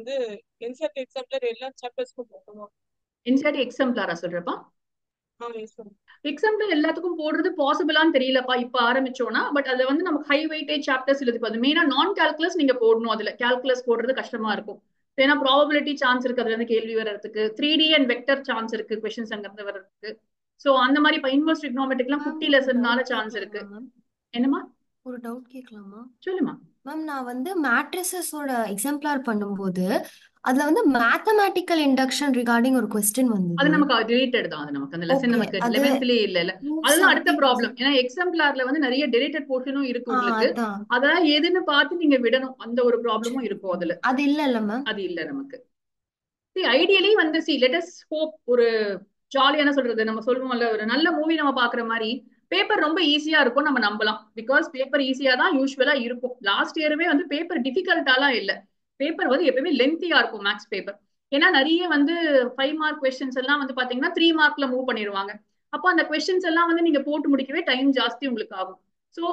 வந்து என்சிஆர்டி எக்ஸாம்ல எல்லா சாப்டர்ஸ்க்கும் போடணும். என்சிஆர்டி எக்ஸாம்பிளாரா சொல்றப்பா? Yes ma'am. எக்ஸாம்பிள் எல்லாத்துக்கும் போடுறது பாசிபிளான்னு தெரியலப்பா இப்ப ஆரம்பிச்சோம்னா. பட் அதுல வந்து நமக்கு ஹை வெயிட்டேஜ் சாப்டர்ஸ் இருக்கு. அது மெயினா நான் கால்குலஸ் நீங்க போடணும். அதுல கால்குலஸ் போடுறது கஷ்டமா இருக்கும். ஏன்னா ப்ராபபிலிட்டி சான்ஸ் இருக்கு அதுல இருந்து கேள்வி வர்றதுக்கு. 3D அண்ட் வெக்டர் சான்ஸ் இருக்கு கொஸ்டின்ஸ் அங்க இருந்து வர்றதுக்கு. சோ அந்த மாதிரி இப்ப இன்வெர்ஸ் ட்ரிக்னாமெட்ரிக்லாம் மேம் குட்டி ஒரு லெசன்னால டவுட் சான்ஸ் கேட்கலாமா இருக்கு. மேம்? என்னமா? ஒரு டவுட் கேட்கலாமா சொல்லுமா. மேம்? நான் வந்து மேட்ரிசஸோட எக்ஸாம்பிளார் பண்ணும்போது அதுல வந்து மேத்தமேட்டிக்கல் இண்டக்ஷன் ரிகார்டிங் ஒரு கொஸ்டின் அது வந்தது. நமக்கு ரிலேட்டட் தான். அது நமக்கு அந்த லெசன் ஓகே, நமக்கு அது 11th இல்ல. அதுதான் அடுத்த ப்ராப்ளம். ஏன்னா எக்ஸாம்பிளார்ல வந்து நிறைய டெலிட்டட் போர்ஷனும் இருக்கு உங்களுக்கு. அதான். அதெல்லாம் எதுன்னு பார்த்து நீங்க விடணும். அந்த ஒரு ப்ராப்ளமும் சரி, இருக்கும் அதுல. அது இல்ல மேம். அது இல்ல நமக்கு. ஐடியலி வந்து லெட் அஸ் ஹோப் ஒரு ஜாலியா என்ன சொல்றது நம்ம சொல்லுவோம்ல ஒரு நல்ல மூவி நம்ம பாக்குற மாதிரி பேப்பர் ரொம்ப ஈஸியா இருக்கும் நம்ம நம்பலாம். பிகாஸ் பேப்பர் ஈஸியா தான் யூஸ்வலா இருக்கும். லாஸ்ட் இயருமே வந்து பேப்பர் டிஃபிகல்ட்டாலாம் இல்ல. பேப்பர் வந்து எப்பவுமே லென்த்தியா இருக்கும் மேக்ஸ் பேப்பர். ஏன்னா நிறைய வந்து 5 மார்க் கொஸ்டின்ஸ் எல்லாம் வந்து பாத்தீங்கன்னா 3 மார்க்ல மூவ் பண்ணிடுவாங்க. அப்போ அந்த கொஸ்டின்ஸ் எல்லாம் வந்து நீங்க போட்டு முடிக்கவே டைம் ஜாஸ்தி உங்களுக்கு ஆகும். சோ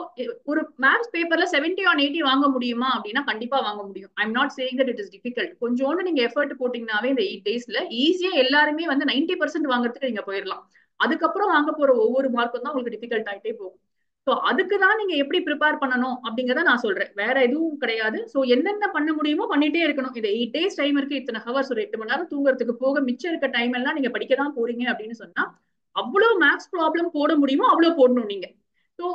ஒரு மேத்ஸ் பேப்பர்ல 70 or 80 வாங்க முடியுமா அப்படின்னா கண்டிப்பா வாங்க முடியும். I'm not saying that it is difficult. கொஞ்சோண்டு நீங்க எஃபர்ட் போட்டீங்கன்னாவே இந்த 8 daysல ஈஸியா எல்லாருமே வந்து 90% வாங்குறதுக்கு நீங்க போயிடலாம். அதுக்கப்புறம் வாங்க போற ஒவ்வொரு மார்க்கும் தான் உங்களுக்கு டிஃபிகல்ட் ஆயிட்டே போகும். ஸோ அதுக்கு தான் நீங்க எப்படி ப்ரிப்பேர் பண்ணணும் அப்படிங்கறத நான் சொல்றேன். வேற எதுவும் கிடையாது. ஸோ என்னென்ன பண்ண முடியுமோ பண்ணிட்டே இருக்கணும். இந்த 8 days டைம் இருக்கு. இத்தனை ஹவர்ஸ் ஒரு 8 மணி நேரம் தூங்குறதுக்கு போக மிச்சம் இருக்க டைம் எல்லாம் நீங்க படிக்க தான் போறீங்க அப்படின்னு சொன்னா அவ்வளவு மேத்ஸ் ப்ராப்ளம் போட முடியுமோ அவ்வளவு போடணும் நீங்க. So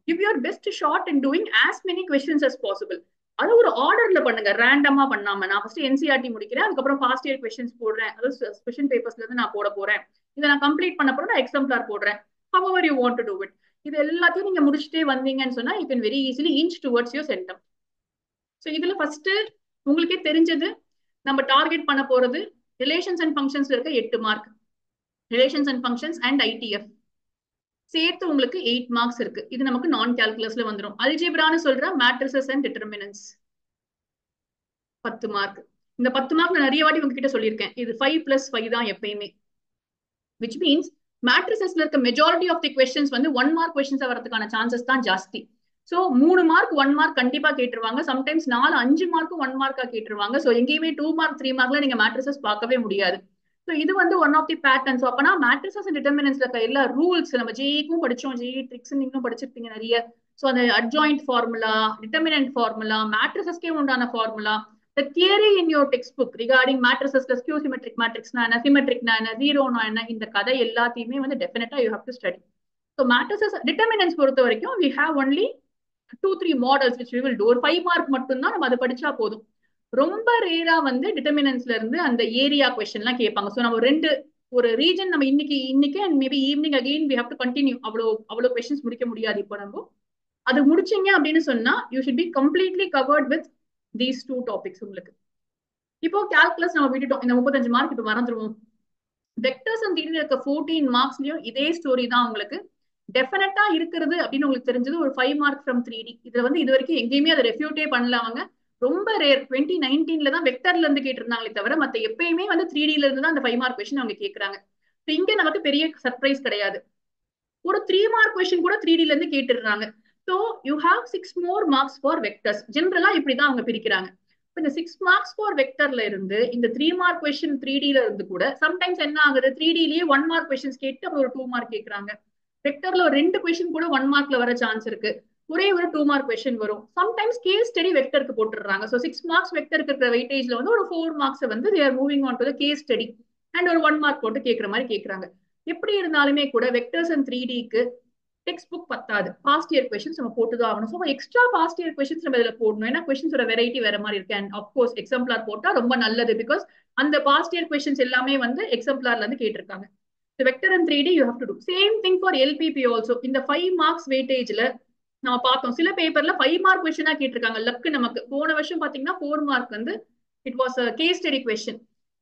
give your best shot in doing as many questions as possible. அது ஒரு ஆர்டர்ல பண்ணுங்க. ரேண்டமா பண்ணாம நான் ஃபர்ஸ்ட் என்சிஆர்டி முடிக்கிறேன், அதுக்கப்புறம் பாஸ்ட் இயர் கொஸ்டின்ஸ் போடுறேன், அதாவது ஸ்பெஷல் பேப்பர்ஸ்ல இருந்து நான் போட போறேன், இதை நான் கம்ப்ளீட் பண்ண போறேன், நான் எக்ஸாம்பிளார் போடுறேன். however you want to do it. இது எல்லாத்தையும் நீங்க முடிச்சுட்டே வந்தீங்கன்னு சொன்னா you can very easily inch towards your center. So இதுல ஃபர்ஸ்ட் உங்களுக்கே தெரிஞ்சது நம்ம டார்கெட் பண்ண போறது ரிலேஷன்ஸ் அண்ட் ஃபங்க்ஷன்ஸ்ல இருக்க 8 mark. Relations and functions and IDF சேர்த்து உங்களுக்கு 8 மார்க்ஸ் இருக்கு. இது நமக்கு நான் கால்குலஸ்ல வந்துடும். அல்ஜிப்ரான்னு சொல்ற மேட்ரிசஸ் அண்ட் டிட்டர்மினன்ஸ் 10 மார்க். இந்த 10 மார்க் நான் நிறைய வாட்டி உங்ககிட்ட சொல்லியிருக்கேன். இது 5+5 தான் எப்பயுமே. விச் மீன்ஸ் மேட்ரிசஸ்ல இருக்க மெஜாரிட்டி ஆஃப் தி கொஸ்டின்ஸ் வந்து 1 மார்க் கொஸ்டின்ஸ் வரதுக்கான சான்சஸ் தான் ஜாஸ்தி. ஸோ 3 மார்க் 1 மார்க் கண்டிப்பா கேட்டுருவாங்க. சம்டைம்ஸ் 4-5 மார்க்கும் 1 மார்க்கா கேட்டுருவாங்க. ஸோ எங்கேயுமே 2 மார்க் 3 மார்க்ல நீங்க மேட்ரிசஸ் பார்க்கவே முடியாது. ஸோ இது வந்து ஒன் ஆஃப் தி பேட்டர்ன்ஸ். அப்பனா மேட்ரிசஸ் அண்ட் டிட்டர்மினன்ஸ்ல இருக்க எல்லா ரூல்ஸ் நம்ம ஜேக்கும் படிச்சோம், ஜே ட்ரிக்ஸ் நீங்களும் படிச்சிருப்பீங்க நிறைய. ஸோ அந்த அட்ஜாயிண்ட் ஃபார்முலா, டிட்டர்மினன்ட் ஃபார்முலா, மேட்ரிசஸ்க்கே உண்டான formula, the theory in your textbook regarding matrices, skew symmetric matrix na என்ன, symmetric na என்ன, zero na என்ன, இந்த கதை எல்லாத்தையுமே வந்து definitely you have to study. So matrices determinants பொறுத்த வரைக்கும் we have only 2-3 models which we will do. ஒரு 5 மார்க் மட்டும் தான் நம்ம அதை படிச்சா போதும். ரொம்ப ரேரா வந்து டிட்டர்மினன்ஸ்ல இருந்து அந்த ஏரியா கொஸ்டின் எல்லாம் கேட்பாங்க. ஸோ நம்ம ஒரு ரீஜன் நம்ம இன்னைக்கு and maybe evening again we have to continue. அவ்வளவு கொஸ்டின்ஸ் முடிக்க முடியாது இப்போ நம்ம. அது முடிச்சீங்க அப்படின்னு சொன்னா you should be completely covered with these 2 topics உங்களுக்கு. இப்போ கால்குலஸ் நம்ம விட்டுட்டோம். இந்த 35 மார்க் இப்போ மறந்துடுவோம். வெக்டர்ஸ் அண்ட் திடீர்னு இருக்க 14 மார்க்ஸ்லயும் இதே ஸ்டோரி தான் உங்களுக்கு டெஃபினட்டா இருக்கிறது அப்படின்னு உங்களுக்கு தெரிஞ்சது ஒரு 5 மார்க் ஃப்ரம் 3D. இதுல வந்து இது வரைக்கும் எங்கேயுமே அதை ரெஃப்யூட்டே பண்ணல அவங்க. ரொம்ப ரேர் 2019 தான் வெக்டர்ல இருந்து கேட்டிருந்தாங்களே தவிர மத்த எப்பயுமே வந்து 3Dல இருந்து தான் அந்த 5 மார்க் கொஸ்டின் அவங்க கேட்கறாங்க. இங்க நமக்கு பெரிய சர்ப்ரைஸ் கிடையாது. ஒரு 3 மார்க் கொஸ்டின் கூட 3Dல இருந்து கேட்டுடுறாங்க. So you have 6 more marks for vectors. ஜென்ரலா இப்படிதான் அவங்க பிரிக்கிறாங்க. இந்த 6 marks ஃபார் வெக்டர்ல இருந்து இந்த 3 மார்க் கொஸ்டின் 3Dல இருந்து கூட சம்டைம்ஸ் என்ன ஆகுது, 3Dலயே 1 மார்க் கொஸ்டின்ஸ் கேட்டு அப்புறம் ஒரு 2 மார்க் கேட்கறாங்க. வெக்டர்ல ஒரு 2 கொஸ்டின் கூட 1 மார்க்ல வர சான்ஸ் இருக்கு. ஒரே ஒரு 2 மார்க் கொஸ்டின் வரும். சம்டைம்ஸ் கேஸ் ஸ்டடி வெக்டருக்கு போட்டுடுறாங்க. ஸோ 6 மார்க்ஸ் வெக்டருக்கு இருக்கிற வெயிட்டேஜ்ல வந்து ஒரு 4 மார்க்ஸ் வந்து they are moving on to the case study and ஒரு 1 மார்க் போட்டு கேட்கற மாதிரி கேட்கறாங்க. எப்படி இருந்தாலுமே கூட வெக்டர்ஸ் அண்ட் 3Dக்கு டெக்ஸ்ட் புக் பத்தாது. பாஸ்ட் இயர் கொஸ்டின்ஸ் நம்ம போட்டுதான் ஆகணும். So extra past year questions நம்ம இதுல போடணும். ஏன்னா கொஸ்டின்ஸோட வெரைட்டி வேற மாதிரி இருக்கு. அண்ட் அப்கோர்ஸ் எக்ஸாம்பிளார் போட்டா ரொம்ப நல்லது. பிகாஸ் அந்த பாஸ்ட் இயர் கொஸ்டின்ஸ் எல்லாமே வந்து எக்ஸாம்பிளார்ல இருந்து கேட்டிருக்காங்க. Vector and 3D you have to do same thing for LPP also. இந்த 5 மார்க்ஸ் வெயிட்டேஜ்ல நம்ம பார்த்தோம் சில பேப்பர்ல 5 மார்க் கொஸ்டினா கேட்டிருக்காங்க. லக்கு நமக்கு போன வருஷம் பாத்தீங்கன்னா 4 மார்க் வந்து it was case study question.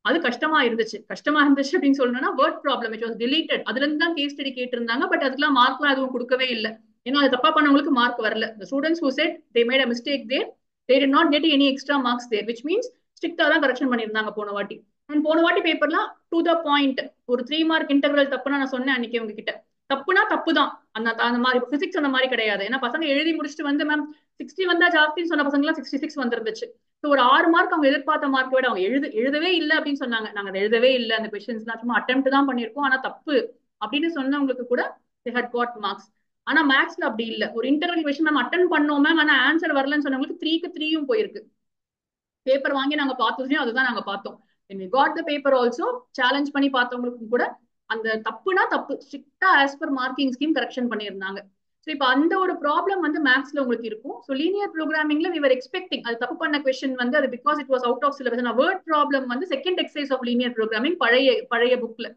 அது கஷ்டமா இருந்துச்சு அப்படின்னு சொல்லணும்னா word problem it was deleted. அதுல இருந்து தான் கேஸ் ஸ்டடி கேட்டிருந்தாங்க. பட் அதுக்கெல்லாம் மார்க்லாம் எதுவும் கொடுக்கவே இல்லை. ஏன்னா அது தப்பா பண்ணவங்களுக்கு மார்க் வரல. The students who said they made a mistake there, they did not get any extra marks there, which means ஸ்ட்ரிக்டா தான் கரெக்ஷன் பண்ணியிருந்தாங்க போன வாட்டி. அண்ட் போன வாட்டி பேப்பர்லாம் டு த பாயிண்ட். ஒரு 3 மார்க் இன்டெகிரல் தப்புனா நான் சொன்னேன் அன்னைக்கு உங்ககிட்ட தப்புனா தப்பு தான். அந்த மாதிரி பிசிக்ஸ் அந்த மாதிரி கிடையாது. ஏன்னா பசங்க எழுதி முடிச்சுட்டு வந்து மேம் 60 வந்தா ஜாஸ்தின்னு சொன்ன பசங்க எல்லாம் 66 வந்துருந்துச்சு. ஸோ ஒரு 6 மார்க் அவங்க எதிர்பார்த்த மார்க் விட அவங்க எழுதவே இல்லை அப்படின்னு சொன்னாங்க. நாங்க அதை எழுதவே இல்லை, அந்த கொஸ்டின்ஸ்லாம் சும்மா அட்டெம்ப்ட் தான் பண்ணியிருக்கோம், ஆனா தப்பு அப்படின்னு சொன்னவங்களுக்கு கூட they had got marks. ஆனா மேக்ஸ்ல அப்படி இல்ல. ஒரு இன்டர்வல் கொஸ்டின் மேம் அட்டன் பண்ணோம் மேம், ஆனா ஆன்சர் வரலன்னு சொன்னவங்களுக்கு 3க்கு 3யும் போயிருக்கு. பேப்பர் வாங்கி நாங்க பார்த்ததுலயும் அதுதான் நாங்க பார்த்தோம். when we got the paper also challenge பண்ணி பார்த்தவங்களுக்கும் கூட அந்த தப்புனா தப்பு ஸ்ட்ரிக்டா as per marking scheme correction பண்ணியிருந்தாங்க. ஸோ இப்போ அந்த ஒரு ப்ராப்ளம் வந்து மேக்ஸ்ல உங்களுக்கு இருக்கும். ஸோ லீனியர் ப்ரோக்ராமிங்ல we were expecting அது தப்பு பண்ண கொஸ்டின் வந்து அது because it was out of syllabus. Word problem வந்து second exercise of linear programming பழைய புக்ல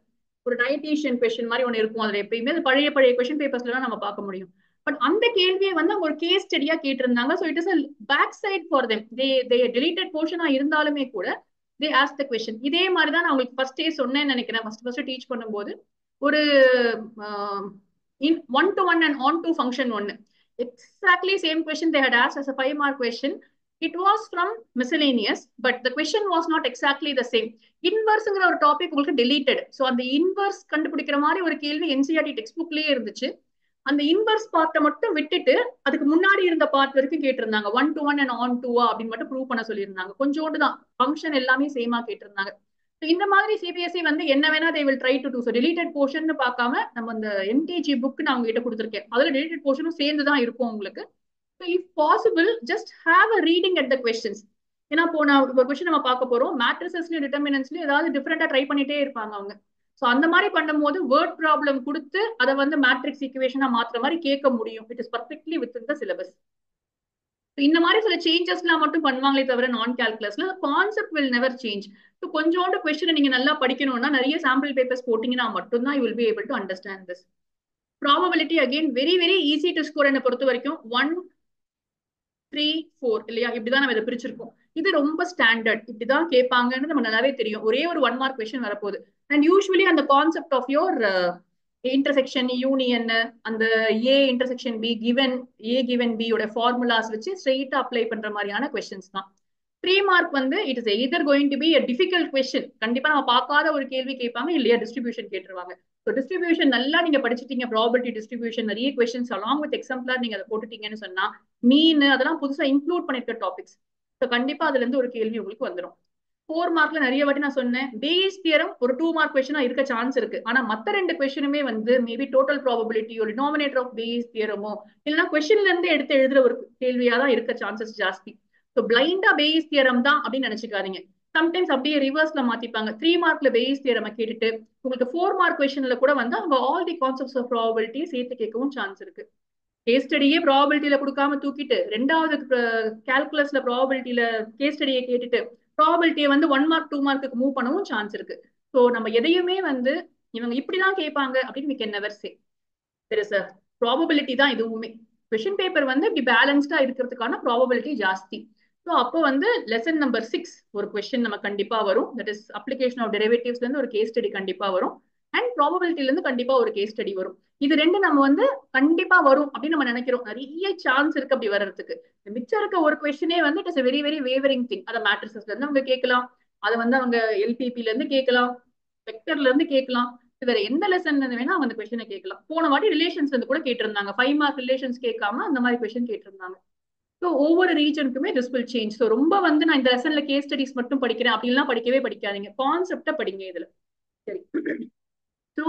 ஒரு டயட்டீஷியன் கொஸ்டின் மாதிரி ஒன்று இருக்கும். அதுல எப்பயுமே அது பழைய கொஸ்டின் பேப்பர்ஸ்ல நம்ம பார்க்க முடியும். பட் அந்த கேள்வியை வந்து அவங்க ஒரு கேஸ் ஸ்டடியா கேட்டிருந்தாங்க. So it is back side for them. They deleted போர்ஷனா இருந்தாலுமே கூட தே ஆஸ்க் த கொஸ்டின். இதே மாதிரி தான் நான் உங்களுக்கு ஃபர்ஸ்டே சொன்னேன்னு நினைக்கிறேன். ஃபர்ஸ்ட் டீச் பண்ணும்போது ஒரு one to one and onto function ஒன்னு exactly same question they had ask as a 5 mark question. It was from miscellaneous, but the question was not exactly the same. இன்வர்ஸ்ங்கிற ஒரு topic உங்களுக்கு deleted. So அந்த inverse கண்டுபிடிக்கிற மாதிரி ஒரு கேள்வி NCERT text புக்லயே இருந்துச்சு. அந்த இன்வர்ஸ் பார்ட்டை மட்டும் விட்டுட்டு அதுக்கு முன்னாடி இருந்த பார்ட் வரைக்கும் கேட்டிருந்தாங்க. 1 to 1 and on to அப்படின்னு மட்டும் ப்ரூவ் பண்ண சொல்லியிருந்தாங்க. கொஞ்சோண்டு தான், ஃபங்க்ஷன் எல்லாமே சேமா கேட்டிருந்தாங்க. இந்த மாதிரி சிபிஎஸ்இ வந்து என்ன வேணா they will try to do. So deleted portion பார்க்காம நம்ம அந்த எம்டிஜி புக் நான் உங்ககிட்ட கொடுத்துருக்கேன், அதுல டெலிட்டட் போர்ஷனும் சேர்ந்து தான் இருக்கும் உங்களுக்கு. So if possible just have a reading at the questions. ஏன்னா போன ஒரு கொஸ்டின் நம்ம பார்க்க போறோம், மேட்ரிசஸ்லயும் டிட்டர்மினன்ஸ்லயும் ஏதாவது டிஃபரெண்டா ட்ரை பண்ணிட்டே இருப்பாங்க அவங்க. ஸோ அந்த மாதிரி பண்ணும்போது வேர்ட் ப்ராப்ளம் கொடுத்து அதை வந்து மேட்ரிக்ஸ் ஈக்குவேஷனா மாத்துற மாதிரி கேட்க முடியும். It is perfectly within the syllabus. இந்த மாதிரி சில சேஞ்சஸ்லாம் மட்டும் பண்ணுவாங்களே தவிர நான் கால்குலஸ்ல concept will never change. So கொஞ்சோண்டு கொஸ்டினை நீங்க நல்லா படிக்கணும்னா நிறைய சாம்பிள் பேப்பர்ஸ் போட்டீங்கன்னா மட்டும்தான் you will be able to understand this. Probability again very very easy to score. என்னை பொறுத்த வரைக்கும் 1 3 4 இல்லையா, இப்படிதான் நம்ம இதை பிரிச்சிருக்கோம். இது ரொம்ப ஸ்டாண்டர்ட், இப்படிதான் கேட்பாங்கன்னு நம்ம நல்லாவே தெரியும். ஒரே ஒரு 1 mark கொஸ்டின் வரப்போகுது. அண்ட் யூஸ்வலி அந்த concept of your intersection union, அந்த A intersection B given A given B யோட ஃபார்முலாஸ் வச்சு ஸ்ட்ரெயிட்டா அப்ளை பண்ற மாதிரியான கொஸ்டின்ஸ் தான். 3 mark வந்து it is either going to be a difficult question, கண்டிப்பா நம்ம பார்க்காத ஒரு கேள்வி கேட்பாங்க, இல்லையா டிஸ்ட்ரிபியூஷன் கேட்டுருவாங்க. ஸோ டிஸ்ட்ரிபியூஷன் நல்லா நீங்க படிச்சிட்டீங்க, ப்ராபபிலிட்டி டிஸ்ட்ரிபியூஷன் நிறைய கொஸ்டின்ஸ் அலாங் வித் எக்ஸாம்பிளர் நீங்க அதை போட்டுட்டீங்கன்னு சொன்னா மீன் அதெல்லாம் புதுசா இன்க்ளூட் பண்ணிருக்க டாபிக்ஸ். ஸோ கண்டிப்பா அதுல இருந்து ஒரு கேள்வி உங்களுக்கு வந்துடும். 4 markல நிறைய வாட்டி நான் சொன்னேன், பேஸ் தியரம் ஒரு 2 mark கொஸ்டினா இருக்க சான்ஸ் இருக்கு. ஆனா மத்த 2 கொஸ்டினுமே வந்து மேபி டோட்டல் ப்ராபபிலிட்டி ஒரு டினாமினேட்டர் ஆஃப் பேஸ் தியரமோ இல்லைன்னா கொஸ்டின்ல இருந்து எடுத்து எழுதுற ஒரு கேள்வியா தான் இருக்க சான்சஸ் ஜாஸ்தி. ஸோ பிளைண்டா பேஸ் தியரம் தான் அப்படின்னு நினைச்சுக்காதீங்க. சம்டைம்ஸ் அப்படியே ரிவர்ஸ்ல மாத்திப்பாங்க. 3 markல பேஸ் தியரம் கேட்டுட்டு உங்களுக்கு 4 mark கொஸ்டின்ல கூட வந்து அவங்க all the concepts of probability சேர்த்து கேட்கவும் சான்ஸ் இருக்கு. கேஸ் ஸ்டடியே ப்ராபபிலிட்டியில கொடுக்காம தூக்கிட்டு ரெண்டாவது கால்குலஸ்ல ப்ராபபிலிட்டியில கேஸ் ஸ்டடியை கேட்டுட்டு ப்ராபபிலிட்டியை வந்து 1 mark 2 markக்கு மூவ் பண்ணவும் சான்ஸ் இருக்கு. ஸோ நம்ம எதையுமே வந்து இவங்க இப்படிதான் கேட்பாங்க அப்படின்னு we can never say. there is a probability தான் இதுவுமே. கொஸ்டின் பேப்பர் வந்து இப்படி பேலன்ஸ்டா இருக்கிறதுக்கான ப்ராபபிலிட்டி ஜாஸ்தி. ஸோ அப்போ வந்து லெசன் நம்பர் 6 ஒரு கொஸ்டின் நம்ம கண்டிப்பா வரும். தட் இஸ் அப்ளிகேஷன் ஆஃப் டெரிவேட்டிவ்ஸ்ல இருந்து ஒரு கேஸ் ஸ்டடி கண்டிப்பா வரும். அண்ட் ப்ராபபிலிட்டில இருந்து கண்டிப்பா ஒரு கேஸ் ஸ்டடி வரும். இது ரெண்டு நம்ம வந்து கண்டிப்பா வரும் அப்படின்னு நம்ம நினைக்கிறோம். நிறைய சான்ஸ் இருக்கு அப்படி வர்றதுக்கு. மிச்சம் இருக்க ஒரு கொஸ்டினே வந்து it is very very wavering thing. அதை மேட்ரிசஸ்ல இருந்து அவங்க கேட்கலாம், அதை வந்து அவங்க எல்பிபில இருந்து கேட்கலாம், வெக்டர்ல இருந்து கேட்கலாம், வேற எந்த லெசன்ல இருந்து வேணா அவங்க அந்த கொஸ்டினை கேட்கலாம். போன வாட்டி ரிலேஷன்ஸ் இருந்து கூட கேட்டிருந்தாங்க. 5 mark ரிலேஷன்ஸ் கேட்காம அந்த மாதிரி கொஸ்டின் கேட்டிருந்தாங்க. ஸோ ஒவ்வொரு ரீஜனுக்குமே திஸ் வில் சேஞ்ச். ஸோ ரொம்ப வந்து நான் இந்த லெசன்ல கேஸ் ஸ்டடிஸ் மட்டும் படிக்கிறேன் அப்படின்லாம் படிக்கவே படிக்காதீங்க. கான்செப்டை படிங்க இதுல. சரி, so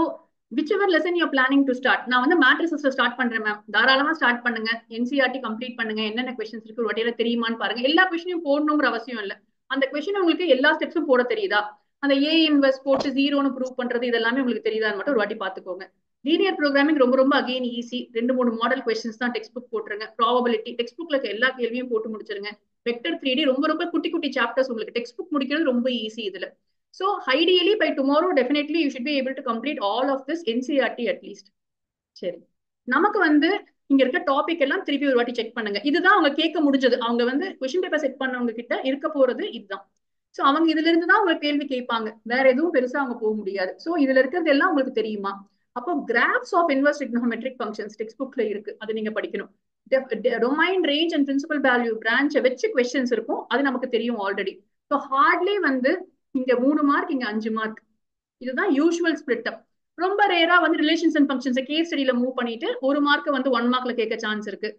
which ever lesson you planning to start. நான் வந்து மேட்ரிசஸ்ல ஸ்டார்ட் பண்றேன் மேம், தாராளமா ஸ்டார்ட் பண்ணுங்க. என்சிஆர்டி கம்ப்ளீட் பண்ணுங்க. என்னென்ன கொஸ்டின்ஸ் இருக்கு ஒரு வாட்டியில தெரியுமான்னு பாருங்க. எல்லா கொஸ்டினையும் போடணுங்கிற அவசியம் இல்லை. அந்த கொஸ்டின் உங்களுக்கு எல்லா ஸ்டெப்ஸும் போட தெரியுதா, அந்த ஏ இன்வெர்ஸ் போட்டு 0ன்னு ப்ரூவ் பண்றது இதெல்லாமே உங்களுக்கு தெரியுதான்னு மட்டும் ஒரு வாட்டி பாத்துக்கோங்க. லீனியர் ப்ரோக்ராமிங் ரொம்ப ரொம்ப அகைன் ஈஸி. 2-3 மாடல் கொஸ்டின்ஸ் தான் டெக்ஸ்ட் புக் போட்டுருங்க. ப்ராபபிலிட்டி டெக்ஸ்ட் புக்ல எல்லா கேள்வியும் போட்டு முடிச்சிருங்க. வெக்டர் 3D ரொம்ப ரொம்ப குட்டி குட்டி சாப்டர்ஸ், உங்களுக்கு டெக்ஸ்ட் புக் முடிக்கிறது ரொம்ப ஈஸி இதுல. So ideally by tomorrow definitely you should be able to complete all of this NCERT at least. சரி, நமக்கு வந்து இங்க இருக்க டாபிக் எல்லாம் திருப்பி ஒரு வாட்டி செக் பண்ணுங்க. இதுதான் அவங்க கேட்க முடிஞ்சது. அவங்க வந்து கொஸ்டின் பேப்பர் செட் பண்ணவங்க கிட்ட இருக்க போறது இதுதான். சோ அவங்க இதுல இருந்து தான் உங்களுக்கு கேள்வி கேட்பாங்க, வேற எதுவும் பெருசா அவங்க போக முடியாது. சோ இதுல இருக்கிறது எல்லாம் உங்களுக்கு தெரியுமா? அப்போ graphs of inverse trigonometric functions text புக்ல இருக்கு, அது நீங்க படிக்கணும். Domain range and principal value பிரான்ச்சை வச்சு கொஸ்டின்ஸ் இருக்கும், அது நமக்கு தெரியும் ஆல்ரெடி. ஸோ ஹார்ட்லி வந்து இங்க 3 mark இங்க 5 mark, இதுதான் யூஷுவல் ஸ்பிளிட் அப். ரொம்ப ரேரா வந்து ரிலேஷன்ஸ் அண்ட் ஃபங்க்ஷன்ஸ் கேஸ் ஸ்டடியில மூவ் பண்ணிட்டு ஒரு மார்க் வந்து 1 மார்க்ல கேட்க சான்ஸ் இருக்கு.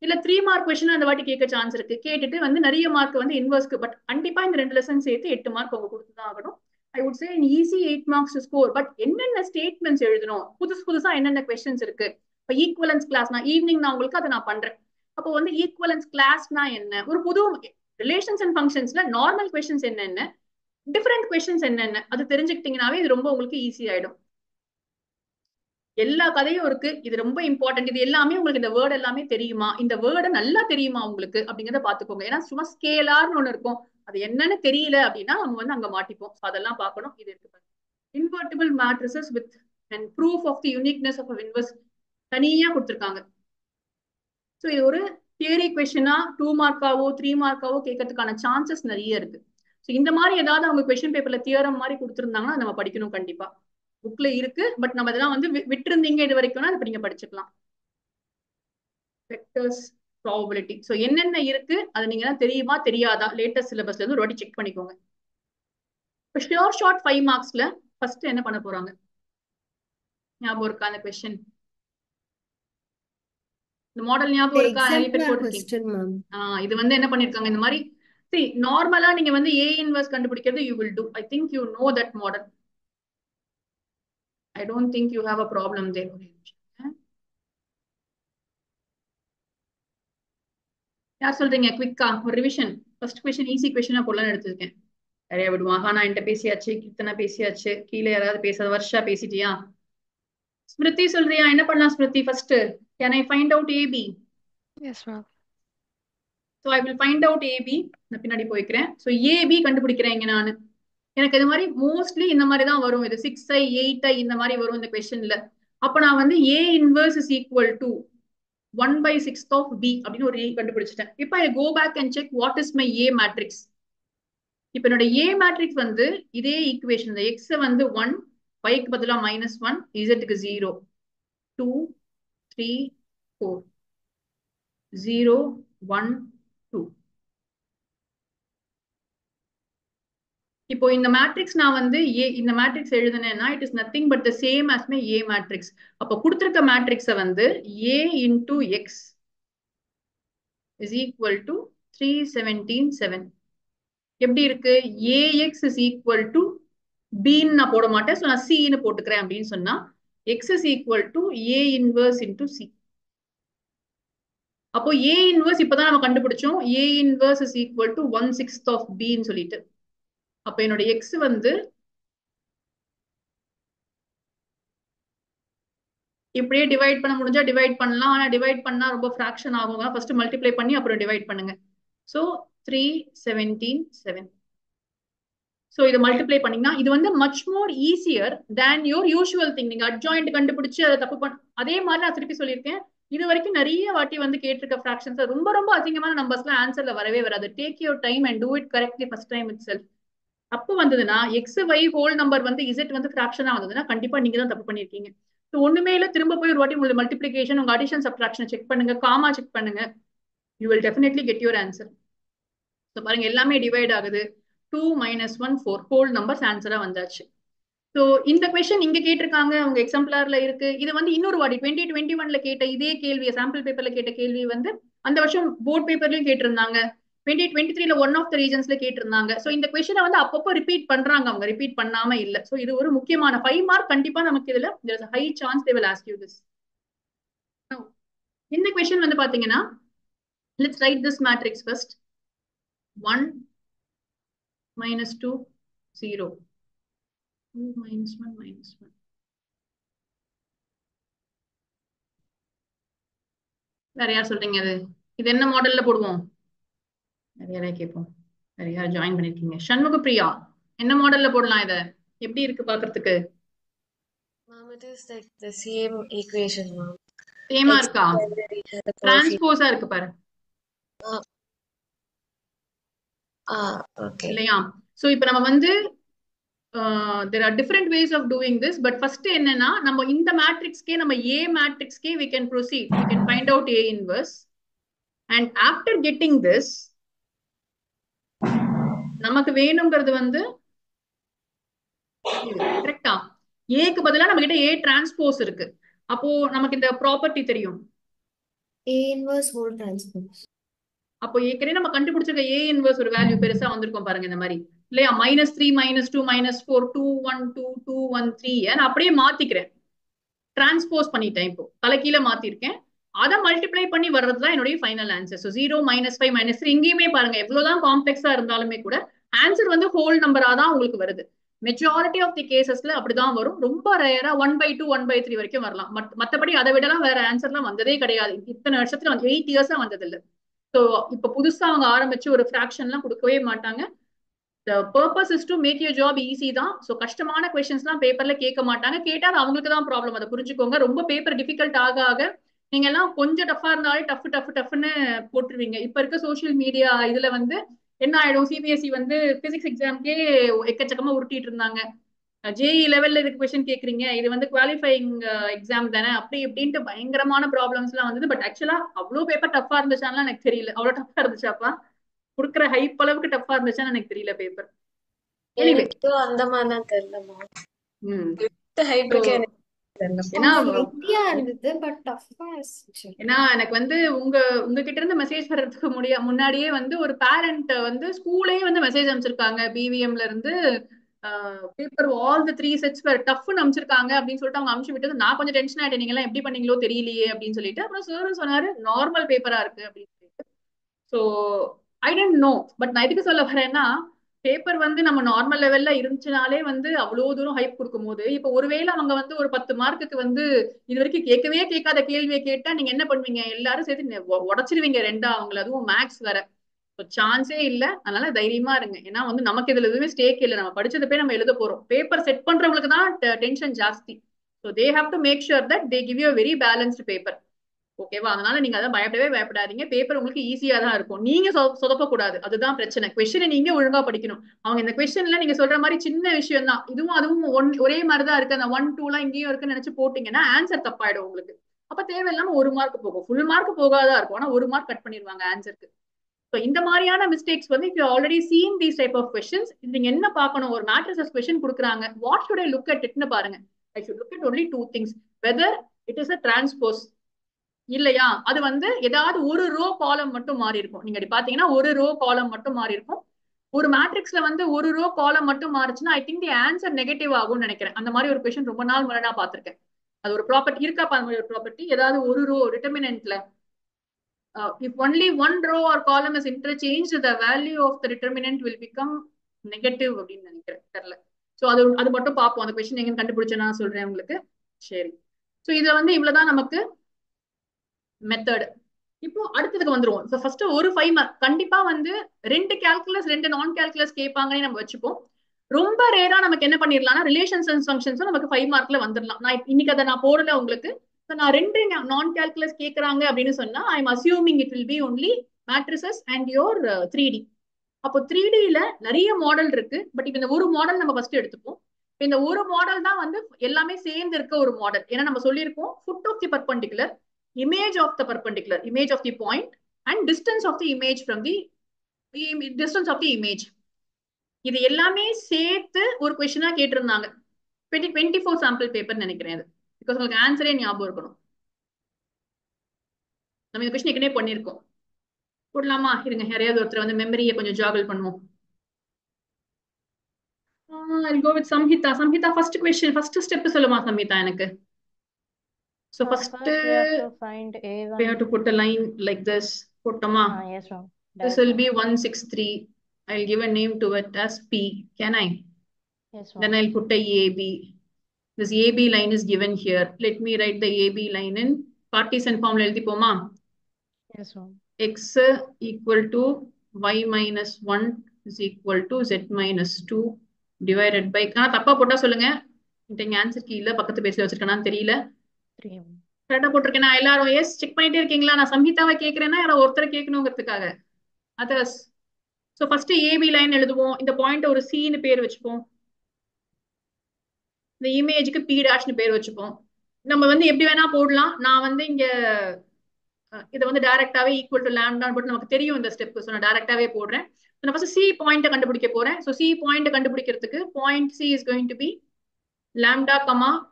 இல்ல 3 மார்க் கொஸ்டின் அந்த வாட்டி கேட்க சான்ஸ் இருக்கு. கேட்டுட்டு வந்து நிறைய மார்க் வந்து இன்வர்ஸ்க்கு. பட் கண்டிப்பா இந்த 2 லெசன் சேர்த்து 8 மார்க் அவங்க கொடுத்துதான் ஆகணும். I would say easy 8 marks score. But என்னென்ன ஸ்டேட்மெண்ட்ஸ் எழுதணும், புதுசா என்னென்ன கொஸ்டின்ஸ் இருக்கு. இப்போ ஈக்குவலன்ஸ் கிளாஸ்னா ஈவினிங் நான் உங்களுக்கு அதை நான் பண்றேன். அப்போ வந்து ஈக்குவலன்ஸ் கிளாஸ்னா என்ன, ஒரு புது ரிலேஷன்ஸ் அண்ட் ஃபங்க்ஷன்ஸ்ல நார்மல் கொஸ்டின்ஸ் என்னென்ன, டிஃபரெண்ட் கொஸ்டின்ஸ் என்னென்ன, அது தெரிஞ்சுக்கிட்டீங்கன்னாவே இது ரொம்ப உங்களுக்கு ஈஸி ஆயிடும். எல்லா கதையும் இருக்கு. இது ரொம்ப இம்பார்ட்டன்ட். இது எல்லாமே உங்களுக்கு இந்த வேர்ட் எல்லாமே தெரியுமா, இந்த வேர்டை நல்லா தெரியுமா உங்களுக்கு அப்படிங்கறத பாத்துக்கோங்க. ஏன்னா சும்மா ஸ்கேலார்னு ஒண்ணு இருக்கும், அது என்னன்னு தெரியல அப்படின்னா நம்ம வந்து அங்க மாட்டிப்போம். அதெல்லாம் பார்க்கணும். இது இருக்கு. Invertible matrices with and proof of the uniqueness of inverse தனியா கொடுத்துருக்காங்க. ஸோ இது ஒரு தியரி கொஸ்டினா 2 மார்க்காவோ 3 மார்க்காவோ கேட்கறதுக்கான சான்சஸ் நிறைய இருக்கு. ஸோ இந்த மாதிரி ஏதாவது அவங்க கொஸ்டின் பேப்பர்ல தியரம் மாதிரி கொடுத்துருந்தாங்கன்னா நம்ம படிக்கணும் கண்டிப்பா. புக்ல இருக்கு, பட் நம்ம அதெல்லாம் வந்து விட்டுருந்தீங்க இது வரைக்கும்னா அதை நீங்க படிச்சுக்கலாம். வெக்டர்ஸ், ப்ராபபிலிட்டி, ஸோ என்னென்ன இருக்கு அது நீங்க தெரியுமா தெரியாதா லேட்டஸ்ட் சிலபஸ்ல இருந்து ஒரு வாட்டி செக் பண்ணிக்கோங்க. இப்போ ஷியோர் ஷார்ட் 5 மார்க்ஸ்ல ஃபர்ஸ்ட் என்ன பண்ண போறாங்க, ஞாபகம் இருக்கா அந்த கொஸ்டின்? இந்த மாடல் ஞாபகம் இருக்கா? நிறைய பேர் போட்டிருக்கீங்க. இது வந்து என்ன பண்ணிருக்காங்க இந்த மாதிரி. see நார்மலா நீங்க வந்து A இன்வர்ஸ் கண்டுபிடிக்கிறது you will do. I think you know that model. I don't think you have a problem there. யார் சொல்றீங்க குவிக்கா ஒரு ரிவிஷன்? ஃபர்ஸ்ட் கொஸ்டின் ஈஸி கொஸ்டினா போடலாம்னு எடுத்திருக்கேன். நிறைய விடுவாங்க. ஆனா என்கிட்ட பேசியாச்சு, கீர்த்தனா பேசியாச்சு, கீழே யாராவது பேசாத, வருஷா பேசிட்டியா? ஸ்மிருதி சொல்றியா? என்ன பண்ணலாம் Smriti? First can I find out AB? Yes, ma'am. So I will find out AB. நான் பின்னாடி போய்க்கிறேன். ஸோ AB கண்டுபிடிக்கிறேன் இங்க நானு. எனக்கு இது மாதிரி மோஸ்ட்லி இந்த மாதிரி தான் வரும். இது 6i 8i இந்த மாதிரி வரும் இந்த கொஸ்டின்ல. அப்ப நான் வந்து A inverse is equal to 1/6 of B அப்படின்னு ஒரு கண்டுபிடிச்சிட்டேன். இப்போ I go back and check what is my A matrix. இப்போ என்னோட A matrix வந்து இதே ஈக்குவேஷன், இந்த X வந்து 1, Yக்கு பதிலா -1, Zக்கு 0, 2, 3, 4, 0, 1, 2. இப்போ இந்த மேட்ரிக்ஸ் நான் வந்து இந்த மேட்ரிக்ஸ் எழுதுனேன்னா it is nothing but the same as my A matrix. அப்போ கொடுத்துருக்க மேட்ரிக்ஸை வந்து A into X is equal to 317.7. எப்படி இருக்கு? AX is equal to Bன்னு நான் போட மாட்டேன், ஸோ நான் Cன்னு போட்டுக்கிறேன். அப்படின்னு சொன்னா X is equal to A inverse into C. அப்போ A inverse இப்பதான் நம்ம கண்டுபிடிச்சோம். A inverse is equal to 1/6 of Bன்னு சொல்லிட்டு. அப்ப என்னோட X வந்து இப்படியே டிவைட் பண்ண முடிஞ்சா டிவைட் பண்ணலாம். ஆனா டிவைட் பண்ணா ரொம்ப ஃபிராக்ஷன் ஆகும். ஃபர்ஸ்ட் மல்டிப்ளை பண்ணி அப்புறம் டிவைட் பண்ணுங்க. ஸோ 317.7. ஸோ இதை மல்டிப்ளை பண்ணீங்கன்னா இது வந்து much more easier than your usual thing. நீங்க அட்ஜாயிண்ட் கண்டுபிடிச்சு அதை தப்பு அதே மாதிரி நான் திருப்பி சொல்லியிருக்கேன். இது வரைக்கும் நிறைய வாட்டி வந்து கேட்டிருக்க ஃபிராக்ஷன்ஸ் ரொம்ப ரொம்ப அசிங்கமான நம்பர்ஸ்லாம் ஆன்சர்ல வரவே வராது. Take your time and do it correctly first time it self. தப்பு வந்ததுன்னா XY ஹோல் நம்பர் வந்து Z வந்து ஃபிராக்ஷனா வந்ததுன்னா கண்டிப்பா நீங்க தான் தப்பு பண்ணிருக்கீங்க. ஸோ ஒண்ணுமே இல்ல, திரும்ப போய் ஒரு வாட்டி உங்க மல்டிபிளிகேஷன், உங்க அடிஷன் சப்ட்ராக்ஷன் செக் பண்ணுங்க, காமா செக் பண்ணுங்க. You will definitely get your answer. So பாருங்க எல்லாமே டிவைட் ஆகுது. 2 - 1 4 ஹோல் நம்பர்ஸ் ஆன்சரா வந்தாச்சு. ஸோ இந்த கொஸ்டின் இங்க கேட்டிருக்காங்க, உங்க எக்ஸாம்பிளார்ல இருக்கு. இது வந்து இன்னொரு வாட்டி 2021ல கேட்ட இதே கேள்வியை, சாம்பிள் பேப்பர்ல கேட்ட கேள்வி வந்து அந்த வருஷம் போர்ட் பேப்பர்லயும் கேட்டிருந்தாங்க. 2023ல ஒன் ஆஃப் த ரீஜன்ஸ்ல கேட்டிருந்தாங்க. ஸோ இந்த கொஸ்டினை வந்து அப்பப்போ ரிப்பீட் பண்றாங்க, அவங்க ரிப்பீட் பண்ணாம இல்ல. ஸோ இது ஒரு முக்கியமான 5 மார்க் கண்டிப்பா நமக்கு இதுல there is a high chance they will ask you this. இந்த கொஸ்டின் வந்து பாத்தீங்கன்னா let's write this matrix first. 1 - 2 0, 2 - 1 -1. வேற யார் சொல்றீங்க? இது என்ன மாடல்ல போடுவோம்? நிறைய கேட்போம். வேற யார் ஜாயின் பண்ணிருக்கீங்க? சண்முக பிரியா, என்ன மாடல்ல போடலாம்? இத எப்படி இருக்கு பாக்குறதுக்கு? Ma'am, it is like the same equation, ma'am. சேமா இருக்கா? டிரான்ஸ்போஸா இருக்கு பாரு. Okay. இல்லையா? சோ இப்போ நம்ம வந்து there are different ways of doing this, but first என்னன்னா நம்ம இந்த மேட்ரிக்ஸ்க்கே, நம்ம A மேட்ரிக்ஸ்க்கே we can proceed. We can find out A inverse, and after getting this நமக்கு வேணுங்கிறது வந்து கரெக்டா ஏக்கு பதிலா நம்ம கிட்ட ஏ டிரான்ஸ்போஸ் இருக்கு. அப்போ நமக்கு இந்த ப்ராப்பர்ட்டி தெரியும். A inverse whole transpose. அப்போ ஏற்கனவே நம்ம கண்டுபிடிச்சிருக்க ஏ இன்வர்ஸ் ஒரு வேல்யூ பெருசா வந்திருக்கும் பாருங்க இந்த மாதிரி இல்லையா, -3 -2 -4 2 1 2 2 1 3 நான் அப்படியே மாத்திக்கிறேன், டிரான்ஸ்போஸ் பண்ணிட்டேன், இப்போ தலைக்கீழ மாத்திருக்கேன். அதை மல்டிப்ளை பண்ணி வர்றதுதான் என்னுடைய ஃபைனல் ஆன்சர். ஸோ 0 -5 -3 இங்கேயுமே பாருங்க எவ்வளவுதான் காம்ப்ளெக்ஸா இருந்தாலுமே கூட ஆன்சர் வந்து ஹோல் நம்பரா தான் உங்களுக்கு வருது. மெஜாரிட்டி ஆஃப் தி கேசஸ்ல அப்படிதான் வரும். ரொம்ப ரேரா 1/2 1/3 வரைக்கும் வரலாம். மத்தபடி அதை விடலாம் வேற ஆன்சர்லாம் வந்ததே கிடையாது. இத்தனை வருஷத்துல 8 இயர்ஸா வந்தது இல்லை. ஸோ இப்போ புதுசா அவங்க ஆரம்பிச்சு ஒரு ஃபிராக்ஷன்லாம் கொடுக்கவே மாட்டாங்க. The purpose is to make your job easy தான். ஸோ கஷ்டமான கொஸ்டின்ஸ்லாம் பேப்பர்ல கேட்க மாட்டாங்க. கேட்டா அது அவங்களுக்கு தான் ப்ராப்ளம், அதை புரிஞ்சுக்கோங்க. ரொம்ப பேப்பர் டிஃபிகல்ட் ஆக ஆக நீங்க எல்லாம் கொஞ்சம் டஃபா இருந்தாலே டஃப்னு போட்டுருவீங்க. இப்ப இருக்க சோசியல் மீடியா இதுல வந்து என்ன ஆயிடும், சிபிஎஸ்இ வந்து பிசிக்ஸ் எக்ஸாம்க்கே எக்கச்சக்கமா உருட்டிட்டு இருந்தாங்க. ஜேஇ லெவல்ல இதுக்கு கொஸ்டின் கேக்குறீங்க, இது வந்து குவாலிஃபைங் எக்ஸாம் தானே, அப்படி இப்படின்ட்டு பயங்கரமான ப்ராப்ளம்ஸ் எல்லாம் வந்தது. பட் ஆக்சுவலா அவ்வளவு பேப்பர் டஃபா இருந்துச்சான்னு எனக்கு தெரியல. அவ்வளவு டஃபா இருந்துச்சாப்பா, குடுக்குற ஹைப் அளவுக்கு டஃபா இருந்துச்சான்னு எனக்கு தெரியல பேப்பர். எனிவே எனக்கு அந்த மாதிரிலாம் தெரியலமா. ம் ஹைப்ரிக்கே எனக்கு தெரியல. ஏன்னா ஈஸியா இருந்தது பட் டஃப்பா இருந்துச்சு. ஏன்னா எனக்கு வந்து உங்ககிட்ட இருந்து மெசேஜ் வர்றதுக்கு முன்னாடியே வந்து ஒரு பேரண்ட் வந்து ஸ்கூலே வந்து மெசேஜ் அனுப்பிச்சிருக்காங்க, பிவிஎம்ல இருந்து பேப்பர் ஆல் தி 3 செட்ஸ் டஃப்னு அனுப்பிச்சிருக்காங்க அப்படின்னு சொல்லிட்டு அவங்க அனுப்பிச்சு விட்டது. நான் கொஞ்சம் டென்ஷன் ஆயிட்டேன், நீங்க எல்லாம் எப்படி பண்ணீங்களோ தெரியலையே அப்படின்னு சொல்லிட்டு. அப்புறம் சார் சொன்னாரு நார்மல் பேப்பரா இருக்கு அப்படின்னு சொல்லிட்டு. So I don't know, but நான் எதுக்கு சொல்ல வரேன்னா பேப்பர் வந்து நம்ம நார்மல் லெவல்ல இருந்துச்சுனாலே வந்து அவ்வளவு தூரம் ஹைப் கொடுக்கும் போது, இப்போ ஒருவேளை அவங்க வந்து ஒரு 10 மார்க்குக்கு வந்து இது வரைக்கும் கேட்கவே கேட்காத கேள்வியை கேட்டா நீங்க என்ன பண்ணுவீங்க, எல்லாரும் சேர்த்து உடச்சிருவீங்க ரெண்டா அவங்களை, அதுவும் மேக்ஸ் வேற. சான்ஸே இல்ல. அதனால தைரியமா இருங்க. ஏன்னா வந்து நமக்கு இதுல எதுவுமே ஸ்டேக் இல்ல, நம்ம படிச்சது போய் நம்ம எழுத போறோம். பேப்பர் செட் பண்றவங்களுக்கு தான் டென்ஷன் ஜாஸ்தி. So they have to make sure that they give you very balanced paper. ஓகேவா? அதனால நீங்க அதை பயப்படாதீங்க. பேப்பர் உங்களுக்கு ஈஸியா தான் இருக்கும். நீங்க சொதப்ப கூடாது, அதுதான் பிரச்சனை. கொஸ்டினை நீங்க ஒழுங்கா படிக்கணும். அவங்க இந்த கொஸ்டின்ல நீங்க சொல்ற மாதிரி சின்ன விஷயம் தான், இதுவும் அதுவும் ஒரே மாதிரிதான் இருக்கு, அந்த 1 2 எல்லாம் இங்கேயும் இருக்குன்னு நினைச்சு போட்டீங்கன்னா ஆன்சர் தப்பாயிடும் உங்களுக்கு. அப்ப தேவையில்லாம 1 மார்க் போகும். ஃபுல் மார்க் போகாதா இருக்கும், ஆனா 1 மார்க் கட் பண்ணிடுவாங்க ஆன்சருக்கு. ஸோ இந்த மாதிரியான மிஸ்டேக்ஸ் வந்து if you already seen these type of questions, நீங்க என்ன பார்க்கணும், ஒரு மேட்ரிசஸ் கொஸ்டின் கொடுக்குறாங்க, what should I look at itன்னு பாருங்க. I should look at only 2 things, whether it is a transpose இல்லையா, அது வந்து ஏதாவது ஒரு ரோ காலம் மட்டும் மாறி இருக்கும். நீங்க பாத்தீங்கன்னா ஒரு ரோ காலம் மட்டும் மாறி இருக்கும். ஒரு மேட்ரிக்ஸ்ல வந்து ஒரு ரோ காலம் மட்டும் மாறுச்சுன்னா I think the answer negative ஆகும்னு நினைக்கிறேன். அந்த மாதிரி ஒரு கொஸ்டின் ரொம்ப நாள் முன்னாடி நான் பார்த்திருக்கேன். அது ஒரு ப்ராப்பர்ட்டி இருக்கா, ஒரு ப்ராப்பர்ட்டி ஏதாவது ஒரு row டிட்டர்மினன்ட்ல if only one row or column is interchanged, the value of the determinant will become negative அப்படின்னு நினைக்கிறேன், தெரியல. ஸோ அது மட்டும் பார்ப்போம். அந்த கொஸ்டின் எங்க கண்டுபிடிச்சேன் நான் சொல்றேன் உங்களுக்கு. சரி, ஸோ இதுல வந்து இவ்வளவுதான் நமக்கு மெத்தட். இப்போ அடுத்ததுக்கு வந்துருவோம். ஃபர்ஸ்ட் ஒரு 5 மார்க் கண்டிப்பா வந்து 2 கால்குலஸ் 2 நான் கால்குலஸ் கேட்பாங்கன்னு நம்ம வச்சுப்போம். ரொம்ப ரேரா நமக்கு என்ன பண்ணிடலாம்னா ரிலேஷன்ஸ் அண்ட் ஃபங்க்ஷன்ஸும் நமக்கு 5 மார்க்ல வந்துடலாம். நான் இன்னைக்கு அதை நான் போடல உங்களுக்கு. நான் 2 நான் கால்குலஸ் கேட்கறாங்க அப்படின்னு சொன்னா I am assuming it will be only matrices and your 3D. அப்போ 3Dல நிறைய மாடல் இருக்கு. பட் இப்போ இந்த ஒரு மாடல் நம்ம ஃபர்ஸ்ட் எடுத்துப்போம். இந்த ஒரு மாடல் தான் வந்து எல்லாமே சேர்ந்து இருக்க ஒரு மாடல். ஏன்னா நம்ம சொல்லியிருக்கோம் foot of the perpendicular, image of the perpendicular, image of the point and distance of the image from the distance of the image. இது எல்லாமே சேர்த்து ஒரு கொஸ்டினா கேட்டிருந்தாங்க. 2024 சாம்பிள் பேப்பர் நினைக்கிறேன் அது. பிகாஸ் உங்களுக்கு ஆன்சரே ஞாபகம் இருக்கணும். நம்ம இந்த கொஸ்டின் ஏற்கனவே பண்ணியிருக்கோம். போடலாமா? இருங்க, யாரையாவது ஒருத்தர் வந்து மெமரியை கொஞ்சம் ஜாகல் பண்ணுவோம். I'll go with Samhita. Samhita, first question, first step சொல்லுமா Samhita எனக்கு. So first we have to find A1. We have to put a line like this. Putama. Yes, ma'am. This will be 163. I'll give a name to it as P. Can I? Yes, Then ma'am. I'll put a AB. This AB line is given here. Let me write the AB line in partition form. Poma. Yes, ma'am. X equal to Y minus 1 is equal to Z minus 2 divided by. தப்பா போட்டா சொல்லுங்க. இந்த answer கீழ பக்கத்து பேஜ்ல வச்சிருக்கேனான்னு தெரியல. 3. கரெக்டா போட்டிருக்கேன். எல்லாரும் எஸ் செக் பண்ணிட்டே இருக்கீங்களா? நான் சம்ஹிதாவை கேட்கிறேன்னா யாரோ ஒருத்தரை கேட்கணுங்கிறதுக்காக. Others. So first AB line எழுதுவோம். இந்த பாயிண்ட் ஒரு சின்னு பேர் வச்சுப்போம். இந்த இமேஜுக்கு பி டாஷ்னு பேர் வச்சுப்போம். நம்ம வந்து எப்படி வேணா போடலாம். நான் வந்து இங்க இதை வந்து டைரக்டாவே ஈக்குவல் டு லேம்டான்னு போட்டு நமக்கு தெரியும் இந்த ஸ்டெப். ஸோ நான் டைரக்டாவே போடுறேன். நான் ஃபர்ஸ்ட் சி பாயிண்ட்டை கண்டுபிடிக்க போறேன். ஸோ சி பாயிண்ட் கண்டுபிடிக்கிறதுக்கு point C is going to be lambda,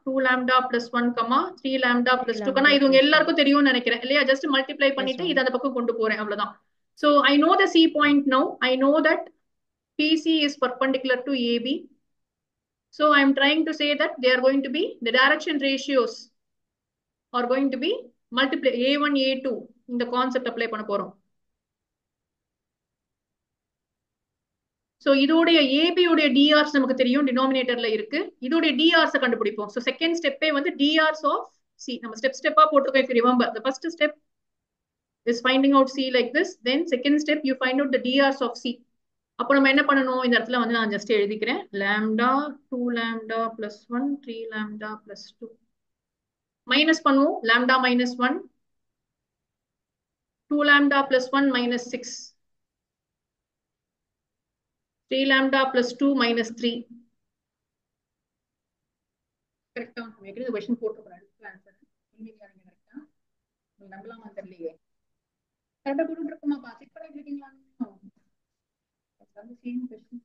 2 lambda plus 1, 3 lambda 3 plus 2. lambda இது உங்க plus 1. எல்லாருக்கும் தெரியும்னு நினைக்கிறேன் இல்லையா? ஜஸ்ட் மல்டிப்ளை Yes, பண்ணிட்டு ma'am. இதை அந்த பக்கம் கொண்டு போறேன் அவ்வளவுதான். So I know the C point now. I know that PC is perpendicular to AB. So I am trying to say that they are going to be, the direction ratios are going to be multiply A1, A2. இந்த concept apply பண்ண போறோம். So இதோடைய AB உடைய DRs நமக்கு தெரியும், டினாமினேட்டர்ல இருக்கு. இதோடைய DRs கண்டுபிடிப்போம். So செகண்ட் ஸ்டெப்பே வந்து DRs of C. நம்ம ஸ்டெப்பா போட்டுருக்கோம். If you remember, the first step is finding out C like this. Then second step you find out the DRs of C. அப்போ நம்ம என்ன பண்ணணும்? இந்த இடத்துல வந்து நான் ஜஸ்ட் எழுதிக்கிறேன். lambda 2 lambda plus 1 3 lambda plus 2. Minus பண்ணுவோம். lambda minus 1 2 lambda plus 1 minus 6. 3 lambda plus 2 minus 3. கரெக்டா? இந்த क्वेश्चन போட்டுறேன். ஆன்சர் நீங்க கரெக்டா? நீங்க நம்பலாமா தெரியலையே. கரெக்டா போட்டுருக்கோமா? செக் பண்ணி இருக்கீங்களா? Same question.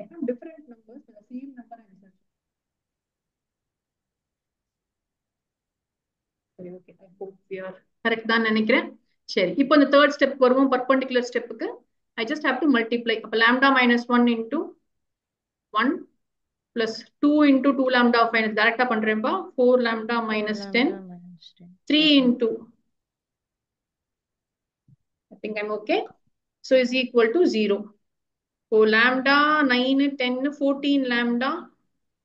I have different numbers for the same number and answer. Okay, I hope we are correct தான் நினைக்கிறேன். சரி, இப்போ இந்த தேர்ட் ஸ்டெப் வருவோம். பர்பெண்டிகுலர் ஸ்டெப்புக்கு I just have to multiply. அப்ப lambda minus 1 into 1 plus 2 into 2 lambda of minus directா பண்றேன்பா. 4 lambda minus 10. 3 into, I think I'm okay. So is equal to 0. So lambda 9, 10, 14 lambda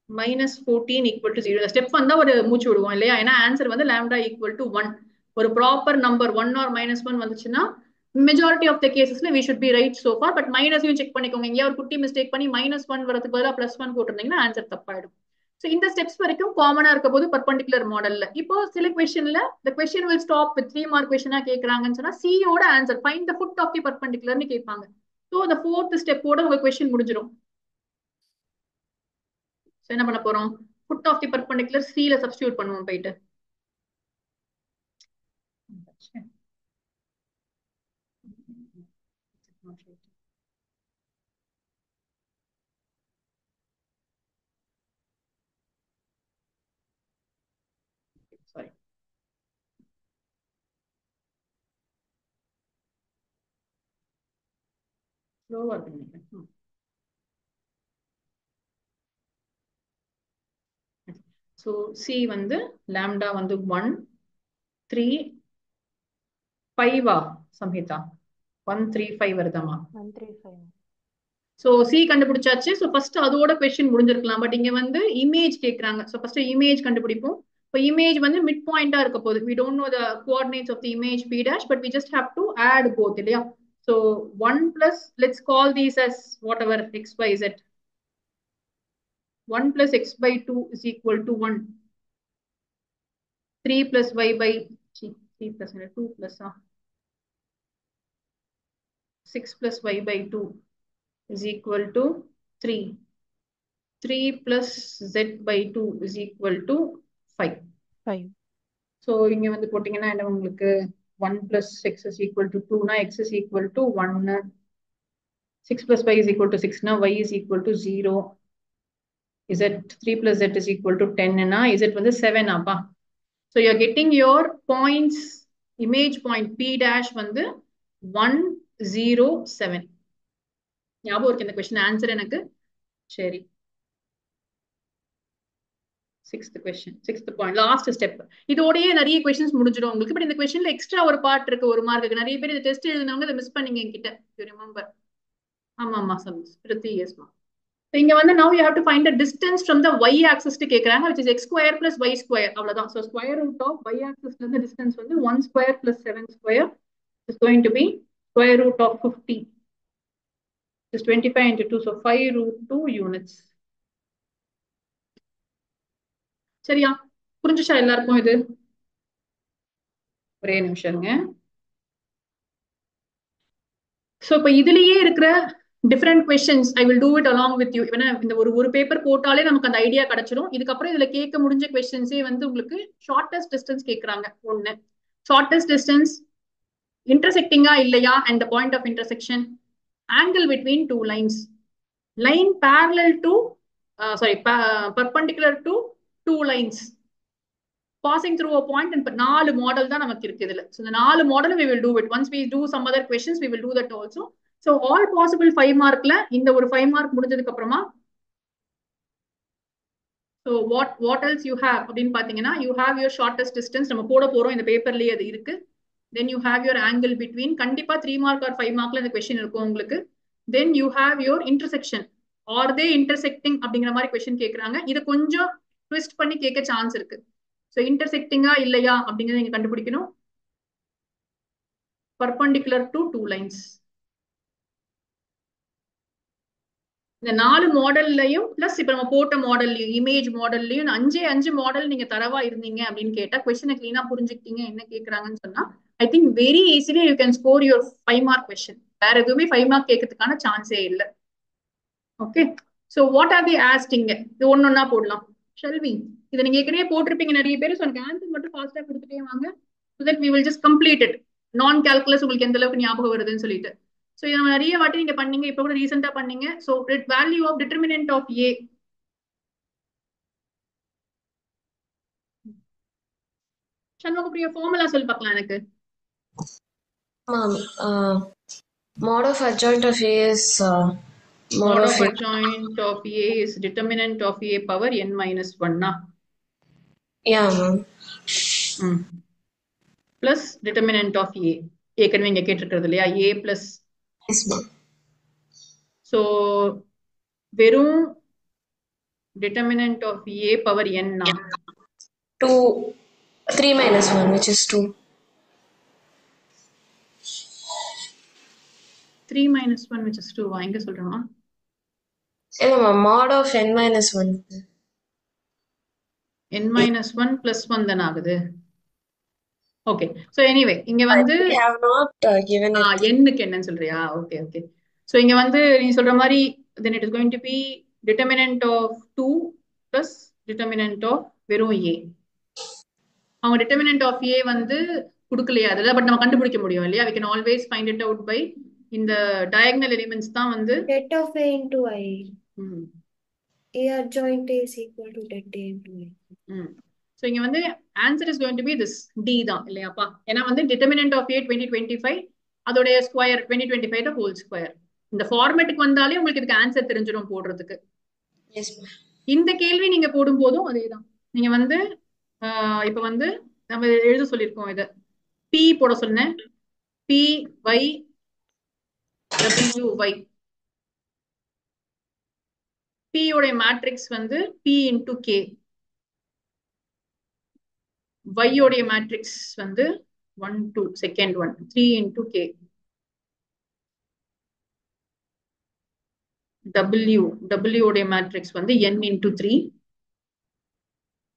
minus 14 equal to 0. The step வந்தா ஒரு மூச்சு விடுவோம் இல்லையா? ஏன்னா answer வந்து lambda equal to 1. ஒரு proper number 1 or minus 1 வந்துச்சுன்னா majority of the casesல we should be right so far. But மைனஸையும் செக் பண்ணிக்கோங்க. எங்கேயா ஒரு குட்டி மிஸ்டேக் பண்ணி -1 வரதுக்கு பதிலா +1 போட்டிருந்தீங்கன்னா ஆன்சர் தப்பாயிடும். So இந்த ஸ்டெப்ஸ் வரைக்கும் காமனா இருக்க போது பர்பெண்டிகுலர் மாடல்ல. இப்போ சில क्वेश्चनல the question will stop with 3 mark questionா கேக்குறாங்கன்னு சொன்னா C ஓட answer find the foot of the perpendicularன்னு கேட்பாங்க. So the fourth step ஓட உங்க question முடிஞ்சிரும். So என்ன பண்ண போறோம்? foot of the perpendicular C ல substitute பண்ணுவோம் போயிட்டு. Sorry. Slow-ஆ இருக்கு. So C வந்து lambda வந்து 1 3 5 சம்ஹிதா 1 3 5 வருதாமா? 135. So C கண்டுபிடிச்சாச்சு. So first அதோட question முடிஞ்சிருக்கலாம். பட் இங்க வந்து இமேஜ் கேக்குறாங்க. So first இமேஜ் கண்டுபிடிப்போம். இப்போ இமேஜ் வந்து மிட் பாயிண்டா இருக்க போகுது. We don't know the coordinates of the image P dash, but we just have to add both இல்லையா? So 1 plus, let's call these as whatever x, y, z. 1 plus x by 2 is equal to 1. 3 plus y by 3 plus 2 plus 6 plus y by 2 is equal to 3. 3 plus z by 2 is equal to 5. 5. So இங்க வந்து போட்டீங்கன்னா என்ன உங்களுக்கு 1 plus x is equal to 2 na x is equal to 1. 6 plus y is equal to 6 na y is equal to 0. Z 3 plus z is equal to 10 na z வந்து 7 ஆப்பா. So you are getting your points, image point P dash வந்து 107. ஞாபகம் இருக்கு இந்த question answer எனக்கு? சரி. Sixth question, sixth point, last step. இதோடயே நிறைய questions முடிஞ்சிடும் உங்களுக்கு. பட் இந்த questionல எக்ஸ்ட்ரா ஒரு பார்ட் இருக்கு ஒரு மார்க்குக்கு. நிறைய பேர் இந்த டெஸ்ட் எழுதினவங்க இதை மிஸ் பண்ணீங்க என்கிட்ட. You remember? ஆமா சம்ஸ் 3 years மா. இங்க வந்து now you have to find the distance from the y axis க்கு கேக்குறாங்க, which is x square plus y square. அவ்வளவுதான். So square root of y axis ல இருந்து distance வந்து 1 square plus 7 square is going to be square root of 50. Is 25 into 2, so 5 root 2 units. சரியா? புரிஞ்சுச்சா எல்லாருக்கும் இது? ஒரே நிமிஷம்ங்க. சோ இப்ப இதுலயே இருக்கிற different questions I will do it along with you. இந்த ஒரு பேப்பர் போட்டாலே நமக்கு அந்த ஐடியா கிடைச்சிடும். இதுக்கப்புறம் இதுல கேட்க முடிஞ்ச கொஸ்டின்ஸே வந்து உங்களுக்கு ஷார்டஸ்ட் டிஸ்டன்ஸ் கேட்கறாங்க. ஒண்ணு ஷார்டஸ்ட் டிஸ்டன்ஸ் இன்டர்செக்டிங்கா இல்லையா, and the point of intersection, angle between two lines, line parallel to perpendicular to two lines passing through a point and 4 model தான் நமக்கு இருக்கு இதுல. So the 4 model we will do it. Once we do some other questions we will do that also. So all possible 5 மார்க்ல இந்த ஒரு 5 mark முடிஞ்சதுக்கு அப்புறமா so what else you have அப்படின்னு பாத்தீங்கன்னா you have your shortest distance நம்ம போட போறோம் இந்த பேப்பர்லயே அது இருக்கு. Then you have your angle between கண்டிப்பா 3 மார்க் or 5 மார்க்ல இந்த கொஸ்டின் இருக்கும் உங்களுக்கு. Then you have your intersection. Are they intersecting அப்படிங்கிற மாதிரி கொஸ்டின் கேக்குறாங்க. இதை கொஞ்சம் ட்விஸ்ட் பண்ணி கேட்க சான்ஸ் இருக்கு. ஸோ இன்டர்செக்டிங்கா இல்லையா அப்படிங்கறத நீங்க கண்டுபிடிக்கணும். Perpendicular to two lines. இந்த 4 மாடல்லையும் பிளஸ் இப்ப நம்ம போட்ட மாடல்லையும் இமேஜ் மாடல்லையும் 5 மாடல் நீங்க தரவா இருந்தீங்க அப்படின்னு கேட்டா கொஸ்டினை கிளீனா புரிஞ்சுக்கிட்டீங்க என்ன கேட்கறாங்கன்னு சொன்னா I think very easily you can score your 5 mark question. வேற எதுவுமே 5 மார்க் கேட்கறதுக்கான சான்ஸே இல்லை. ஓகே, ஸோ வாட் ஆர் தி ஆஸ்டிங்க இது ஒன்னொன்னா போடலாம். ஷெல்வி இதை நீங்க ஏற்கனவே போட்டிருப்பீங்க நிறைய பேர். ஸோ எனக்கு ஆன்சர் மட்டும் ஃபாஸ்டா கொடுத்துட்டே வாங்க. So that we will just complete it. நான் கால்குலஸ் உங்களுக்கு எந்த அளவுக்கு ஞாபகம் வருதுன்னு சொல்லிட்டு. ஸோ இதை நிறைய வாட்டி நீங்க பண்ணீங்க, இப்போ கூட ரீசெண்டா பண்ணீங்க. So value of determinant of A Shanmugapriya formula சொல்லி பார்க்கலாம் எனக்கு. Mod of adjoint of A is mod of adjoint of A is determinant of A power n minus 1 yeah ma'am. Plus determinant of A ஏற்கனவே இங்க கேட்டிருக்கிறது இல்லையா A plus. Yes ma'am. So வெறும் determinant of A power n 3 minus 1 which is 2. 3 minus 1 which is 2 எங்க சொல்றோமா? இல்ல ma'am, mod of n minus 1. n minus 1 plus 1 தான ஆகுது. ஓகே, சோ எனிவே இங்க வந்து I have not given it. n-க்கு என்னன்னு சொல்றியா? Okay okay. சோ இங்க வந்து நீ சொல்ற மாதிரி then it is going to be determinant of 2 plus determinant of வெறும் a. அவங்க determinant of a வந்து கொடுக்கலையா அதுல, பட் நம்ம கண்டுபிடிக்க முடியும் இல்லையா? we can always find it out by இந்த diagonal elements தான் வந்து Det of A into I. A adjoint A is equal to det A into I. So இங்க வந்து answer is going to be this D தான் இல்லையாப்பா? ஏன்னா வந்து determinant of A 2025 அதோடைய ஸ்கொயர் 2025 the whole square. இந்த ஃபார்மேட்டுக்கு வந்தாலே உங்களுக்கு இதுக்கு ஆன்சர் தெரிஞ்சிடும் போடுறதுக்கு. Yes ma'am. இந்த கேள்வி நீங்க போடும் போதும் அதேதான். நீங்க வந்து இப்ப வந்து நம்ம எழுத சொல்லியிருக்கோம் இத P போட சொன்னேன். P y W y. P உடைய மேட்ரிக்ஸ் வந்து P into K. Y உடைய மேட்ரிக்ஸ் வந்து 1 2 செகண்ட் 1 3 into K. W உடைய மேட்ரிக்ஸ் வந்து n into 3.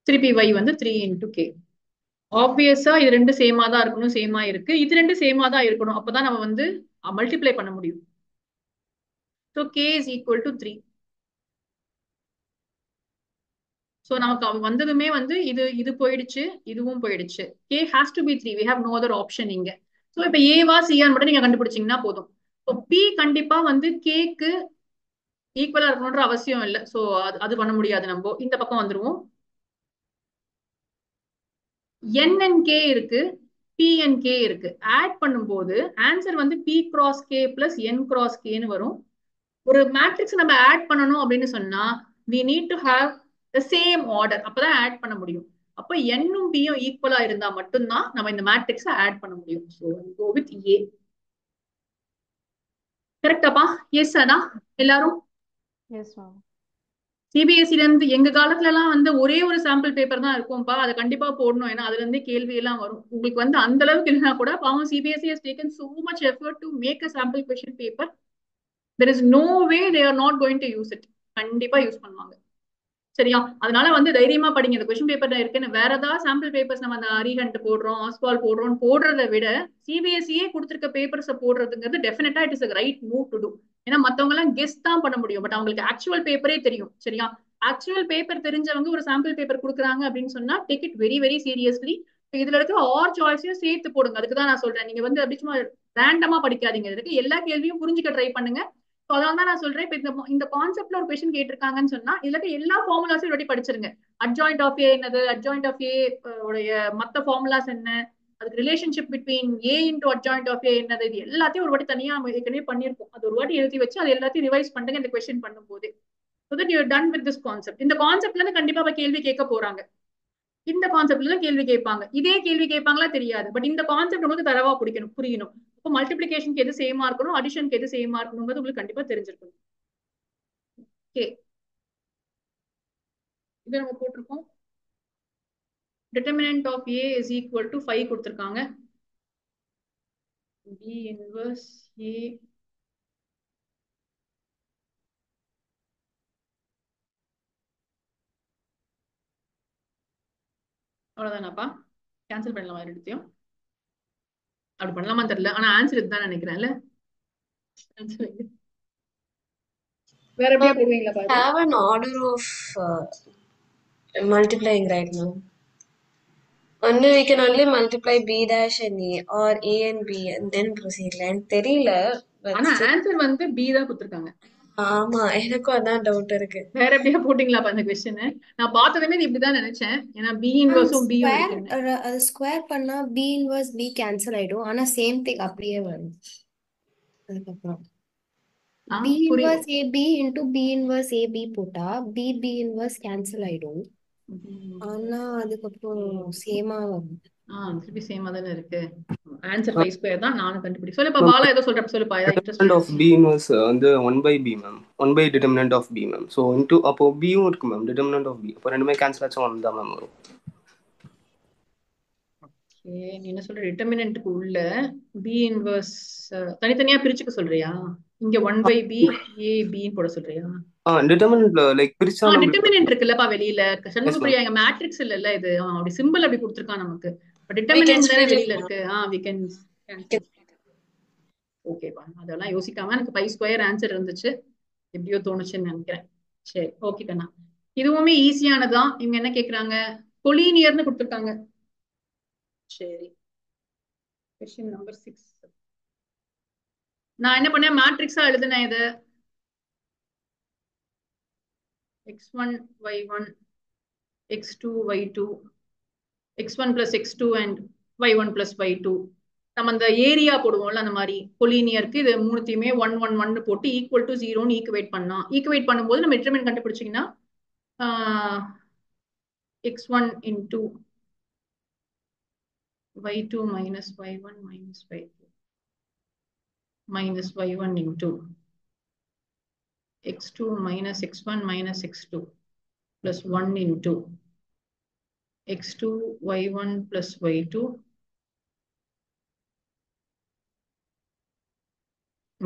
திருப்பி y வந்து 3 into K. ஆப்வியஸா இது ரெண்டு சேமா தான் இருக்கணும், சேமா இருக்கு. இது ரெண்டு சேமா தான் இருக்கணும், அப்பதான் நம்ம வந்து மல்டிப்ளை பண்ண முடியும். So K is equal to 3. So நமக்கு வந்ததுமே வந்து இது போயிடுச்சு, இதுவும் போயிடுச்சு. K has to be 3. We have no other option இங்க. So இப்ப A வா C ஆன்னு மட்டும் நீங்க கண்டுபிடிச்சீங்கன்னா போதும். So P கண்டிப்பா வந்து K க்கு ஈக்குவலா இருக்கணும்ன்ற அவசியம் இல்லை. சோ அது பண்ண முடியாது. நம்ம இந்த பக்கம் வந்துருவோம். NNK இருக்கு, PNK இருக்கு. ஆட் பண்ணும்போது ஆன்சர் வந்து P cross K plus N cross Kன்னு வரும். ஒரு மேட்ரிக்ஸ் நம்ம ஆட் பண்ணணும் அப்படின்னு சொன்னா we need to have the same order. அப்பதான் ஆட் பண்ண முடியும். அப்ப N-ம் P-யும் ஈக்குவலா இருந்தா மட்டும்தான் நம்ம இந்த மேட்ரிக்ஸ ஆட் பண்ண முடியும். So go with A. கரெக்டாப்பா? எஸ் அடா எல்லாரும்? Yes ma'am. சிபிஎஸ்சில இருந்து எங்க காலத்துல எல்லாம் வந்து ஒரே ஒரு சாம்பிள் பேப்பர் தான் இருக்கும்பா, அதை கண்டிப்பா போடணும். ஏன்னா அதுல இருந்தே கேள்வி எல்லாம் வரும். உங்களுக்கு வந்து அந்த அளவுக்கு இல்லைன்னா கூட பாவம் CBSE has taken so much effort to make a sample question paper. There is no way they are not going to use it. கண்டிப்பா யூஸ் பண்ணுவாங்க. சரியா? அதனால வந்து தைரியமா படிங்க. இந்த கொஸ்டின் பேப்பர்ல இருக்குன்னு வேற ஏதாவது சாம்பிள் பேப்பர்ஸ் நம்ம அந்த அரிஹண்ட் போடுறோம், ஆஸ்பால் போடுறோம் போடுறதை விட சிபிஎஸ்சியே கொடுத்திருக்க பேப்பர்ஸை போடுறதுங்கிறது டெஃபினட்டா it is a right move to do. ஏன்னா மத்தவங்க எல்லாம் கெஸ் தான் பண்ண முடியும், பட் அவங்களுக்கு ஆக்சுவல் பேப்பரே தெரியும். சரியா? ஆக்சுவல் பேப்பர் தெரிஞ்சவங்க ஒரு சாம்பிள் பேப்பர் கொடுக்குறாங்க அப்படின்னு சொன்னா take it very very seriously. இதுல இருக்க ஆர் சாய்ஸையும் சேர்த்து போடுங்க. அதுக்கு தான் நான் சொல்றேன், நீங்க வந்து அப்படி சும்மா ரேண்டமா படிக்காதீங்க. இதுக்கு எல்லா கேள்வியும் புரிஞ்சுக்க ட்ரை பண்ணுங்க. அதனால தான் நான் சொல்றேன், இப்ப இந்த கான்செப்ட்ல ஒரு கொஸ்டின் கேட்டிருக்காங்கன்னு சொன்னா இதுல இருக்க எல்லா ஃபார்முலாஸும் ஒரு வாட்டி படிச்சிருங்க. அட்ஜாயிண்ட் ஆஃப் ஏ என்னது, அட்ஜாயிண்ட் ஆஃப் ஏ உடைய மத்த ஃபார்முலாஸ் என்ன, அதுக்கு relationship between A into adjoint of A என்னது, இது எல்லாத்தையும் ஒரு வாட்டி தனியா நம்ம ஏற்கனவே பண்ணியிருப்போம். அது ஒரு வாட்டி எழுதி வச்சு அது எல்லாத்தையும் ரிவைஸ் பண்ணுங்க இந்த கொஸ்டின் பண்ணும்போது. so that you are done with this concept. இந்த கான்செப்ட்ல இருந்து கண்டிப்பா கேள்வி கேட்க போறாங்க. இந்த கான்செப்ட்ல தான் கேள்வி கேட்பாங்க. இதே கேள்வி கேட்பாங்களா தெரியாது, பட் இந்த கான்செப்ட் உங்களுக்கு தரவா புரியணும். இப்போ மல்டிபிளிகேஷனுக்கு எது சேமா இருக்கணும், அடிஷனுக்கு எது சேமா இருக்கணுங்கிறது உங்களுக்கு கண்டிப்பா தெரிஞ்சிருக்கணும். ஓகே, இதை நம்ம போட்டிருக்கோம். determinant of A is equal to 5 கொடுத்திருக்காங்க. B inverse A அவ்வளவுதானாப்பா? கேன்சல் பண்ணலாமா ரெண்டுத்தையும்? அப்படி பண்ணலாமா தெரியல, ஆனா ஆன்சர் இதுதான் நினைக்கிறேன்ல. வேற எப்படியா போடுவீங்களா பாரு. Have an order of multiplying right now. Only we can only multiply B dash and A or A and B and then proceed. And தெரியல. ஆனா ஆன்சர் வந்து B தான் கொடுத்திருக்காங்க. ஆமா, எனக்கும் அதான் டவுட் இருக்கு. வேற எப்படியா போட்டீங்களாப்பா அந்த क्वेश्चन? நான் பார்த்ததுமே இப்படிதான் நினைச்சேன். ஏன்னா B இன்வர்ஸும் B ஸ்கொயர் அது ஸ்கொயர் பண்ணா B இன்வர்ஸ் B கேன்சல் ஆயிடும். ஆனா சேம் திங் அப்படியே வரும். அதுக்கப்புறம் B inverse AB into B inverse AB போட்டா B இன்வர்ஸ் கேன்சல் ஆயிடும். ஆனா அதுக்கப்புறம் சேமா வரும். திருப்பி சேமா தானே இருக்கு. ஆன்சர் பை ஸ்கொயர் தான் நானும் கண்டுபிடி. சொல்லுப்பா பாலா, ஏதோ சொல்றப்ப சொல்லுப்பா. determinant of B inverse வந்து 1/B ma'am, 1 determinant of B ma'am. So into அப்போ பியும் இருக்கு மேம், determinant of B. அப்போ ரெண்டுமே கேன்சல் ஆச்சு 1 தான் மேம் வரும். ஓகே, நீ என்ன சொல்ற, டிட்டர்மினன்ட்க்கு உள்ள B இன்வர்ஸ் தனித்தனியா பிரிச்சுக்க சொல்றியா? இங்க 1/B A B ன்னு போட சொல்றியா? டிட்டர்மினன்ட்ல லைக் பிரிச்சா டிட்டர்மினன்ட் இருக்குல்லப்பா வெளியில. சண்முகப்பிரியா எங்க மேட்ரிக்ஸ் இல்ல இது, அப்படி சிம்பிள் அப்படி கொடுத்திருக்கான் நமக்கு. டிட்டர்மினன்ட் வெளியில இருக்கு. we can ஓகேப்பா, அதெல்லாம் யோசிக்காம எனக்கு பை ஸ்கொயர் ஆன்சர் இருந்துச்சு, எப்படியோ தோணுச்சுன்னு நினைக்கிறேன். சரி, ஓகே கண்ணா, இதுவுமே ஈஸியானதான். இவங்க என்ன கேக்குறாங்க, கொலீனியர்னு கொடுத்திருக்காங்க. சரி, கொஸ்டின் நம்பர் 6. நான் என்ன பண்ணேன், மேட்ரிக்ஸா எழுதுனேன் இது. x1 y1 x2 y2 x1 plus x2 and y1 plus y2. நம்ம அந்த ஏரியா போடுவோம்ல, அந்த மாதிரி கொலீனியருக்கு இது மூணுத்தையுமே 1 1 1 போட்டு ஈக்குவல் டு 0ன்னு ஈக்குவேட் பண்ணலாம். ஈக்குவேட் பண்ணும்போது நம்ம determinant கண்டுபிடிச்சிங்கன்னா x1 into y2 minus y1 minus y2 minus y1 into x2 minus x1 minus x2 plus 1 into x2 y1 plus y2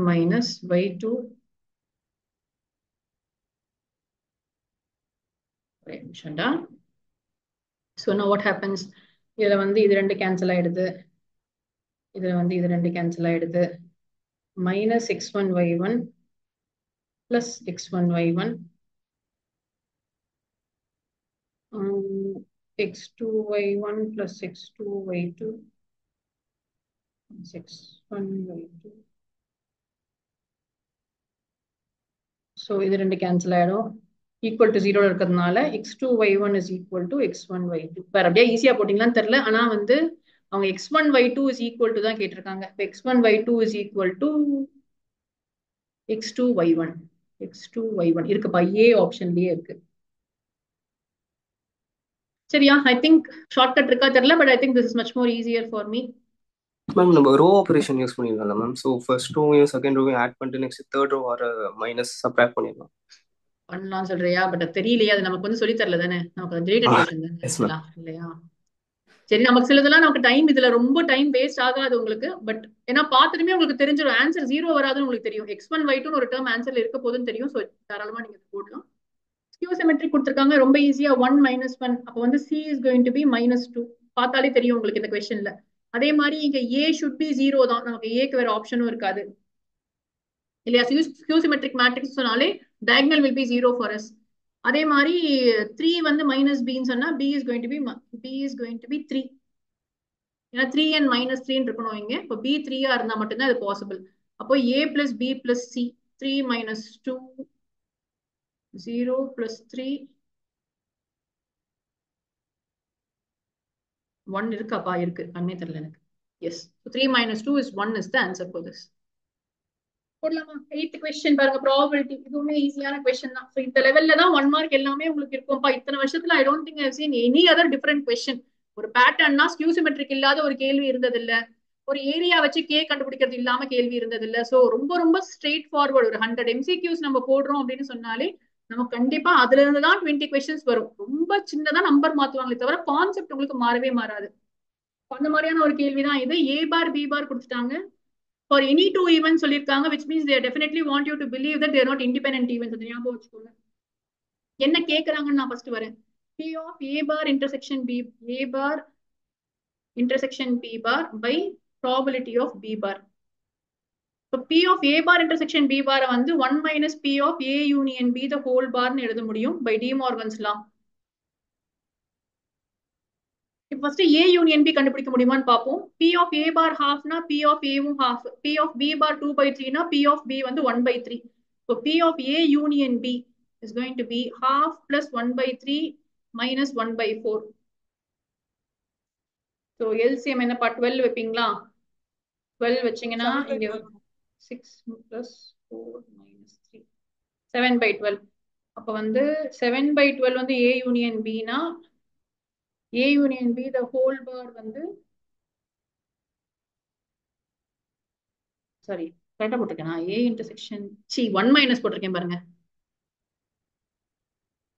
minus y2 so now what happens, இதுல வந்து இது ரெண்டு cancel ஆயிடுது, இதுல வந்து இது ரெண்டு கேன்சல் ஆயிடுது. minus x1 y1 plus x1 y1 x2 y1 plus x2 y2 x1 y2. so இது ரெண்டு கேன்சல் ஆயிடும். ஈக்குவல் டு 0 இருக்கிறதுனால x2 y1 is equal to x1 y2. வேற அப்படியே ஈஸியா போட்டீங்களான்னு தெரியல, ஆனா வந்து அவங்க x1 y2 is equal to தான் கேட்டிருக்காங்க. x1 y2 is equal to x2 y1. x2 y1 இருக்குப்பா, ஏ ஆப்ஷன்லயே இருக்கு. சரியா? ஐ திங்க் ஷார்ட்கட் இருக்கா தெரியல, but I think this is much more easier for me. Ma'am நம்ம ரோ ஆபரேஷன் யூஸ் பண்ணிடலாம் ma'am. So first ரோவையும் செகண்ட் ரோவையும் ஆட் பண்ணிட்டு நெக்ஸ்ட் தேர்ட் ரோ வர மைனஸ் சப்ராக்ட் பண்ணிடலாம். பண்ணலாம் சொல்றியா? பட் தெரியலையா, அது நமக்கு வந்து சொல்லி தரல தானே, நமக்கு ரிலேட்டட் கொஸ்டின் தானே இல்லையா? சரி, நமக்கு சிலதெல்லாம் நமக்கு டைம், இதுல ரொம்ப டைம் வேஸ்ட் ஆகாது உங்களுக்கு. பட் ஏன்னா பார்த்துட்டுமே உங்களுக்கு தெரிஞ்சிடும் ஆன்சர் 0 வராதுன்னு உங்களுக்கு தெரியும். x1 y2 ஒரு டேர்ம் ஆன்சர்ல இருக்க போதுன்னு தெரியும். ஸோ தாராளமா நீங்க போடலாம். ஸ்கியூசிமெட்ரிக் கொடுத்திருக்காங்க ரொம்ப ஈஸியா. 1 minus 1, அப்போ வந்து c is going to be -2. பார்த்தாலே தெரியும் உங்களுக்கு இந்த கொஸ்டின்ல. அதே மாதிரி இங்க a should be 0 தான், நமக்கு ஏக்கு வேற ஆப்ஷனும் இருக்காது இல்லையா? ஸ்கியூசிமெட்ரிக் மேட்ரிக்ஸ் சொன்னாலே diagonal will be 0 for us. அதே மாதிரி 3 வந்து minus b ன்னு சொன்னா b is going to be 3. ஏன்னா 3 and -3 இருக்கணும் இங்க. இப்போ b 3 இருந்தா மட்டும்தான் அது பாசிபிள். அப்போ a plus b plus c 3 minus 2, 0 plus 3, 1 இருக்காப்பா இருக்கு கண்ணே தெரியல எனக்கு. Yes. So 3 minus 2 is 1 is the answer for this. போடலாமா? 8th கொஸ்டின் பாருங்க, ப்ராபபிலிட்டி. இதுவுமே ஈஸியான கொஸ்டின் தான். ஸோ இந்த லெவல்ல தான் 1 மார்க் எல்லாமே உங்களுக்கு இருக்கும்ப்பா. இத்தனை வருஷத்துல I don't think I seen any other different question. ஒரு பேட்டர்ன்னா ஸ்கியூ சிமெட்ரிக் இல்லாத ஒரு கேள்வி இருந்தது இல்ல, ஒரு ஏரியா வச்சு கே கண்டுபிடிக்கிறது இல்லாம கேள்வி இருந்தது இல்ல. ஸோ ரொம்ப ரொம்ப ஸ்ட்ரெயிட் ஃபார்வர்ட். ஒரு 100 MCQs நம்ம போடுறோம் அப்படின்னு சொன்னாலே நம்ம கண்டிப்பா அதுல இருந்து தான் 20 கொஸ்டின்ஸ் வரும். ரொம்ப சின்னதா நம்பர் மாத்துவாங்களே தவிர கான்செப்ட் உங்களுக்கு மாறவே மாறாது. அந்த மாதிரியான ஒரு கேள்விதான் இது. ஏ பார் பி பார் கொடுத்துட்டாங்க. For any two events சொல்லிருக்காங்க, which means they definitely want you to believe that they are not independent events. அது ஞாபகம் வச்சுக்கோங்க. என்ன கேக்குறாங்கன்னு நான் ஃபர்ஸ்ட் வரேன். P of A bar intersection B, A bar intersection B bar by probability of B bar. So P of A bar intersection B bar வந்து 1 minus P of A union B the whole bar னு எழுத முடியும் by De Morgan's law. இப்போ first A union B கண்டுபிடிக்க முடியுமான்னு பார்ப்போம். P of A bar half னா P of A வும் half. P of B bar 2/3 னா P of B வந்து 1/3. So P of A union B is going to be half plus 1/3 minus 1/4. So LCM என்னப்பா 12 வைப்பீங்களா? 12 வச்சீங்கன்னா இங்க 6 plus 4 minus 3 7/12. அப்ப வந்து 7/12 வந்து A union B னா A union B the whole bar வந்து சாரி கரெக்டா போட்டிருக்கேன். A intersection 1 minus போட்டிருக்கேன் பாருங்க.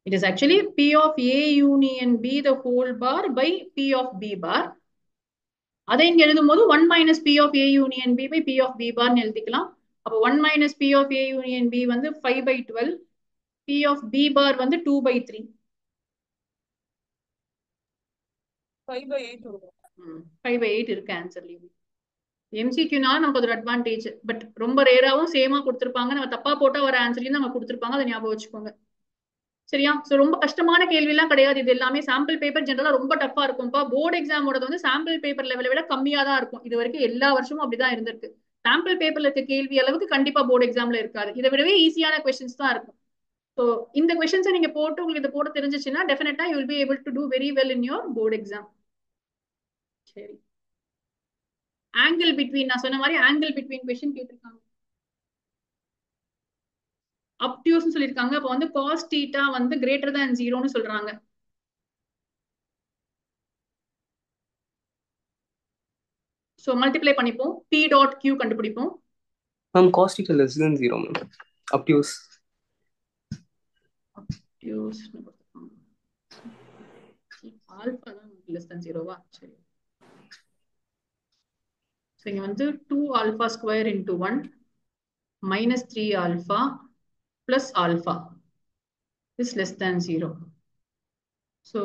It is actually P of A union B the whole bar by P of B bar. அதை இங்க எழுதும் போது 1 minus P of A union B by P of B bar எழுதிக்கலாம். அப்போ 1 minus P of A union B வந்து 5/12, P of B bar வந்து 2/3. 5/8 வரும். 5/8 இருக்கு ஆன்சர். MCQனால நமக்கு ஒரு அட்வான்டேஜ். பட் ரொம்ப ரேராவும் சேமா கொடுத்திருப்பாங்க. நம்ம தப்பா போட்டா ஒரு ஆன்சரையும் நம்ம கொடுத்திருப்பாங்க. அதை ஞாபகம் வச்சுக்கோங்க. சரியா? சோ ரொம்ப கஷ்டமான கேள்வி எல்லாம் கிடையாது. இது எல்லாமே சாம்பிள் பேப்பர் ஜெனரலா ரொம்ப டஃபா இருக்கும்பா. போர்டு எக்ஸாமோட வந்து சாம்பிள் பேப்பர் லெவலை விட கம்மியா தான் இருக்கும். இது வரைக்கும் எல்லா வருஷமும் அப்படிதான் இருந்திருக்கு. சாம்பிள் பேப்பர்ல இருக்க கேள்வி அளவுக்கு கண்டிப்பா போர்டு எக்ஸாம்ல இருக்காது. இதை விடவே ஈஸியான கொஸ்டின்ஸ் தான் இருக்கும். ஸோ இந்த கொஸ்டின்ஸை நீங்க போட்டு உங்களுக்கு இதை போட தெரிஞ்சிச்சுன்னா டெஃபினட்டா you will be able to do very well in your board exam. சரி, ஆங்கிள் பிட்வீன் நான் சொன்ன மாதிரி ஆங்கிள் பிட்வீன் கொஸ்டின் கேட்டிருக்காங்க. அப்டியூஸ் சொல்லிருக்காங்க. அப்ப வந்து cos θ வந்து greater than 0ன்னு சொல்றாங்க. சோ மல்டிப்ளை பண்ணிப்போம். P dot Q கண்டுபிடிப்போம். Ma'am cos θ less than 0 ma'am. Obtuse alpha தான் less than 0வா? சரி. சோ இங்க வந்து 2 alpha square into 1 minus 3 alpha plus alpha is less than 0. So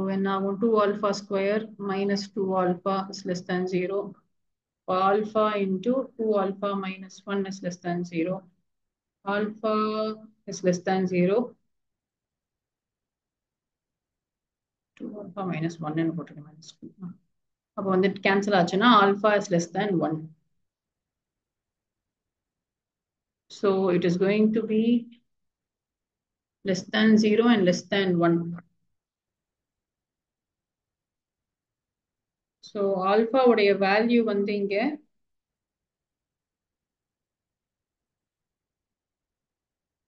when I want 2 alpha square minus 2 alpha is less than 0. Alpha into 2 alpha minus 1 is less than 0. Alpha is less than 0. 2 alpha minus 1 and put minus 2. அப்போ வந்து cancel ஆச்சுன்னா alpha is less than 1. So it is going to be less than 0 and less than 1. So alpha உடைய value வந்து இங்க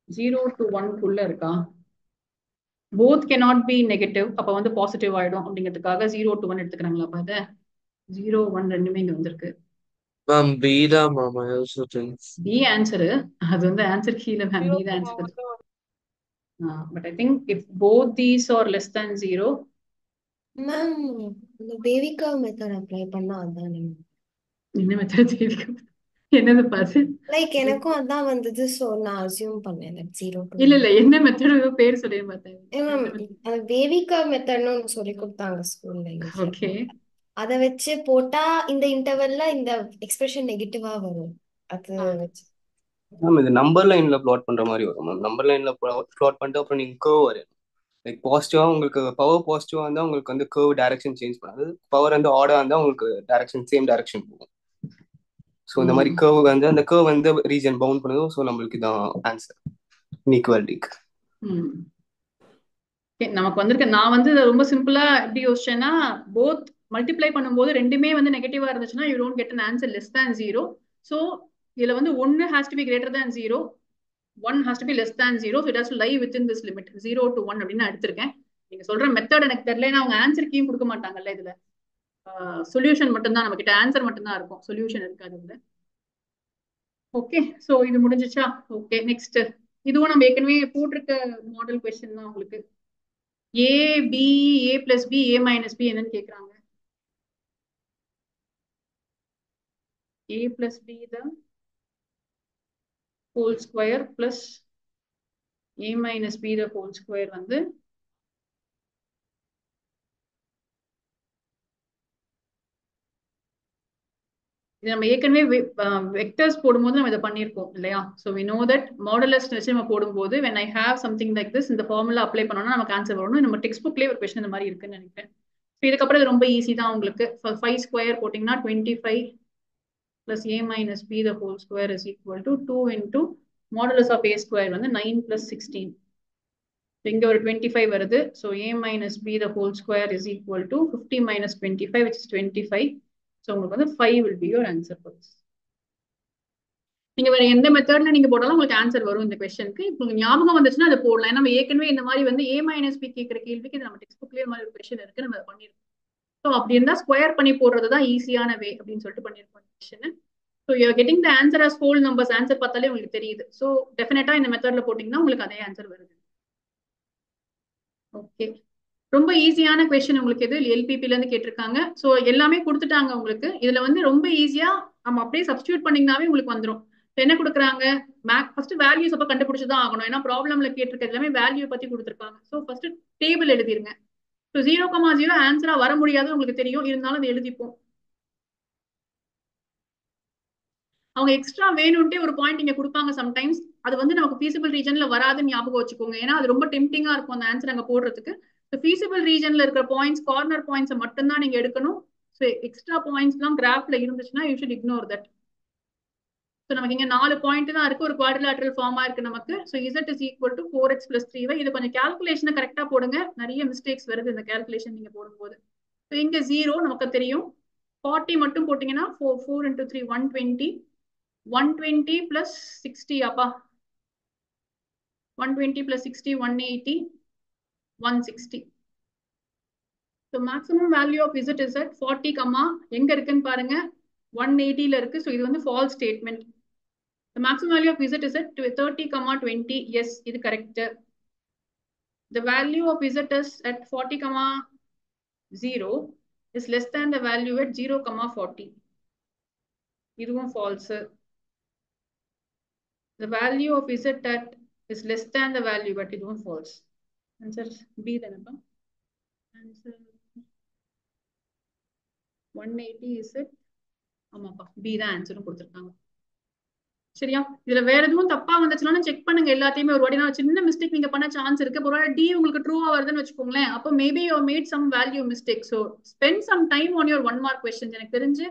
0 to 1 குள்ள இருக்கா? Both cannot be negative. அப்ப வந்து பாசிட்டிவ் ஆயிடும் அப்படிங்கிறதுக்காக 0 to 1 எடுத்துக்கிறாங்களா? அப்ப அத 0 1 ரெண்டுமே இங்க வந்திருக்கு. மேம் B தான் ma'am. I also think B answer. அது வந்து ஆன்சர் கீழ மேம் B தான் answer. But I think if both these are less than 0. Ma'am இந்த பேவிகா மெத்தட் அப்ளை பண்ணா அதானே? என்ன மெத்தட் தேவிகா? என்னது பாத்து? லைக் எனக்கும் அதான் வந்தது. சோ நான் அசியூம் பண்ணேன் that 0 to இல்ல இல்ல என்ன மெத்தட் பேர் சொல்லி பார்த்தேன். மேம் அந்த பேவிகா மெத்தட்னு ஒன்று சொல்லி கொடுத்தாங்க ஸ்கூல்ல. ஓகே, அதை வச்சு போட்டா இந்த இன்டர்வல்ல இந்த எக்ஸ்பிரஷன் நெகட்டிவா வரும். அது வச்சு மேம் இது நம்பர் லைன்ல பிளாட் பண்ற மாதிரி வரும் மேம். நம்பர் லைன்ல பிளாட் பண்ணிட்டு அப்புறம் நீங்க கர்வ் வரும். லைக் பாசிட்டிவா உங்களுக்கு பவர் பாசிட்டிவா இருந்தா உங்களுக்கு வந்து கர்வ் டைரக்ஷன் சேஞ்ச் பண்ணாது. பவர் வந்து ஆடா இருந்தா உங்களுக்கு டைரக்ஷன் சேம் டைரக்ஷன் போகும். ஸோ இந்த மாதிரி கர்வ் வந்து அந்த கர்வ் வந்து ரீஜன் பவுண்ட் பண்ணுது. ஸோ நம்மளுக்கு இதான் ஆன்சர் இன்இக்வாலிட்டிக்கு. நமக்கு வந்திருக்க நான் வந்து ரொம்ப சிம்பிளா எப்படி யோசிச்சேன்னா, போத் மல்டிப்ளை பண்ணும்போது ரெண்டுமே வந்து நெகட்டிவா இருந்துச்சுன்னா you don't get an answer less than 0. So இதுல வந்து 1 has to be greater than 0, 1 has to be less than 0. So it has to lie within this limit 0 to 1 அப்படின்னு நான் எடுத்திருக்கேன். நீங்க சொல்ற மெத்தட் எனக்கு தெரியல, ஏன்னா அவங்க ஆன்சர் கீயும் கொடுக்க மாட்டாங்கல்ல இதுல. சொல்யூஷன் மட்டும்தான் நம்ம கிட்ட, ஆன்சர் மட்டும்தான் இருக்கும், சொல்யூஷன் இருக்காது இதுல. ஓகே, ஸோ இது முடிஞ்சிச்சா? ஓகே, நெக்ஸ்ட் இதுவும் நம்ம ஏற்கனவே போட்டிருக்க மாடல் கொஸ்டின் தான் உங்களுக்கு. A, B, A plus B, A minus B என்னன்னு கேக்குறாங்க. A plus B the whole square plus A minus B the whole square வந்து இது நம்ம ஏற்கனவே வெக்டர்ஸ் போடும்போது நம்ம இதை பண்ணியிருக்கோம் இல்லையா? So we know that modulus வச்சு நம்ம போடும்போது when I have something like this இந்த ஃபார்முலா அப்ளை பண்ணோம்னா நமக்கு ஆன்சர் வரணும். நம்ம டெக்ஸ்ட் புக்லேயே ஒரு கொஸ்டின் இந்த மாதிரி இருக்குன்னு நினைக்கிறேன். ஸோ இதுக்கப்புறம் இது ரொம்ப ஈஸி தான் உங்களுக்கு. 5 ஸ்கொயர் போட்டிங்கன்னா 25 plus A minus B the whole square is equal to 2 into modulus of A square வந்து 9 plus 16. இங்க ஒரு 25 வருது. So A minus B the whole square is equal to 50 minus 25 which is 25. So உங்களுக்கு வந்து 5 will be your answer for this. நீங்க வேற எந்த மெத்தட்ல நீங்க போட்டாலும் உங்களுக்கு ஆன்சர் வரும் இந்த क्वेश्चनக்கு. உங்களுக்கு ஞாபகம் வந்துச்சுன்னா அதை போடலாம். நம்ம ஏற்கனவே இந்த மாதிரி வந்து A minus B கேக்குற கேள்விக்கு நம்ம டெக்ஸ்ட் புக்லயே மாதிரி ஒரு क्वेश्चन இருக்கு, நம்ம அதை பண்ணிருக்கோம். ஸோ அப்படி இருந்தா ஸ்கொயர் பண்ணி போடுறது தான் ஈஸியான வே அப்படின்னு சொல்லிட்டு பண்ணிருக்கோம் question. So you are getting the answer as whole numbers. Answer பார்த்தாலே உங்களுக்கு தெரியுது. ஸோ டெஃபினட்டா இந்த மெத்தட்ல போட்டீங்கன்னா உங்களுக்கு அதே ஆன்சர் வருது. ஓகே, ரொம்ப ஈஸியான கொஸ்டின் உங்களுக்கு இது எல்பிபில இருந்து கேட்டிருக்காங்க. ஸோ எல்லாமே கொடுத்துட்டாங்க உங்களுக்கு. இதுல வந்து ரொம்ப ஈஸியா நம்ம அப்படியே சப்ஸ்டியூட் பண்ணீங்கன்னாவே உங்களுக்கு வந்துடும். என்ன கொடுக்குறாங்க, ஃபர்ஸ்ட் வேல்யூஸ் அப்ப கண்டுபிடிச்சுதான் ஆகணும், ஏன்னா ப்ராப்ளம்ல கேட்டிருக்க எல்லாமே வேல்யூ பத்தி கொடுத்துருக்காங்க. ஸோ ஃபர்ஸ்ட் டேபிள் எழுதிருங்க. ஸோ 0,0 ஆன்சரா வர முடியாது உங்களுக்கு தெரியும், இருந்தாலும் அதை எழுதிப்போம். அவங்க எக்ஸ்ட்ரா வேணும்ட்டே ஒரு பாயிண்ட் இங்க கொடுப்பாங்க சம்டைம்ஸ். அது வந்து நமக்கு ஃபீசிபிள் ரீஜன்ல வராதுன்னு ஞாபகம் வச்சுக்கோங்க, ஏன்னா அது ரொம்ப டெம்டிங்கா இருக்கும் அந்த ஆன்சர் அங்க போடுறதுக்கு. ஃபீசிபிள் ரீஜன்ல இருக்கிற பாயிண்ட்ஸ், கார்னர் பாயிண்ட்ஸ் மட்டும்தான் நீங்க எடுக்கணும். ஸோ எக்ஸ்ட்ரா பாயிண்ட்ஸ் எல்லாம் கிராஃப்ல இருந்துச்சுன்னா you should ignore that. So நமக்கு இங்க 4 பாயிண்ட் தான் இருக்கு, ஒரு குவாட்ரிலேட்டரல் ஃபார்மா இருக்கு நமக்கு. So Z is equal to 4x plus 3y. இது கொஞ்சம் கால்குலேஷனை கரெக்டா போடுங்க, நிறைய மிஸ்டேக்ஸ் வருது இந்த கால்குலேஷன் நீங்க போடும்போது. ஸோ இங்க 0 நமக்கு தெரியும். 40 மட்டும் போட்டீங்கன்னா 4 into 3 120. 120 plus 60 அப்பா 120 plus 60 180 160. So maximum value of Z is at 40, எங்க இருக்குன்னு பாருங்க 180ல இருக்கு. So இது வந்து false statement. The maximum value of Z is at 30, 20. Yes, இது correct. The value of Z is at 40, 0 is less than the value at 0, 40. இதுவும் false. The value of Z at is less than the value, but it won't false. Answer B then. Answer 180 is it? ஆமாப்பா, B தான் ஆன்சரும் கொடுத்துருக்காங்க. சரியா? இதுல வேற எதுவும் தப்பா வந்துச்சுன்னா செக் பண்ணுங்க எல்லாத்தையுமே ஒரு வாட்டி. நான் சின்ன மிஸ்டேக் நீங்க பண்ண சான்ஸ் இருக்கு. ஒரு D உங்களுக்கு ட்ரூவா வருதுன்னு வச்சுக்கோங்களேன், அப்போ maybe you made some value mistake. So spend some time on your 1 mark question. எனக்கு தெரிஞ்சு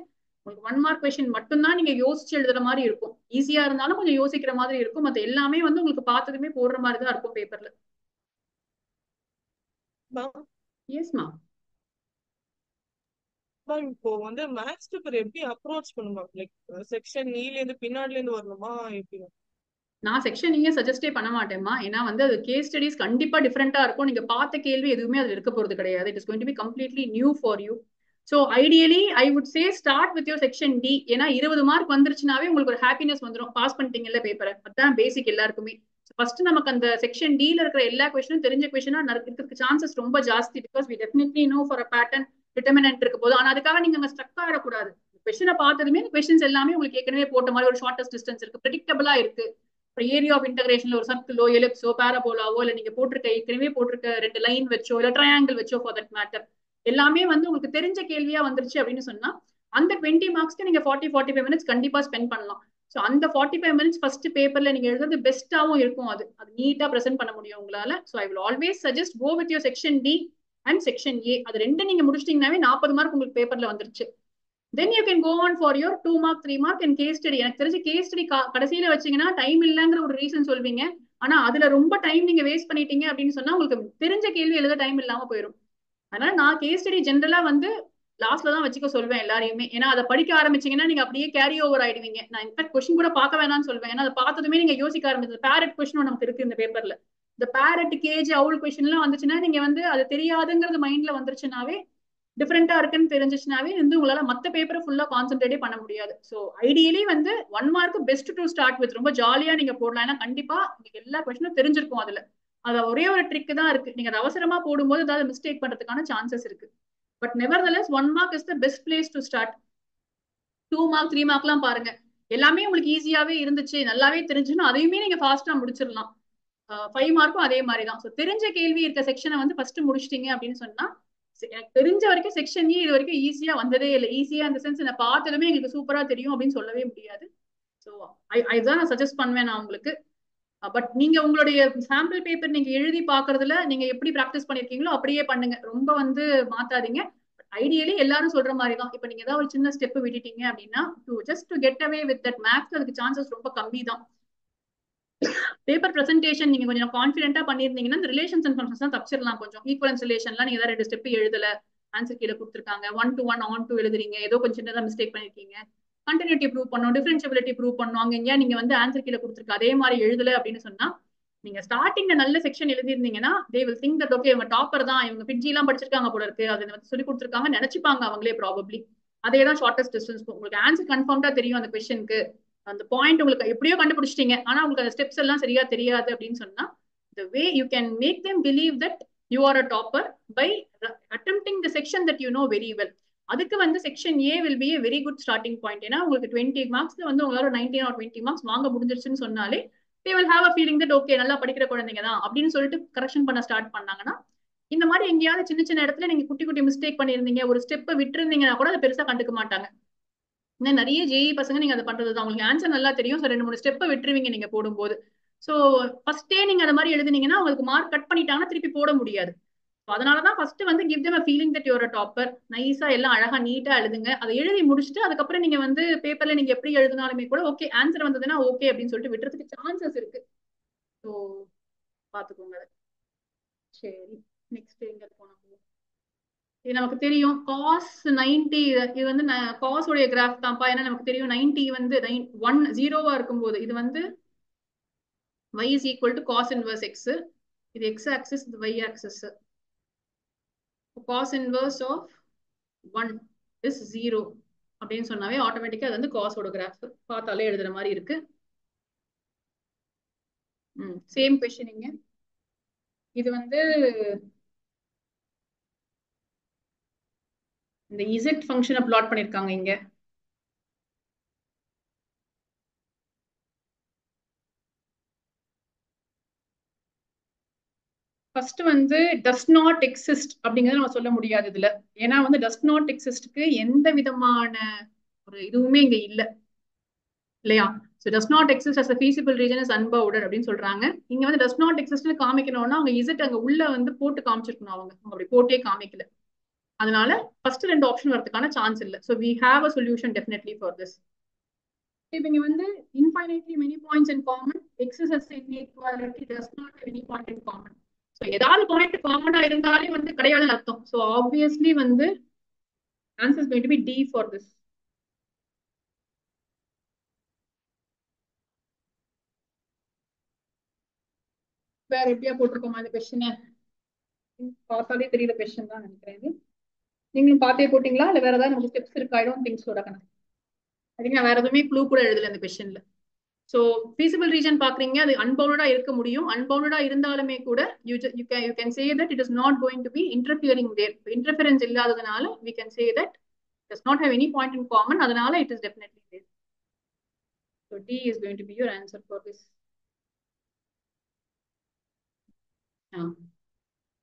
உங்களுக்கு 1 மார்க் கொஸ்டின் மட்டும்தான் நீங்க யோசிச்சு எழுதுற மாதிரி இருக்கும். ஈஸியா இருந்தாலும் கொஞ்சம் யோசிக்கிற மாதிரி இருக்கும். மத்த எல்லாமே வந்து உங்களுக்கு பார்த்ததுமே போடுற மாதிரி தான் இருக்கும் பேப்பர்ல. எஸ்மா இப்போ வந்து மேத்ஸ் பேப்பர் எப்படி அப்ரோச் பண்ணுமா? லைக் செக்ஷன் ஈல இருந்து பின்னாடில இருந்து வரணுமா எப்படி? நான் செக்ஷன் நீங்க சஜஸ்டே பண்ண மாட்டேமா, ஏன்னா வந்து அது கேஸ் ஸ்டடிஸ் கண்டிப்பா டிஃபரெண்டா இருக்கும். நீங்க பார்த்த கேள்வி எதுவுமே அதுல இருக்க போறது கிடையாது. It is going to be completely new for you. So ideally I would say start with your section D. ஏன்னா 20 மார்க் வந்துருச்சுனாவே உங்களுக்கு ஒரு ஹாப்பினஸ் வந்துடும், பாஸ் பண்ணிட்டீங்கல்ல பேப்பரை. அதுதான் பேசிக் எல்லாருக்குமே. ஃபர்ஸ்ட் நமக்கு அந்த செக்ஷன் D ல இருக்கிற எல்லா கொஸ்டினும் தெரிஞ்ச கொஸ்டினா இருக்கிறதுக்கு சான்சஸ் ரொம்ப ஜாஸ்தி. Because we definitely know for a pattern determinant இருக்க போது. ஆனா அதுக்காக நீங்க அங்க ஸ்ட்ரக் ஆகக்கூடாது. கொஸ்டினை பார்த்ததுமே இந்த கொஸ்டின்ஸ் எல்லாமே உங்களுக்கு ஏற்கனவே போட்ட மாதிரி ஒரு ஷார்டஸ்ட் டிஸ்டன்ஸ் இருக்கு, ப்ரெடிக்டபிளா இருக்கு. ஏரியா ஆஃப் இன்டகிரேஷன்ல ஒரு சர்க்கிளோ எலிப்ஸோ பேராபோலாவோ இல்ல நீங்க போட்டிருக்க ஏற்கனவே போட்டிருக்க 2 லைன் வச்சோ இல்ல ட்ரையாங்கிள் வச்சோ ஃபார் தட் மேட்டர் எல்லாமே வந்து உங்களுக்கு தெரிஞ்ச கேள்வியா வந்துருச்சு அப்படின்னு சொன்னா அந்த 20 மார்க்ஸ்க்கு நீங்க 40-45 மினிட்ஸ் கண்டிப்பா ஸ்பெண்ட் பண்ணலாம். ஸோ அந்த 45 மினிட்ஸ் ஃபர்ஸ்ட் பேப்பர்ல நீங்க எழுதுறது பெஸ்ட்டாவும் இருக்கும். அது நீட்டா ப்ரெசென்ட் பண்ண முடியும் உங்களால. So I will always suggest go with your section D and section A. அது ரெண்டு நீங்க முடிச்சிட்டீங்கன்னாவே 40 மார்க் உங்களுக்கு பேப்பர்ல வந்துருச்சு. Then you can go on for your 2 mark 3 mark and case study. எனக்கு தெரிஞ்சு கேஸ் ஸ்டடி கடைசியில வச்சீங்கன்னா டைம் இல்லைங்கிற ஒரு ரீசன் சொல்வீங்க. ஆனா அதுல ரொம்ப டைம் நீங்க வேஸ்ட் பண்ணிட்டீங்க அப்படின்னு சொன்னா உங்களுக்கு தெரிஞ்ச கேள்வி எழுத டைம் இல்லாம போயிடும். அதனால நான் கேஸ் ஸ்டடி ஜென்ரலா வந்து லாஸ்ட்ல தான் வச்சுக்க சொல்வேன் எல்லாரையுமே. ஏன்னா அதை படிக்க ஆரம்பிச்சீங்கன்னா நீங்க அப்படியே கேரி ஓவர் ஆயிடுவீங்க. நான் இன்ஃபேக்ட் கொஸ்டின் கூட பார்க்க வேணாம்னு சொல்வேன். ஏன்னா அதை பார்த்ததுமே நீங்க யோசிக்க ஆரம்பிச்சு பேரட் கொஸ்டின் நமக்கு இருக்கு இந்த பேப்பர்ல. இந்த பேரட் கேஜ் அவுல் கொஸ்டின் எல்லாம் வந்துச்சுன்னா நீங்க வந்து அது தெரியாதுங்கிறது மைண்ட்ல வந்துருச்சுனாவே டிஃப்ரெண்டா இருக்குன்னு தெரிஞ்சிச்சுனாவே வந்து உங்களால மத்த பேப்பரை ஃபுல்லா கான்சென்ட்ரேட்டே பண்ண முடியாது. ஸோ ஐடியலி வந்து 1 mark best to start with ரொம்ப ஜாலியா நீங்க போடலாம். ஏன்னா கண்டிப்பா உங்களுக்கு எல்லா கொஸ்டினும் தெரிஞ்சிருக்கும் அதுல. அது ஒரே ஒரு ட்ரிக் தான் இருக்கு. நீங்க அதை அவசரமா போடும்போது ஏதாவது மிஸ்டேக் பண்றதுக்கான சான்சஸ் இருக்கு. But nevertheless 1 mark is the best place to start. 2 mark 3 மார்க்லாம் பாருங்க, எல்லாமே உங்களுக்கு ஈஸியாவே இருந்துச்சு, நல்லாவே தெரிஞ்சுன்னா அதையுமே நீங்க ஃபாஸ்டா முடிச்சிடலாம். 5 மார்க்கும் அதே மாதிரி தான். ஸோ தெரிஞ்ச கேள்வி இருக்க செக்ஷனை வந்து ஃபர்ஸ்ட் முடிச்சிட்டீங்க அப்படின்னு சொன்னா, எனக்கு தெரிஞ்ச வரைக்கும் செக்ஷன் இது வரைக்கும் ஈஸியா வந்ததே இல்லை. ஈஸியா இந்த சென்ஸ் நான் பார்த்ததுமே எங்களுக்கு சூப்பரா தெரியும் அப்படின்னு சொல்லவே முடியாது. ஸோ அதுதான் நான் சஜஸ்ட் பண்ணுவேன் நான் உங்களுக்கு. பட் நீங்க உங்களுடைய சாம்பிள் பேப்பர் நீங்க எழுதி பாக்குறதுல நீங்க எப்படி ப்ராக்டிஸ் பண்ணிருக்கீங்களோ அப்படியே பண்ணுங்க. ரொம்ப வந்து மாத்தாதீங்க. ஐடியலி எல்லாரும் சொல்ற மாதிரி தான். இப்ப நீங்க ஏதாவது ஒரு சின்ன ஸ்டெப் விட்டுட்டீங்க அப்படின்னா just to get away with that makes அதுக்கு சான்சஸ் ரொம்ப கம்மி தான். பேப்பர் பிரசன்டேஷன் நீங்க கொஞ்சம் கான்ஃபிடென்ட்டா பண்ணிருந்தீங்கன்னா இந்த ரிலேஷன்ஸ் அண்ட் ஃபங்க்ஷன்ஸ் தான் தப்பிச்சிடலாம். கொஞ்சம் ஈக்குவலன்ஸ் ரிலேஷன்லாம் நீங்க ஏதாவது 2 ஸ்டெப் எழுதல, ஆன்சர் கீழே கொடுத்துருக்காங்க, 1 to 1 on to எழுதுறீங்க, ஏதோ கொஞ்சம் சின்னதா மிஸ்டேக் பண்ணிருக்கீங்க, கண்டினியூட்டி ப்ரூவ் பண்ணும், டிஃபரன்ஷியபிலிட்டி ப்ரூவ் பண்ணும், அங்க எங்கேயா நீங்க வந்து ஆன்சர் கீழே கொடுத்துருக்கு அதே மாதிரி எழுதல அப்படின்னு சொன்னா நீங்க ஸ்டார்டிங்ல நல்ல செக்ஷன் எழுதிருந்தீங்கன்னா they will think that okay இவங்க டாப்பர் தான், இவங்க பிஜி எல்லாம் படிச்சிருக்காங்க போல இருக்கு, அதை வந்து சொல்லி கொடுத்துருக்காங்க நினைச்சுப்பாங்க அவங்களே ப்ராபப்ளி. அதே தான் ஷார்டஸ்ட் டிஸ்டன்ஸ். உங்களுக்கு ஆன்சர் கன்ஃபார்ம்டா தெரியும் அந்த கொஸ்டினுக்கு, அந்த பாயிண்ட் உங்களுக்கு எப்படியோ கண்டுபிடிச்சிட்டீங்க, ஆனா உங்களுக்கு அந்த ஸ்டெப்ஸ் எல்லாம் சரியா தெரியாது அப்படின்னு சொன்னா the way you can make them believe that you are a topper by attempting the section that you know very well. அதுக்கு வந்து section A will be a very good starting point. ஏன்னா உங்களுக்கு 20 மார்க்ஸ்ல வந்து உங்களால 19 or 20 மார்க்ஸ் வாங்க முடிஞ்சிருச்சுன்னு சொன்னாலே they will have a feeling that okay நல்லா படிக்கிற குழந்தைங்க தான் அப்படின்னு சொல்லிட்டு கரெக்ஷன் பண்ண ஸ்டார்ட் பண்ணாங்கன்னா, இந்த மாதிரி எங்கேயாவது சின்ன சின்ன இடத்துல நீங்க குட்டி குட்டி மிஸ்டேக் பண்ணிருந்தீங்க, ஒரு ஸ்டெப் விட்டுருந்தீங்கன்னா கூட அதை பெருசா கண்டுக்க மாட்டாங்க. இன்னும் நிறைய ஜேஇ பசங்க நீங்க அதை பண்றதுதான். உங்களுக்கு ஆன்சர் நல்லா தெரியும், 2-3 ஸ்டெப்பை விட்டுருவீங்க நீங்க போடும்போது. ஸோ ஃபர்ஸ்டே நீங்க அந்த மாதிரி எழுதுனீங்கன்னா உங்களுக்கு மார்க் கட் பண்ணிட்டாங்கன்னா திருப்பி போட முடியாது. அதனாலதான் ஃபர்ஸ்ட் வந்து give them a feeling that you're a topper. நைஸா எல்லாம் அழகா நீட்டா எழுதுங்க. அதை எழுதி முடிச்சுட்டு அதுக்கப்புறம் நீங்க வந்து பேப்பர்ல நீங்க எப்படி எழுதினாலுமே கூட ஓகே ஆன்சர் வந்ததுன்னா ஓகே அப்படின்னு சொல்லிட்டு விட்டுறதுக்கு சான்சஸ் இருக்கு. ஸோ பாத்துக்கோங்க அதை. சரி, நெக்ஸ்ட் எங்க போனோம்? இது நமக்கு தெரியும் cos 90. இது வந்து cos உடைய கிராஃப் தான்ப்பா. ஏன்னா நமக்கு தெரியும் 90 வந்து 1 0வா இருக்கும்போது இது வந்து y is equal to cos inverse x. இது x axis, இது y axis. cos inverse of 1 is 0 அப்படின்னு சொன்னாவே ஆட்டோமேட்டிக்கா அது வந்து cos ஓட கிராஃப். பார்த்தாலே எழுதுற மாதிரி இருக்கு. சேம் கொஸ்டினிங்க. இது வந்து இந்த z ஃபங்க்ஷனை பிளாட் பண்ணிருக்காங்க இங்க. ஃபர்ஸ்ட் வந்து டஸ் நாட் எக்ஸிஸ்ட் அப்படிங்கறத நம்ம சொல்ல முடியாது இதுல. ஏன்னா வந்து டஸ் நாட் எக்ஸிஸ்ட்க்கு எந்த விதமான ஒரு இதுவுமே இங்க இல்ல இல்லையா? So does not exist as a feasible region is unbounded அப்படின்னு சொல்றாங்க. இங்க வந்து does not exist காமிக்கணும்னா அவங்க z அங்க உள்ள வந்து போட்டு காமிச்சிருக்கணும். அவங்க அப்படி போட்டே காமிக்கல. அதனால ஃபர்ஸ்ட் 2 ஆப்ஷன் வரதுக்கான சான்ஸ் இல்ல. So we have a solution definitely for this. இப்போ இங்க வந்து infinitely many points in common, x is inequality does not have any point in common. So ஏதாவது பாயிண்ட் காமனா இருந்தாலே வந்து கிடையாதுன்னு அர்த்தம். So obviously வந்து answer is going to be D for this. வேற எப்படியா போட்டிருக்கோமா இந்த கொஸ்டினை? பார்த்தாலே தெரியல கொஸ்டின் தான் நினைக்கிறேன். நீங்களும் பார்த்தே போட்டீங்களா இல்ல வேற ஏதாவது நமக்கு ஸ்டெப்ஸ் இருக்கா? I don't think so. அதுக்கு நான் வேற எதுவுமே க்ளூ கூட எழுதல இந்த கொஸ்டின்ல. ஸோ feasible region பாக்குறீங்க, அது அன்பவுண்டடா இருக்க முடியும். அன்பவுண்டடா இருந்தாலுமே கூட you can say that it is not going to be interfering there. Interference இல்லாததுனால we can say that it does not have any point in common. அதனால it is definitely there. So D is going to be your answer for this.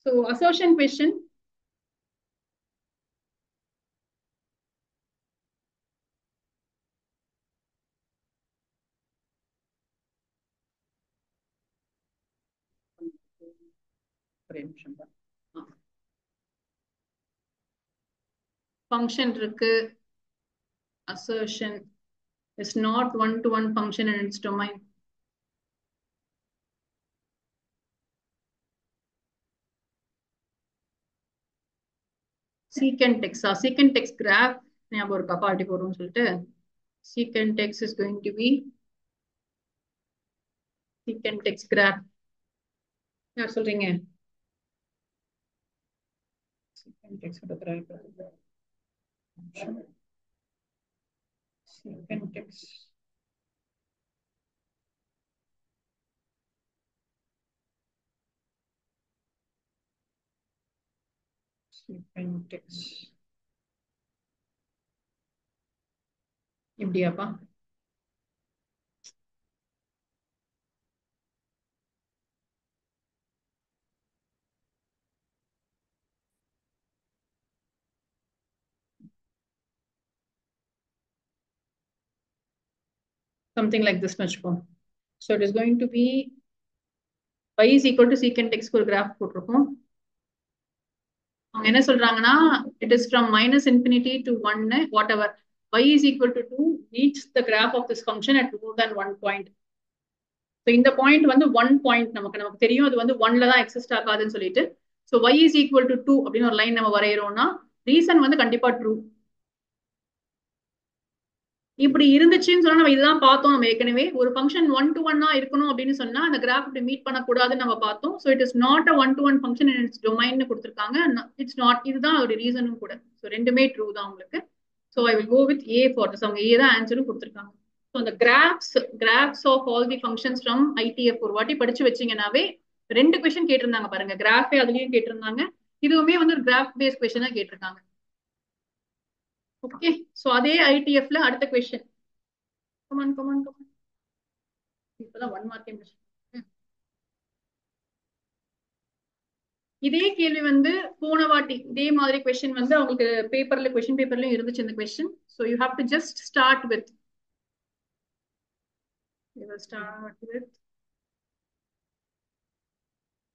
So assertion question. Function இருக்கு, assertion is not one-to-one function in its domain. Secant x graph ஞாபகம் இருக்கா party போடுறோம்னு சொல்லிட்டு secant x is going to be secant x graph. யார் சொல்றீங்க? secant x ஓட graph secant x secant x இப்படியாப்பா? something like this much more. So it is going to be y is equal to secant x ஒரு graph போட்டிருக்கோம். அவங்க என்ன சொல்றாங்கன்னா it is from minus infinity to 1 whatever y is equal to 2 reach the graph of this function at more than 1 point. So இந்த point வந்து 1 point நமக்கு தெரியும் அது வந்து 1ல தான் எக்ஸிஸ்ட் ஆகாதுன்னு சொல்லிட்டு so y is equal to 2 அப்படின்னு ஒரு லைன் நம்ம வரையறோம்னா ரீசன் வந்து கண்டிப்பா ட்ரூ. இப்படி இருந்துச்சுன்னு சொன்னா நம்ம இதுதான் பார்த்தோம். நம்ம ஏற்கனவே ஒரு ஃபங்க்ஷன் 1-to-1 இருக்கணும் அப்படின்னு சொன்னா அந்த கிராஃப் இப்படி மீட் பண்ணக்கூடாதுன்னு நம்ம பார்த்தோம். So it is not a 1-to-1 function in its domain கொடுத்துருக்காங்க. இட்ஸ் நாட், இதுதான் ஒரு ரீசனும் கூட. ஸோ ரெண்டுமே ட்ரூ தான் உங்களுக்கு. So I will go with A for this. அவங்க ஏ தான் ஆன்சரும் கொடுத்துருக்காங்க. ஸோ அந்த graphs of all the functions from ITF ஒரு வாட்டி படிச்சு வச்சீங்கன்னாவே 2 கொஸ்டின் கேட்டிருந்தாங்க பாருங்க. கிராஃபே அதுலயும் கேட்டிருந்தாங்க, இதுவுமே வந்து ஒரு கிராஃப் பேஸ்ட் கொஸ்டினா கேட்டிருக்காங்க. ஓகே, சோ அதே ஐடிஎஃப்ல அடுத்த क्वेश्चन. கமான் இப்பதான் 1 மார்க்கே முடிச்சிட்டேன். இதே கேள்வி வந்து போன வாட்டி இதே மாதிரி क्वेश्चन வந்து உங்களுக்கு பேப்பர்ல क्वेश्चन பேப்பர்லயும் இருந்துச்சு இந்த question. So you have to just start with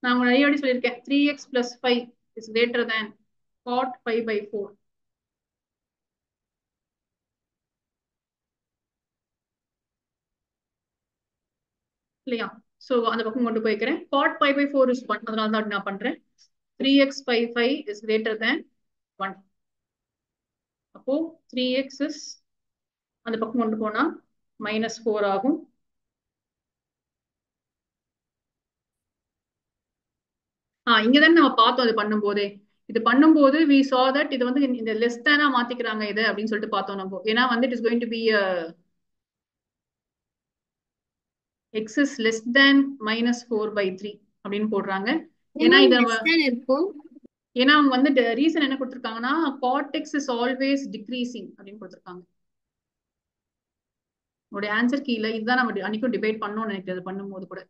நான் உங்களுக்கு நிறைய வாட்டி சொல்லியிருக்கேன் 3x plus 5 is greater than cot 5/4. இல்லையா? சோ அந்த பக்கம் கொண்டு போய்க்கிறேன். cot 5/4 is 1, அதனால தான் நான் பண்றேன். 3x/5 is greater than 1. அப்போ 3x is அந்த பக்கம் கொண்டு போனா -4 ஆகும். இங்கதான் நம்ம பார்த்தோம் அது பண்ணும்போதே. இது பண்ணும்போது we saw that இது வந்து இந்த லெஸ் தேனா மாத்திக்கிறாங்க இது அப்படின்னு சொல்லிட்டு பார்த்தோம் நம்ம. ஏன்னா வந்து it is going to be x is less than -4/3 அப்படின்னு போடுறாங்க. ஏன்னா இத ஏன்னா அவங்க வந்து ரீசன் என்ன கொடுத்திருக்காங்கன்னா cot x is always decreasing அப்படின்னு கொடுத்திருக்காங்க. உங்களுடைய ஆன்சர் கீழே இதுதான் நம்ம அன்னைக்கும் டிபேட் பண்ணோம்னு நினைக்கிறது. பண்ணும்போது கூட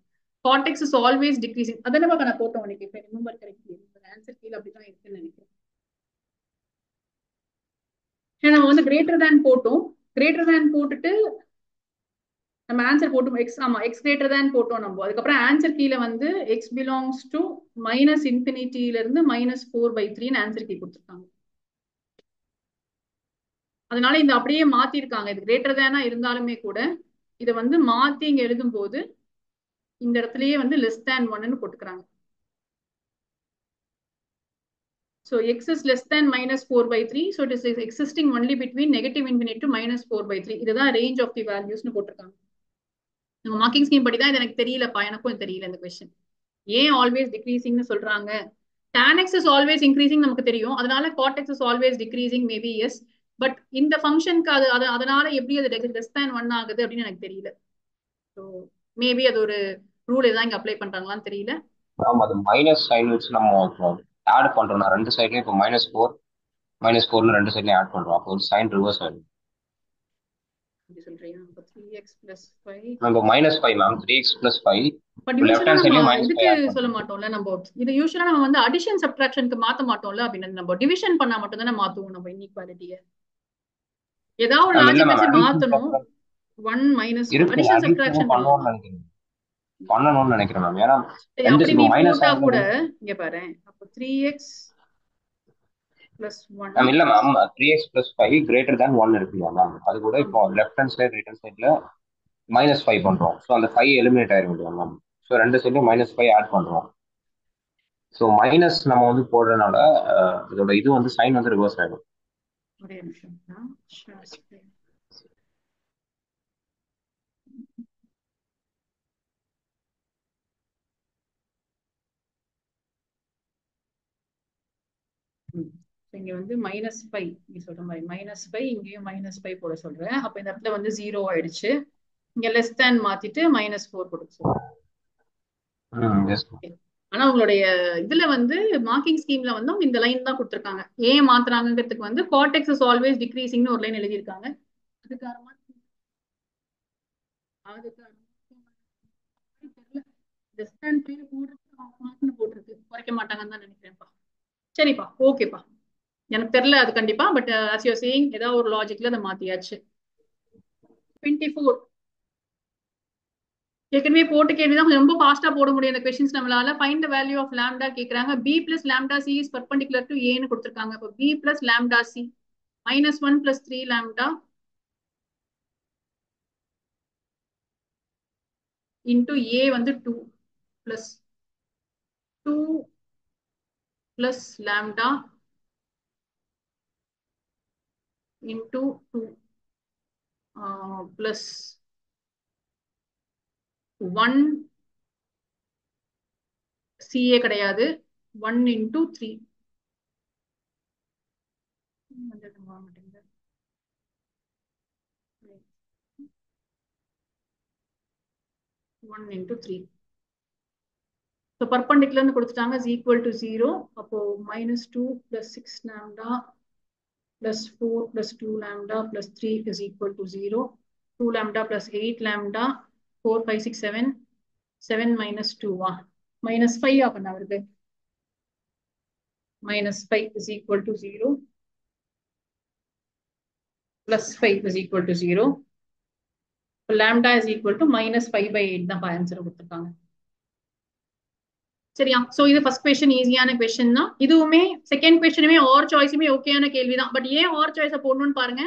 cot x is always decreasing அதெல்லாம் நான் போட்டோம் அன்னைக்கு. இப்ப ரிமெம்பர் கரெக்ட்லி ஆன்சர் கீழே அப்படிதான் இருக்குன்னு நினைக்கிறேன். நம்ம வந்து கிரேட்டர் தேன் போட்டோம். கிரேட்டர் தேன் போட்டுட்டு நம்ம ஆன்சர் போட்டோம் x கிரேட்டர் தேன் போட்டோம் நம்ம. அதுக்கப்புறம் ஆன்சர் கீழே வந்து x பிலாங்ஸ் டு -∞ இருந்து -4/3 ஆன்சர் கீ கொடுத்துருக்காங்க. அதனால இந்த அப்படியே மாத்திருக்காங்க. இது கிரேட்டர் தேனா இருந்தாலுமே கூட இதை வந்து மாத்தி இங்க எழுதும் போது இந்த இடத்துலயே வந்து லெஸ் தேன் 1ன்னு போட்டுக்கிறாங்க. So x is less than -4/3. So it is existing only between -∞ to -4/3. இதுதான் range of the values னு போட்டிருக்காங்க. நம்ம மார்க்கிங் ஸ்கீம் படி தான் இது எனக்கு தெரியலப்பா, எனக்கும் தெரியல இந்த क्वेश्चन. ஏன் ஆல்வேஸ் டிக்ரீசிங்னு சொல்றாங்க? tan x is always increasing நமக்கு தெரியும். அதனால cot x is always decreasing maybe yes. But இந்த ஃபங்க்ஷனுக்கு அதனால எப்படி அது less than 1 ஆகுது அப்படின்னு எனக்கு தெரியல. ஸோ மேபி அது ஒரு ரூல் ஏதாவது இங்க அப்ளை பண்றாங்களான்னு தெரியல. ஆமா, அது மைனஸ் சைன் வச்சு நம்ம ஆட் பண்றோம். நான் ரெண்டு சைட்லயும் இப்போ -4 ரெண்டு சைட்லயும் ஆட் பண்றோம். அப்போ சைன் ரிவர்ஸ் ஆயிடும். சொல்றீங்க அப்ப 3x + 5 நம்ம -5 மேம் 3x + 5 பட் யூசுவலா நம்ம இதுக்கு சொல்ல மாட்டோம்ல. நம்ம இது யூசுவலா நம்ம வந்து அடிஷன் சப்ட்ராக்ஷனுக்கு மாத்த மாட்டோம்ல. அப்படின்னு நம்ம டிவிஷன் பண்ணா மட்டும் தானே மாத்துவோம் நம்ம இன்இக்வாலிட்டியை. ஏதாவது ஒரு லாஜிக் வச்சு மாத்தணும். 1 - அடிஷன் சப்ட்ராக்ஷன் பண்ணணும்னு நினைக்கிறேன் மேம். ஏன்னா அப்படி நீ போட்டா கூட இங்க பாரு. அப்ப 3x பிளஸ் 1. மேம் இல்ல ma'am 3x plus 5 greater than 1 இருக்கு இல்லையா மேம், அது கூட இப்போ left hand side right hand சைட்ல -5 பண்றோம். ஸோ அந்த 5 எலிமினேட் ஆயிரும் இல்லையா மேம். ஸோ ரெண்டு சைட்லையும் -5 ஆட் பண்றோம். ஸோ மைனஸ் நம்ம வந்து போடுறதுனால இதோட இது வந்து சைன் வந்து ரிவர்ஸ் ஆயிடும். ஒரே நிமிஷம். இங்க வந்து -5 நீ சொல்ற மாதிரி -5, இங்கேயும் -5 போட சொல்றேன். அப்ப இந்த இடத்துல வந்து 0 ஆயிடுச்சு. இங்க லெஸ் தேன் மாத்திட்டு -4 கொடுக்க சொல்றேன். ஆனா உங்களுடைய இதுல வந்து மார்க்கிங் ஸ்கீம்ல வந்து அவங்க இந்த லைன் தான் கொடுத்துருக்காங்க. ஏன் மாத்துறாங்கிறதுக்கு வந்து கார்டெக்ஸ் இஸ் ஆல்வேஸ் டிக்ரீசிங்னு ஒரு லைன் எழுதியிருக்காங்க. அதுக்காரமா போட்டிருக்கு, குறைக்க மாட்டாங்கன்னு தான் நினைக்கிறேன்ப்பா. சரிப்பா, ஓகேப்பா, எனக்கு தெரியல அது கண்டிப்பா. But as you are saying ஏதாவது ஒரு லாஜிக்ல அதை மாத்தியாச்சு. 24 ஏற்கனவே போட்ட கேள்விதான், ரொம்ப ஃபாஸ்டா போட முடியும் இந்த கொஸ்டின்ஸ் நம்மளால. Find the value of lambda கேக்குறாங்க. b plus lambda c is perpendicular to a ன்னு கொடுத்திருக்காங்க. இப்போ b plus lambda c -1 plus 3 lambda into a வந்து 2 plus 2 plus lambda into 2 plus 1 CA கிடையாது, 1 into 3 1 into 3. So perpendicular கொடுத்துட்டாங்க is equal to 0. அப்போ -2 plus 6 lambda plus 4 plus 2 lambda plus 3 is equal to 0. 2 lambda plus 8 lambda 4 5 6 7 7 minus 2 -5 ஆகணும் அவருக்கு. -5 is equal to 0 plus 5 is equal to 0. lambda is equal to -5/8 தான் answer கொடுத்திருக்காங்க. சரியா? So இது first question ஈஸியான question தான். இதுவுமே செகண்ட் क्वेश्चनமே ஆர் சாய்ஸுமே ஓகேயான கேள்விதான். பட் ஏன் ஆர் சாய்ஸ போடணும்னு பாருங்க.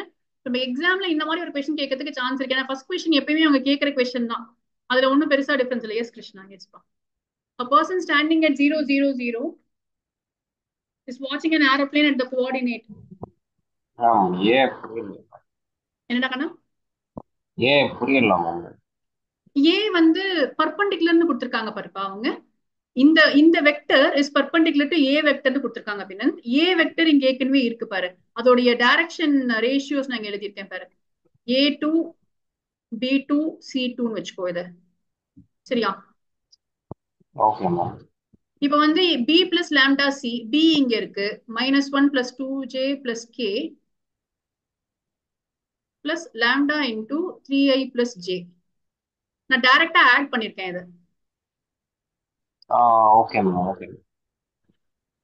நம்ம எக்ஸாம்ல இந்த மாதிரி ஒரு क्वेश्चन கேட்கறதுக்கு சான்ஸ் இருக்கு. ஏன்னா ஃபர்ஸ்ட் क्वेश्चन எப்பவுமே அவங்க கேட்கிற क्वेश्चन தான். அதுல ஒண்ணும் பெருசா டிஃபரன்ஸ் இல்லை. எஸ் கிருஷ்ணா, எஸ்பா. A person standing at 0 0 0 is watching an aeroplane at the coordinate. என்னடா கண்ணா? புரியலாம். ஏ வந்து பர்பெண்டிகுலர்னு கொடுத்திருக்காங்க பாருப்பா அவங்க. இந்த வெக்டர் இஸ் பர்பெண்டிகுலர் டு ஏ வெக்டர்னு கொடுத்திருக்காங்க. அப்படின்னா ஏ வெக்டர் இங்க ஏற்கனவே இருக்கு பாரு. அதோடைய டைரக்ஷன் ரேஷியோஸ் நான் எழுதியிருக்கேன் பாரு. A2 B2 C2 ன்னு வச்சுக்கோ இத. சரியா? இப்ப வந்து b plus lambda c, b இங்க இருக்கு, -1 plus 2j plus k plus lambda into 3i plus j. நான் டைரக்டா ஆட் பண்ணிருக்கேன் இத. Okay ma'am. Okay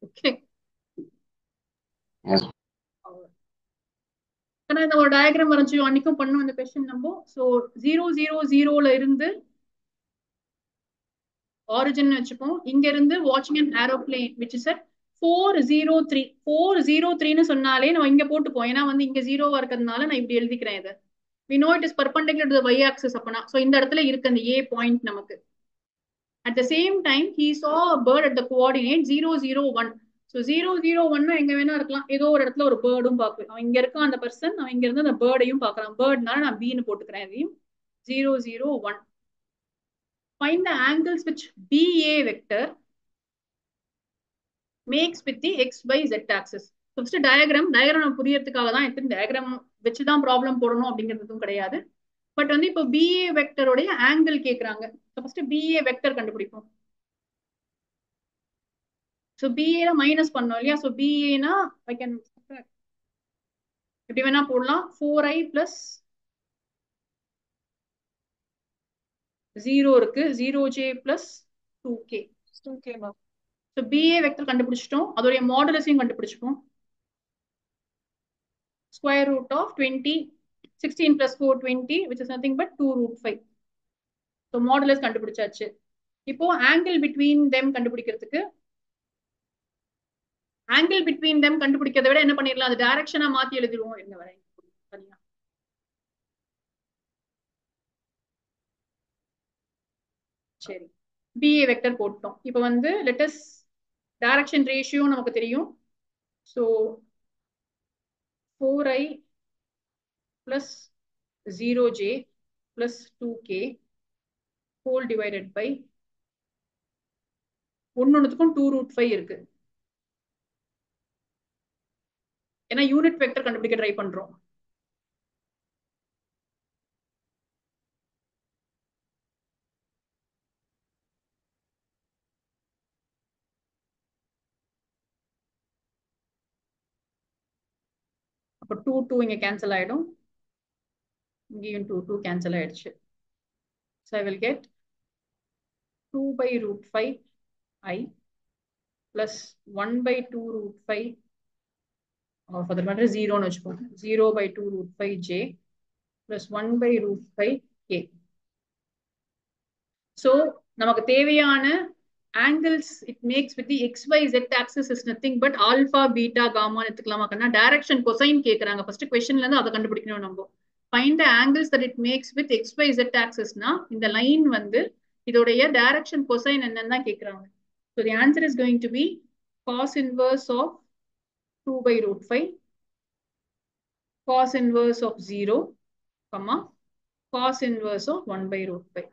okay. Yes. ஆனா இந்த ஒரு டயகிராம் வரைஞ்சு அன்னைக்கும் பண்ணோம் இந்த क्वेश्चन நம்ம. சோ 0 0 0ல இருந்து origin வச்சுப்போம். இங்க இருந்து watching an aeroplane which is at 403 403 ன்னு சொன்னாலே நம்ம இங்க போட்டுப்போம். ஏன்னா வந்து இங்க 0வா இருக்கிறதுனால நான் இப்படி எழுதிக்கிறேன் இத. we know it is perpendicular to the y axis அப்பனா. சோ இந்த இடத்துல இருக்கு அந்த a பாயிண்ட் நமக்கு. at the same time he saw a bird at the coordinate 0 0 1. so 0 0 1 எங்க வேணா இருக்கலாம். ஏதோ ஒரு இடத்துல ஒரு பேர்டும் பார்க்கலாம். அவன் இங்க இருக்கான் அந்த பர்சன், அவன் இங்க இருந்து அந்த பேர்டையும் பார்க்கறான். பேர்ட்னால நான் b ன்னு போட்டுக்கிறேன். அதையும் 0 0 1. find the angles which BA vector makes with the x, y, z axis. First diagram புரியறதுக்காக தான் இந்த diagram வச்சு தான் ப்ராப்ளம் போடணும் அப்படிங்கிறதும் கிடையாது. பட் வந்து இப்போ BA வெக்டரோட ஆங்கிள் கேக்குறாங்க. ஃபர்ஸ்ட் BA வெக்டர் கண்டுபிடிப்போம். சோ BA ல மைனஸ் பண்ணோம் இல்லையா? சோ BA னா I can இப்படி வேணா போடலாம். 4i plus 0 இருக்கு, 0j plus 2k. 2k மா. So BA வெக்டர் கண்டுபிடிச்சிட்டோம். அதோட மாடுலஸையும் கண்டுபிடிச்சிப்போம். Square root of 20, 16 plus 4 20, which is nothing but 2 root 5. So modulus கண்டுபிடிச்சாச்சு. இப்போ angle between them கண்டுபிடிக்கிறதுக்கு ஆங்கிள் பிட்வீன் them கண்டுபிடிக்கிறத விட என்ன பண்ணிடலாம், அது டைரக்ஷனா மாத்தி எழுதிடுவோம். என்ன வரை தனியா சரி BA வெக்டர் போட்டோம். இப்போ வந்து let us டைரக்ஷன் ரேஷியோ நமக்கு தெரியும். So 4i plus 0j plus 2k whole divided by ஒன்னொன்னுக்கும் 2√5 இருக்கு. ஏன்னா யூனிட் வெக்டர் கண்டுபிடிக்க ட்ரை பண்றோம். அப்போ 2 இங்க கேன்சல் ஆயிடும், இங்கேயும் 2 கேன்சல் ஆயிடுச்சு. So I will get 2/√5 I plus 1/2√5 for the matter 0 ன்னு வச்சுக்கோங்க, 0/2√5 J plus 1/√5 K. So நமக்கு தேவையான angles it makes with the xyz axis is nothing but alpha beta gamma எடுத்துக்கலாமா கண்ணா? டைரக்ஷன் கொசைன் கேக்குறாங்க. ஃபர்ஸ்ட் क्वेश्चनல இருந்து அதை கண்டுபிடிக்கணும் நம்ம. find the angles that it makes with xyz axis னா இந்த லைன் வந்து இதோடைய டைரக்ஷன் கொசைன் என்னன்னு தான் கேக்குறாங்க. So the answer is going to be cos inverse of 2/√5 cos inverse of 0 comma cos inverse of 1/√5.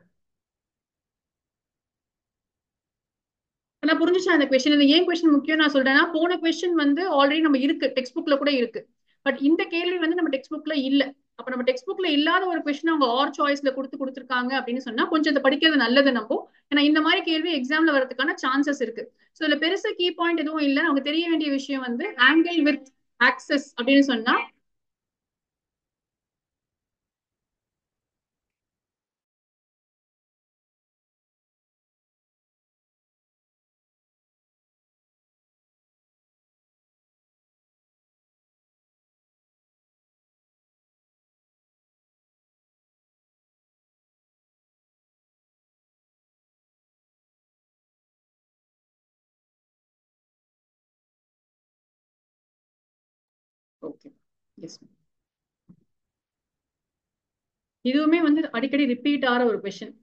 நான் புரிஞ்சுச்சேன் அந்த கொஸ்டின். இது ஏன் கொஸ்டின் முக்கியம் நான் சொல்றேன்னா, போன கொஸ்டின் வந்து ஆல்ரெடி நம்ம இருக்கு, டெக்ஸ்ட் புக்ல கூட இருக்கு. பட் இந்த கேள்வி வந்து நம்ம டெக்ஸ்ட் புக்ல இல்ல. அப்ப நம்ம டெக்ஸ்ட் புக்ல இல்லாத ஒரு கொஸ்டின் அவங்க ஆர் சாய்ஸ்ல கொடுத்துருக்காங்க அப்படின்னு சொன்னா கொஞ்சம் இதை படிக்கிறது நல்லது நம்ம. ஏன்னா இந்த மாதிரி கேள்வி எக்ஸாம்ல வரதுக்கான சான்சஸ் இருக்கு. ஸோ இதுல பெருசா கீ பாயிண்ட் எதுவும் இல்லை. நமக்கு தெரிய வேண்டிய விஷயம் வந்து ஆங்கிள் வித் ஆக்சஸ் அப்படின்னு சொன்னா ஓகே எஸ். இதுவுமே வந்து அடிக்கடி ரிப்பீட் ஆகிற ஒரு question.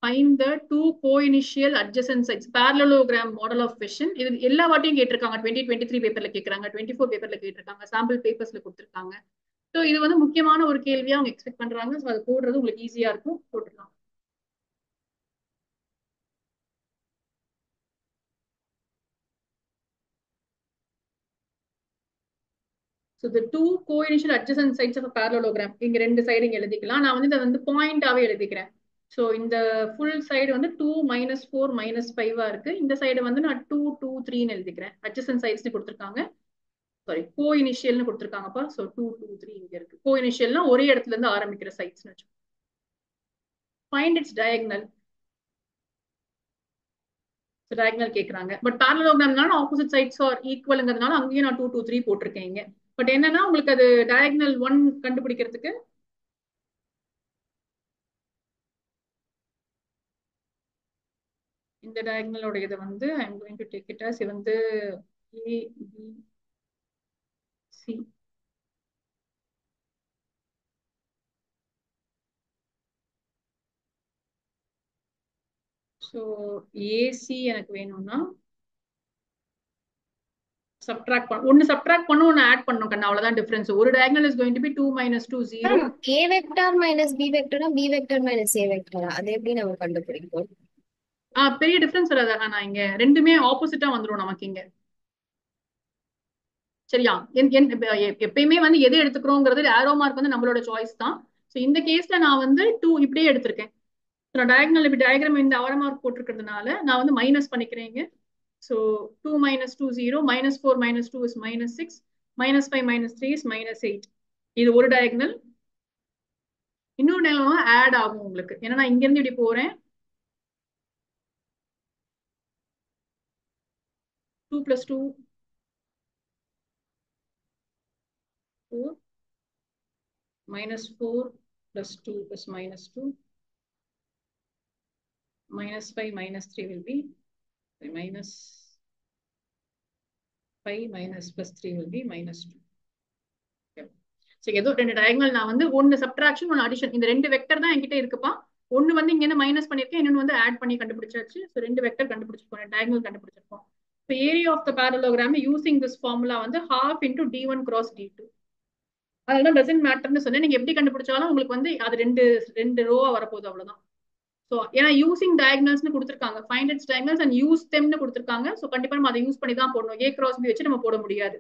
Find the two co-initial adjacent sides parallelogram model of question. இது எல்லா வாட்டியும் கேட்டிருக்காங்க. 2023 பேப்பர்ல கேட்கறாங்க, 24 பேப்பர்ல கேட்டிருக்காங்க, சாம்பிள் பேப்பர்ஸ்ல கொடுத்திருக்காங்க. ஸோ இது வந்து முக்கியமான ஒரு கேள்வியா அவங்க எக்ஸ்பெக்ட் பண்றாங்க. ஸோ அது போடுறது உங்களுக்கு ஈஸியா இருக்கும், போட்டுடலாம். So the two co-initial adjacent sides of a parallelogram, இங்க ரெண்டு சைடு இங்க எழுதிக்கலாம். நான் வந்து இதை வந்து பாயிண்டாவே எழுதிக்கிறேன். ஸோ இந்த ஃபுல் சைடு வந்து 2 -4 -5 இருக்கு. இந்த சைடு வந்து நான் 2 2 3 எழுதிக்கிறேன். அட்ஜசன்ட் சைட்ஸ் கொடுத்துருக்காங்க, சாரி கோ இனிஷியல்னு கொடுத்துருக்காங்கப்பா. ஸோ 2 2 3 இங்க இருக்கு. கோ இனிஷியல்னா ஒரே இடத்துல இருந்து ஆரம்பிக்கிற சைட்ஸ்னு வச்சு. Find it's diagonal. டயகனல் கேட்கறாங்க. பட் parallelogramனால ஆப்போசிட் சைட்ஸ் ஆர் ஈக்குவல்ங்கிறதுனால அங்கேயும் நான் 2 2 3 போட்டிருக்கேன். பட் என்னன்னா உங்களுக்கு அது டயகனல் 1 கண்டுபிடிக்கிறதுக்கு இந்த டயகனலோட இதை வந்து I am going to take it as இது வந்து A B C. So AC எனக்கு வேணும்னா சப்ட்ராக்ட் பண்ண ஒன்னு சப்ட்ராக்ட் பண்ண ஒன்னு ஆட் பண்ணனும் கண்ணா, அவ்வளவுதான் டிஃபரன்ஸ். ஒரு diagonal is going to be 2 - 2 0. A vector - B வெக்டாரா B வெக்டார் - A வெக்டாரா அது எப்படி நம்ம கண்டுபிடிப்போம்? பெரிய டிஃபரன்ஸ் வராதா நான் இங்க ரெண்டுமே ஆப்போசிட்டா வந்துரும் நமக்கு இங்க. சரியா? எப்பயுமே வந்து எது எடுத்துக்கிறோங்கிறது ஆரோ மார்க் வந்து நம்மளோட சாய்ஸ் தான். ஸோ இந்த கேஸ்ல நான் வந்து 2 இப்படியே எடுத்திருக்கேன். டயகனல் இப்படி டயக்ராம் இந்த ஆரோ மார்க் போட்டிருக்கிறதுனால நான் வந்து மைனஸ் பண்ணிக்கிறேங்க. So 2 - 2 0 -4 - 2 is -6 -5 - 3 is -8. இது ஒரு டயகனல். இன்னொரு டயகனல் ஆட் ஆகும் உங்களுக்கு. ஏன்னா நான் இங்க இருந்து இப்படி போறேன். 2 + 2 4 -4 + 2 + -2 -5 - 3 will be -5 5 minus plus 3 will be minus 2. Okay. So ஏதோ ரெண்டு டயகனல் நான் வந்து ஒன்னு சப்ட்ராக்ஷன் ஒன்னு அடிஷன் இந்த ரெண்டு வெக்டர் தான் என்கிட்ட இருக்குப்பா. ஒன்னு வந்து இங்க இருந்து மைனஸ் பண்ணிருக்கேன், இன்னொன்னு வந்து ஆட் பண்ணி கண்டுபிடிச்சாச்சு. ஸோ ரெண்டு வெக்டர் கண்டுபிடிச்சிருக்கோம், டயகனல் கண்டுபிடிச்சிருக்கோம். இப்போ area of the parallelogram using this formula வந்து half into d1 cross d2. அதனால டசன்ட் மேட்டர்னு சொன்னேன். நீங்க எப்படி கண்டுபிடிச்சாலும் உங்களுக்கு வந்து அது ரெண்டு ரோவா வரப்போகுது, அவ்வளவுதான். ஸோ ஏன்னா யூசிங் டயகனல்ஸ்னு கொடுத்துருக்காங்க, find its diagonals and use தெம்னு கொடுத்துருக்காங்க. ஸோ கண்டிப்பா நம்ம அதை யூஸ் பண்ணி தான் போடணும். ஏ கிராஸ் பி வச்சு நம்ம போட முடியாது.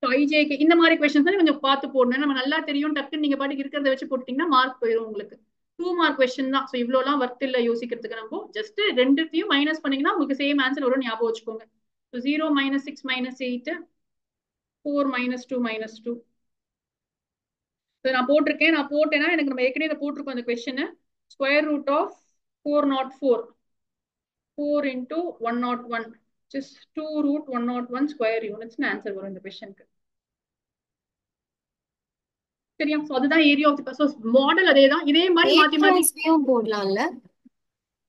ஸோ ஐஜேக்கு இந்த மாதிரி கொஸ்டின்ஸ் தான் கொஞ்சம் பார்த்து போடணும். நம்ம நல்லா தெரியும், டக்குன்னு நீங்க பாட்டுக்கு இருக்கிறத வச்சு போட்டீங்கன்னா மார்க் போயிடும் உங்களுக்கு. 2 மார்க் கொஸ்டின் தான். ஸோ இவ்வளோலாம் ஒர்த் இல்லை யோசிக்கிறதுக்கு. நம்ம ஜஸ்ட் ரெண்டுத்தையும் மைனஸ் பண்ணீங்கன்னா உங்களுக்கு சேம் ஆன்சர் வரும், ஞாபகம் வச்சுக்கோங்க. So 0 minus 6 minus 8 4 minus 2 minus 2. நான் போட்டிருக்கேன். நான் போட்டேன்னா எனக்கு நம்ம ஏற்கனவே இதை போட்டிருக்கோம் அந்த question. Square root of 404 4 into 101 just 2 root 101 square units answer வரும் இந்த கொஸ்டினுக்கு. சரியா? சோ அதுதான் ஏரியா ஆஃப் தி மாடல். அதேதான், இதே மாதிரி மாத்தி மாத்தி போடலாம்ல.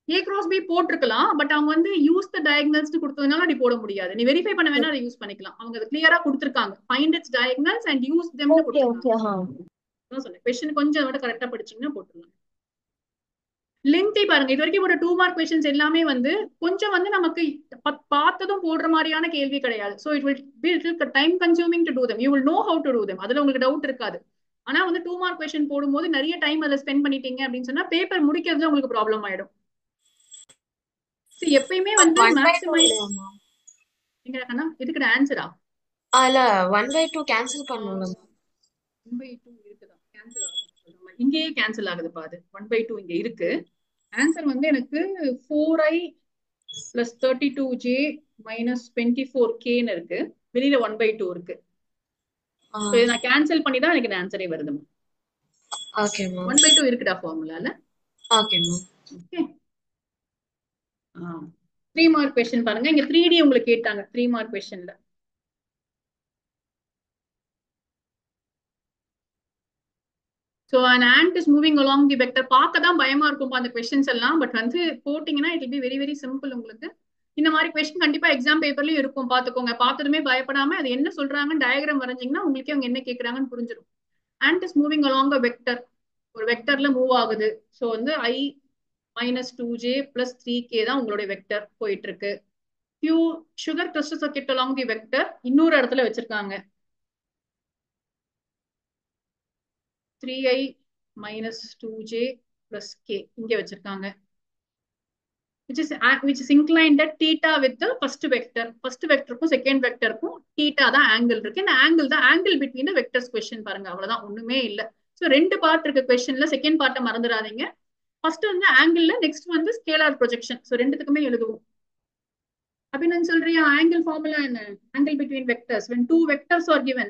ஏ கிராஸ் பி போட்டிருக்கலாம், பட் அவங்க வந்து யூஸ் த டயகனல்ஸ் கொடுத்ததுனால அப்படி போட முடியாது. நீ வெரிஃபை பண்ண வேணா அதை யூஸ் பண்ணிக்கலாம். அவங்க அது கிளியரா கொடுத்திருக்காங்க, find its diagonals and use them கொடுத்திருக்காங்க. சொன்னேன் கொஸ்டின் கொஞ்சம் விட கரெக்டா படிச்சீங்கன்னா போட்டுடலாம். லென்த்தி பாருங்க, இது வரைக்கும் ஒரு 2 மார்க் கொஸ்டின்ஸ் எல்லாமே வந்து கொஞ்சம் வந்து நமக்கு பார்த்ததும் போடுற மாதிரியான கேள்வி கிடையாது. So it will be time consuming to do them. You will know how to do them. அதுல உங்களுக்கு டவுட் இருக்காது. ஆனா வந்து 2 மார்க் கொஸ்டின் போடும்போது நிறைய டைம் அதில் ஸ்பெண்ட் பண்ணிட்டீங்க அப்படின்னு சொன்னா பேப்பர் முடிக்கிறதுல உங்களுக்கு ப்ராப்ளம் ஆயிடும். எப்பயுமே வந்து மேக்ஸிமம் எங்கடா இதுக்கு ஆன்சரா இல்ல 1/2 கேன்சல் பண்ணனும். 1/2 இருக்குதா? கேன்சல் ஆகும். இங்கேயே கேன்சல் ஆகுது பாது. 1/2 இங்க இருக்கு. ஆன்சர் வந்து எனக்கு 4i plus 32j minus 24k இருக்கு. வெளியில 1/2 இருக்கு. சோ இத நான் கேன்சல் பண்ணி தான் எனக்கு ஆன்சரே வருது. Okay ma'am. 1/2 இருக்குடா ஃபார்முலால. Okay ma'am. Okay. 3 mark question பாருங்க. இங்க 3D உங்களுக்கு கேட்டாங்க 3 மார்க் क्वेश्चनல. So an ant is moving along the vector. பார்க்க தான் பயமா இருக்கும் அந்த क्वेश्चंस எல்லாம், பட் வந்து போட்டிங்கன்னா it will be very very simple. உங்களுக்கு இந்த மாதிரி क्वेश्चन கண்டிப்பா எக்ஸாம் பேப்பர்லயும் இருக்கும், பாத்துக்கோங்க. பார்த்ததுமே பயப்படாம அது என்ன சொல்றாங்கன்னு டயகிராம் வரைஞ்சீங்கன்னா உங்களுக்கு அவங்க என்ன கேக்குறாங்கன்னு புரிஞ்சிடும். ant is moving along a vector. ஒரு வெக்டர்ல மூவ் ஆகுது. சோ வந்து I minus 2j plus 3k தான் உங்களுடைய வெக்டர் போயிட்டு இருக்கு. few sugar crystals are kept along the vector. இன்னொரு இடத்துல வச்சிருக்காங்க 3i minus 2j plus k இங்க வச்சிருக்காங்க, which is inclined at theta with the first vector. First vectorக்கும் செகண்ட் வெக்டருக்கும் theta தான் ஆங்கிள் இருக்கு. இந்த ஆங்கிள் தான் angle between the vectors question பாருங்க, அவ்வளவுதான், ஒண்ணுமே இல்ல. சோ ரெண்டு பார்ட் இருக்கு क्वेश्चनல, செகண்ட் பார்ட்ட மறந்துடாதீங்க. ஃபர்ஸ்ட் வந்து ஆங்கிள், நெக்ஸ்ட் வந்து ஸ்கேலார் ப்ரொஜெக்ஷன். சோ ரெண்டுத்துக்குமே எழுதுவோம். அபிநன் சொல்றியா ஆங்கிள் ஃபார்முலா என்ன? Angle between vectors when two vectors are given,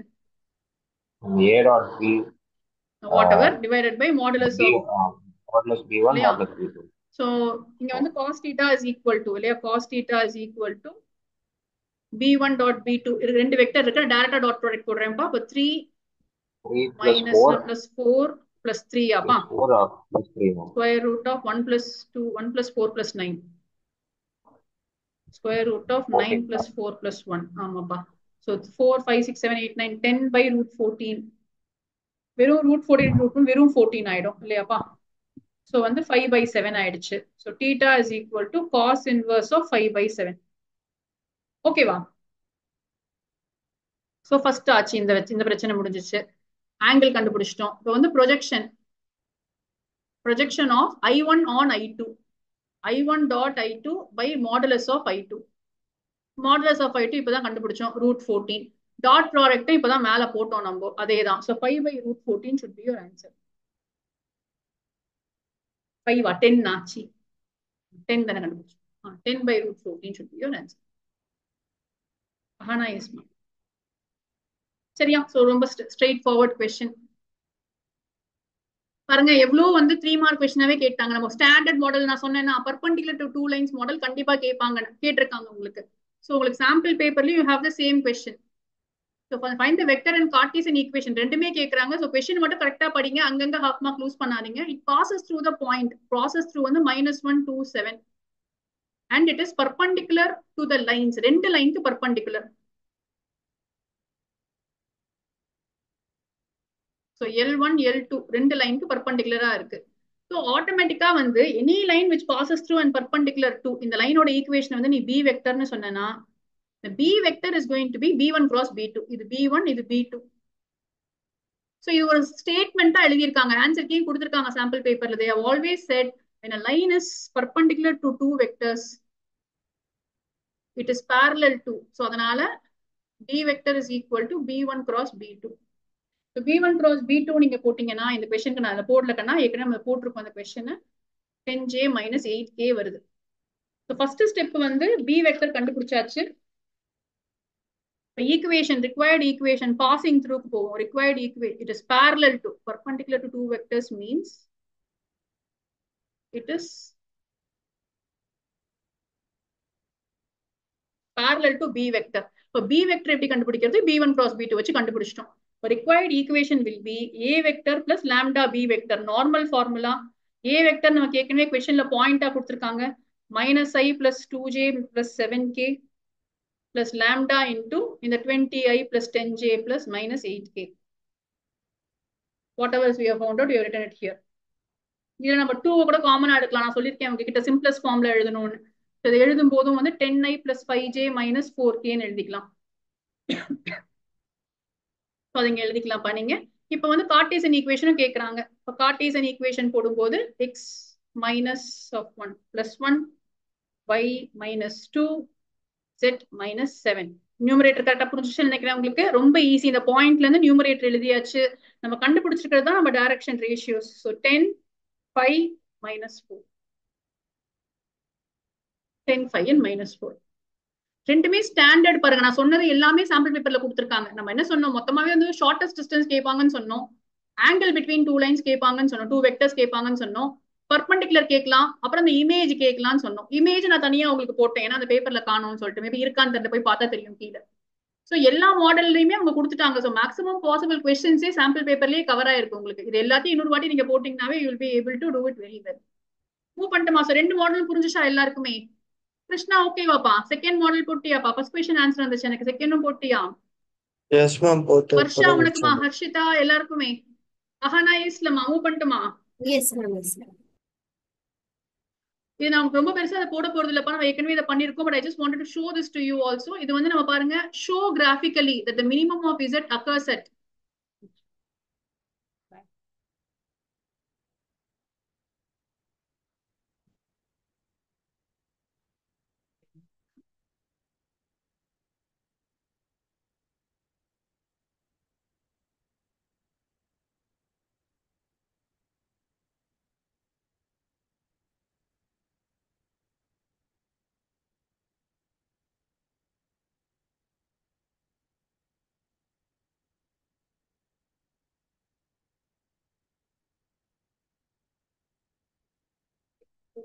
a dot b whatever divided by modulus b, of modulus b1 modulus b2. So இங்க வந்து cos theta is equal to இல்லையா, cos theta is equal to b1 dot b2. இது ரெண்டு vector இருக்கு, டைரக்டா dot product போடுறேன்ப்பா. அப்ப 3 minus 4 plus 4 plus 3 அப்பா 4 plus 3 square root of 1 plus 2 1 plus 4 plus 9 square root of 9 plus 4 plus 1. ஆமாப்பா. So 4 5 6 7 8 9 10 by root 14. வெறும் root 14 root வெறும் 14 ஆயிடும் இல்லையாப்பா. So வந்து 5 by 7 ஆயிடுச்சு. So theta is equal to cos inverse of 5 by 7. ஓகேவா? So first ஆச்சு, இந்த பிரச்சனை முடிஞ்சிச்சு. ஆங்கிள் கண்டுபிடிச்சிட்டோம். இப்போ வந்து projection of I1 on I2. I1 dot I2 by modulus of I2. Modulus of I2 இப்பதான் கண்டுபிடிச்சோம், root 14. டாட் ப்ராடக்ட் இப்பதான் மேல போட்டோம் நம்ம, அதேதான். So 5 by root 14 should be your answer. 5 10 ஆச்சு, 10 தானே கண்டுபிடிச்சோம். 10 by root 14 should be your answer. ஆனா எஸ் மேம். சரியா? சோ ரொம்ப ஸ்ட்ரெயிட் ஃபார்வர்ட் கொஸ்டின் பாருங்க. எவ்வளவு வந்து 3 மார்க் கொஸ்டினாவே கேட்டாங்க. நம்ம ஸ்டாண்டர்ட் மாடல் நான் சொன்னேன்னா பர்பெண்டிகுலர் டு 2 லைன்ஸ் மாடல் கண்டிப்பா கேட்டிருக்காங்க உங்களுக்கு. சோ உங்களுக்கு sample பேப்பர்லயும் you have the same question. So find the vector and Cartesian equation ரெண்டுமே கேக்குறாங்க. சோ கொஸ்டின் மட்டும் கரெக்டா படிங்க, அங்கங்க half mark லூஸ் பண்ணாதீங்க. It passes through the point, process through வந்து -1 2 7 and it is perpendicular to the lines. ரெண்டு லைனுக்கு perpendicular. ஸோ L1 L2 ரெண்டு லைனுக்கு பர்பண்டிகுலரா இருக்கு. ஸோ ஆட்டோமேட்டிக்கா வந்து any line which passes through and perpendicular to இந்த லைனோட ஈக்குவேஷன் வந்து நீ பி வெக்டர்னு சொன்னா B vector is going to be B1 cross B2. இது B1 இது B2. ஸோ இது ஒரு ஸ்டேட்மெண்டா எழுதியிருக்காங்க. ஆன்சர் கீ கொடுத்துருக்காங்க சாம்பிள் பேப்பர்ல. they have always said when a line is perpendicular to two vectors it is parallel to. So அதனால B vector is equal to B1 cross B2. So B1 cross B2 நீங்க போட்டீங்கன்னா இந்த கொஸ்டினுக்கு நான் அதை போடலக்கன்னா ஏற்கனவே நம்ம போட்டிருக்கோம் அந்த கொஸ்டின் 10J minus 8K வருது. ஸோ ஃபர்ஸ்ட் ஸ்டெப் வந்து B வெக்டர் கண்டுபிடிச்சாச்சு. Equation, required equation passing through required equation, it is parallel to, perpendicular to two vectors means it is parallel to B vector. So B vector எப்படி கண்டுபிடிக்கிறது? B1 cross B2 வச்சு கண்டுபிடிச்சிட்டோம். Required equation will be A vector plus lambda B vector. Normal formula. A vector நமக்கு ஏற்கனவே questionல point கொடுத்திருக்காங்க. minus I plus 2J plus 7K plus lambda into in the 20I plus 10J plus minus 8K. Whatever we have found out, we have written it here. இதுல நம்ம 2 கூட காமனா எடுக்கலாம். நான் சொல்லிருக்கேன் உங்ககிட்ட சிம்பிளஸ்ட் ஃபார்ம்ல எழுதணும்னு. இதை எழுதும் போதும் வந்து 10I plus 5J minus 4K ன்னு எழுதிக்கலாம். நீங்க எழுதிக்கலாம் நீங்க. இப்ப வந்து கார்ட்டீசியன் ஈக்குவேஷனும் கேக்குறாங்க. இப்ப கார்ட்டீசியன் ஈக்குவேஷன் போடும்போது x minus of 1 plus 1 y minus 2 z minus 7. Numerator கரெக்டா புரிஞ்சுச்சு நினைக்கிறேன் உங்களுக்கு. ரொம்ப ஈஸி. இந்த பாயிண்ட்ல இருந்து நியூமரேட்டர் எழுதியாச்சு. நம்ம கண்டுபிடிச்சிருக்கிறது தான் நம்ம direction ratios. So 10 5 minus 4 10 5 and minus 4 ரெண்டுமே ஸ்டாண்டர்ட் பாருங்க. நான் சொன்னது எல்லாமே சாம்பிள் பேப்பர்ல கொடுத்துருக்காங்க. நம்ம என்ன சொன்னோம்? மொத்தமாவே வந்து ஷார்டஸ்ட் டிஸ்டன்ஸ் கேட்பாங்கன்னு சொன்னோம். ஆங்கிள் பிட்வீன் டூ லைன்ஸ் கேட்பாங்கன்னு சொன்னோம். டூ வெக்டர்ஸ் கேட்பாங்கன்னு சொன்னோம். பர்பண்டிகுலர் கேட்கலாம். அப்புறம் அந்த இமேஜ் கேட்கலாம்னு சொன்னோம். இமேஜ் நான் தனியா உங்களுக்கு போட்டேன். ஏன்னா அந்த பேப்பர்ல காணும்னு சொல்லிட்டு மேபி இருக்கான்னு தெரியல, போய் பார்த்தா தெரியும் கீழே. ஸோ எல்லா மாடல்லையுமே அவங்க கொடுத்துட்டாங்க. ஸோ மேக்ஸிமம் பாசிபிள் கொஸ்டின்ஸே சாம்பிள் பேப்பர்லயே கவர் ஆயிருக்கு உங்களுக்கு. இது எல்லாத்தையும் இன்னொரு வாட்டி நீங்க போட்டீங்கன்னாவே you will be able to do it very well. Move பண்ணிட்டுமா? ஸோ ரெண்டு மாடல் புரிஞ்சுச்சா எல்லாருக்குமே? கிருஷ்ணா ஓகேவாப்பா? செகண்ட் மாடல் போட்டியாப்பா? ஃபர்ஸ்ட் கொஸ்டின் ஆன்சர் வந்துச்சு எனக்கு. செகண்டும் போட்டியா? எஸ் மேம் போட்டு வர்ஷா உனக்குமா? ஹர்ஷிதா எல்லாருக்குமே? அஹானா இஸ்லமா? மூவ் பண்ணிட்டுமா? Yes ma'am yes ma'am. இது நமக்கு ரொம்ப பெருசா அதை போட போறது இல்லப்பா. நம்ம ஏற்கனவே இதை பண்ணிருக்கோம். But I just wanted to show this to you also. இது வந்து நம்ம பாருங்க, show graphically that the minimum of z occurs at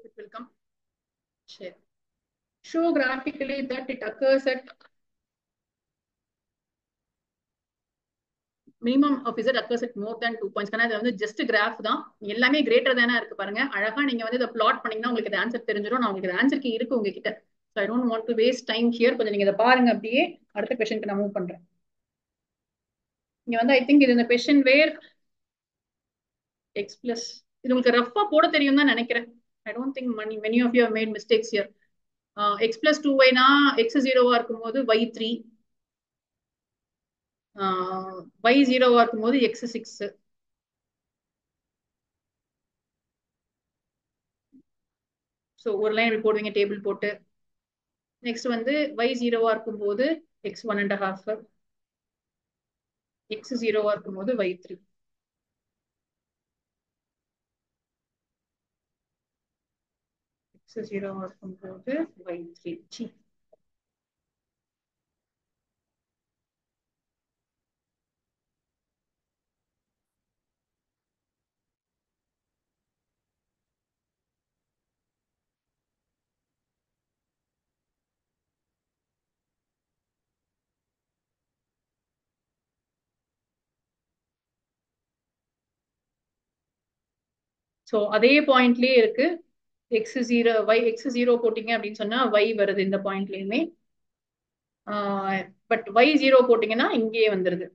it will come. Share. Show graphically that it occurs at minimum of z occurs at more than 2 points. இது வந்து just graph தான். எல்லாமே greater தானே இருக்கு பாருங்க. அழகா நீங்க வந்து இதை பிளாட் பண்ணீங்கன்னா உங்களுக்கு இது ஆன்சர் தெரிஞ்சிடும். நான் உங்களுக்கு ஆன்சருக்கு இருக்கு உங்ககிட்ட. So I don't want to waste time here. கொஞ்சம் நீங்க இதை பாருங்க. அப்படியே அடுத்த கொஸ்டினுக்கு நான் மூவ் பண்றேன். இங்க வந்து ஐ திங்க் இது இந்த கொஸ்டின் வேர் எக்ஸ் பிளஸ் இது உங்களுக்கு ரஃபா போட தெரியும் தான் நினைக்கிறேன். I don't think many of you have made mistakes here. X plus 2y na x 0 இருக்கும்போது y3, y 0 இருக்கும்போது x 6. ஸோ ஒரு லைன் இப்படி போடுவீங்க டேபிள் போட்டு. நெக்ஸ்ட் வந்து y 0 இருக்கும்போது x 1.5, x 0 இருக்கும்போது y3. x 0 இருக்கும்போது y3. ஸோ அதே பாயிண்ட்லயே இருக்கு. x 0 போட்டீங்க அப்படின்னு சொன்னா y வருது இந்த பாயிண்ட்லயுமே. பட் y 0 போட்டீங்கன்னா இங்கேயே வந்துருது.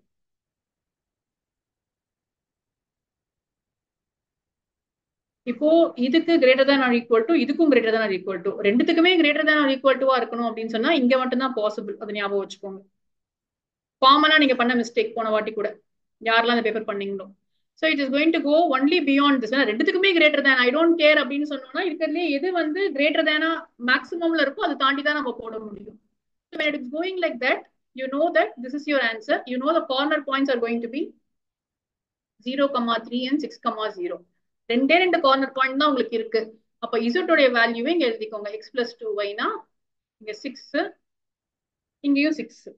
இப்போ இதுக்கு greater than or equal to இதுக்கும் greater than or equal to ரெண்டுத்துக்குமே கிரேட்டர் தேன் ஆர் ஈக்குவல் டுவா இருக்கணும் அப்படின்னு சொன்னா இங்க மட்டும் தான் பாசிபிள். அது ஞாபகம் வச்சுக்கோங்க. காமனா நீங்க பண்ண மிஸ்டேக் போன வாட்டி கூட யாரெல்லாம் அந்த பேப்பர் பண்ணீங்களோ. So it is going to go only beyond this. ரெண்டுத்துக்குமே greater than I don't care அப்படின்னு சொன்னோம்னா இருக்கிறதுலே எது வந்து கிரேட்டர் தேனா மேக்ஸிமம்ல இருக்கோ அதை தாண்டி தான் நம்ம போட முடியும். So when it is going like that, you know that this is your answer. You know the corner points are going to be 0, 3 and 6, 0. ரெண்டே ரெண்டு கார்னர் பாயிண்ட் தான் உங்களுக்கு இருக்கு. அப்ப இசட்டோடைய வேல்யூவை இங்க எழுதிக்கோங்க. x plus 2y-னா இங்க 6, இங்கேயும் 6.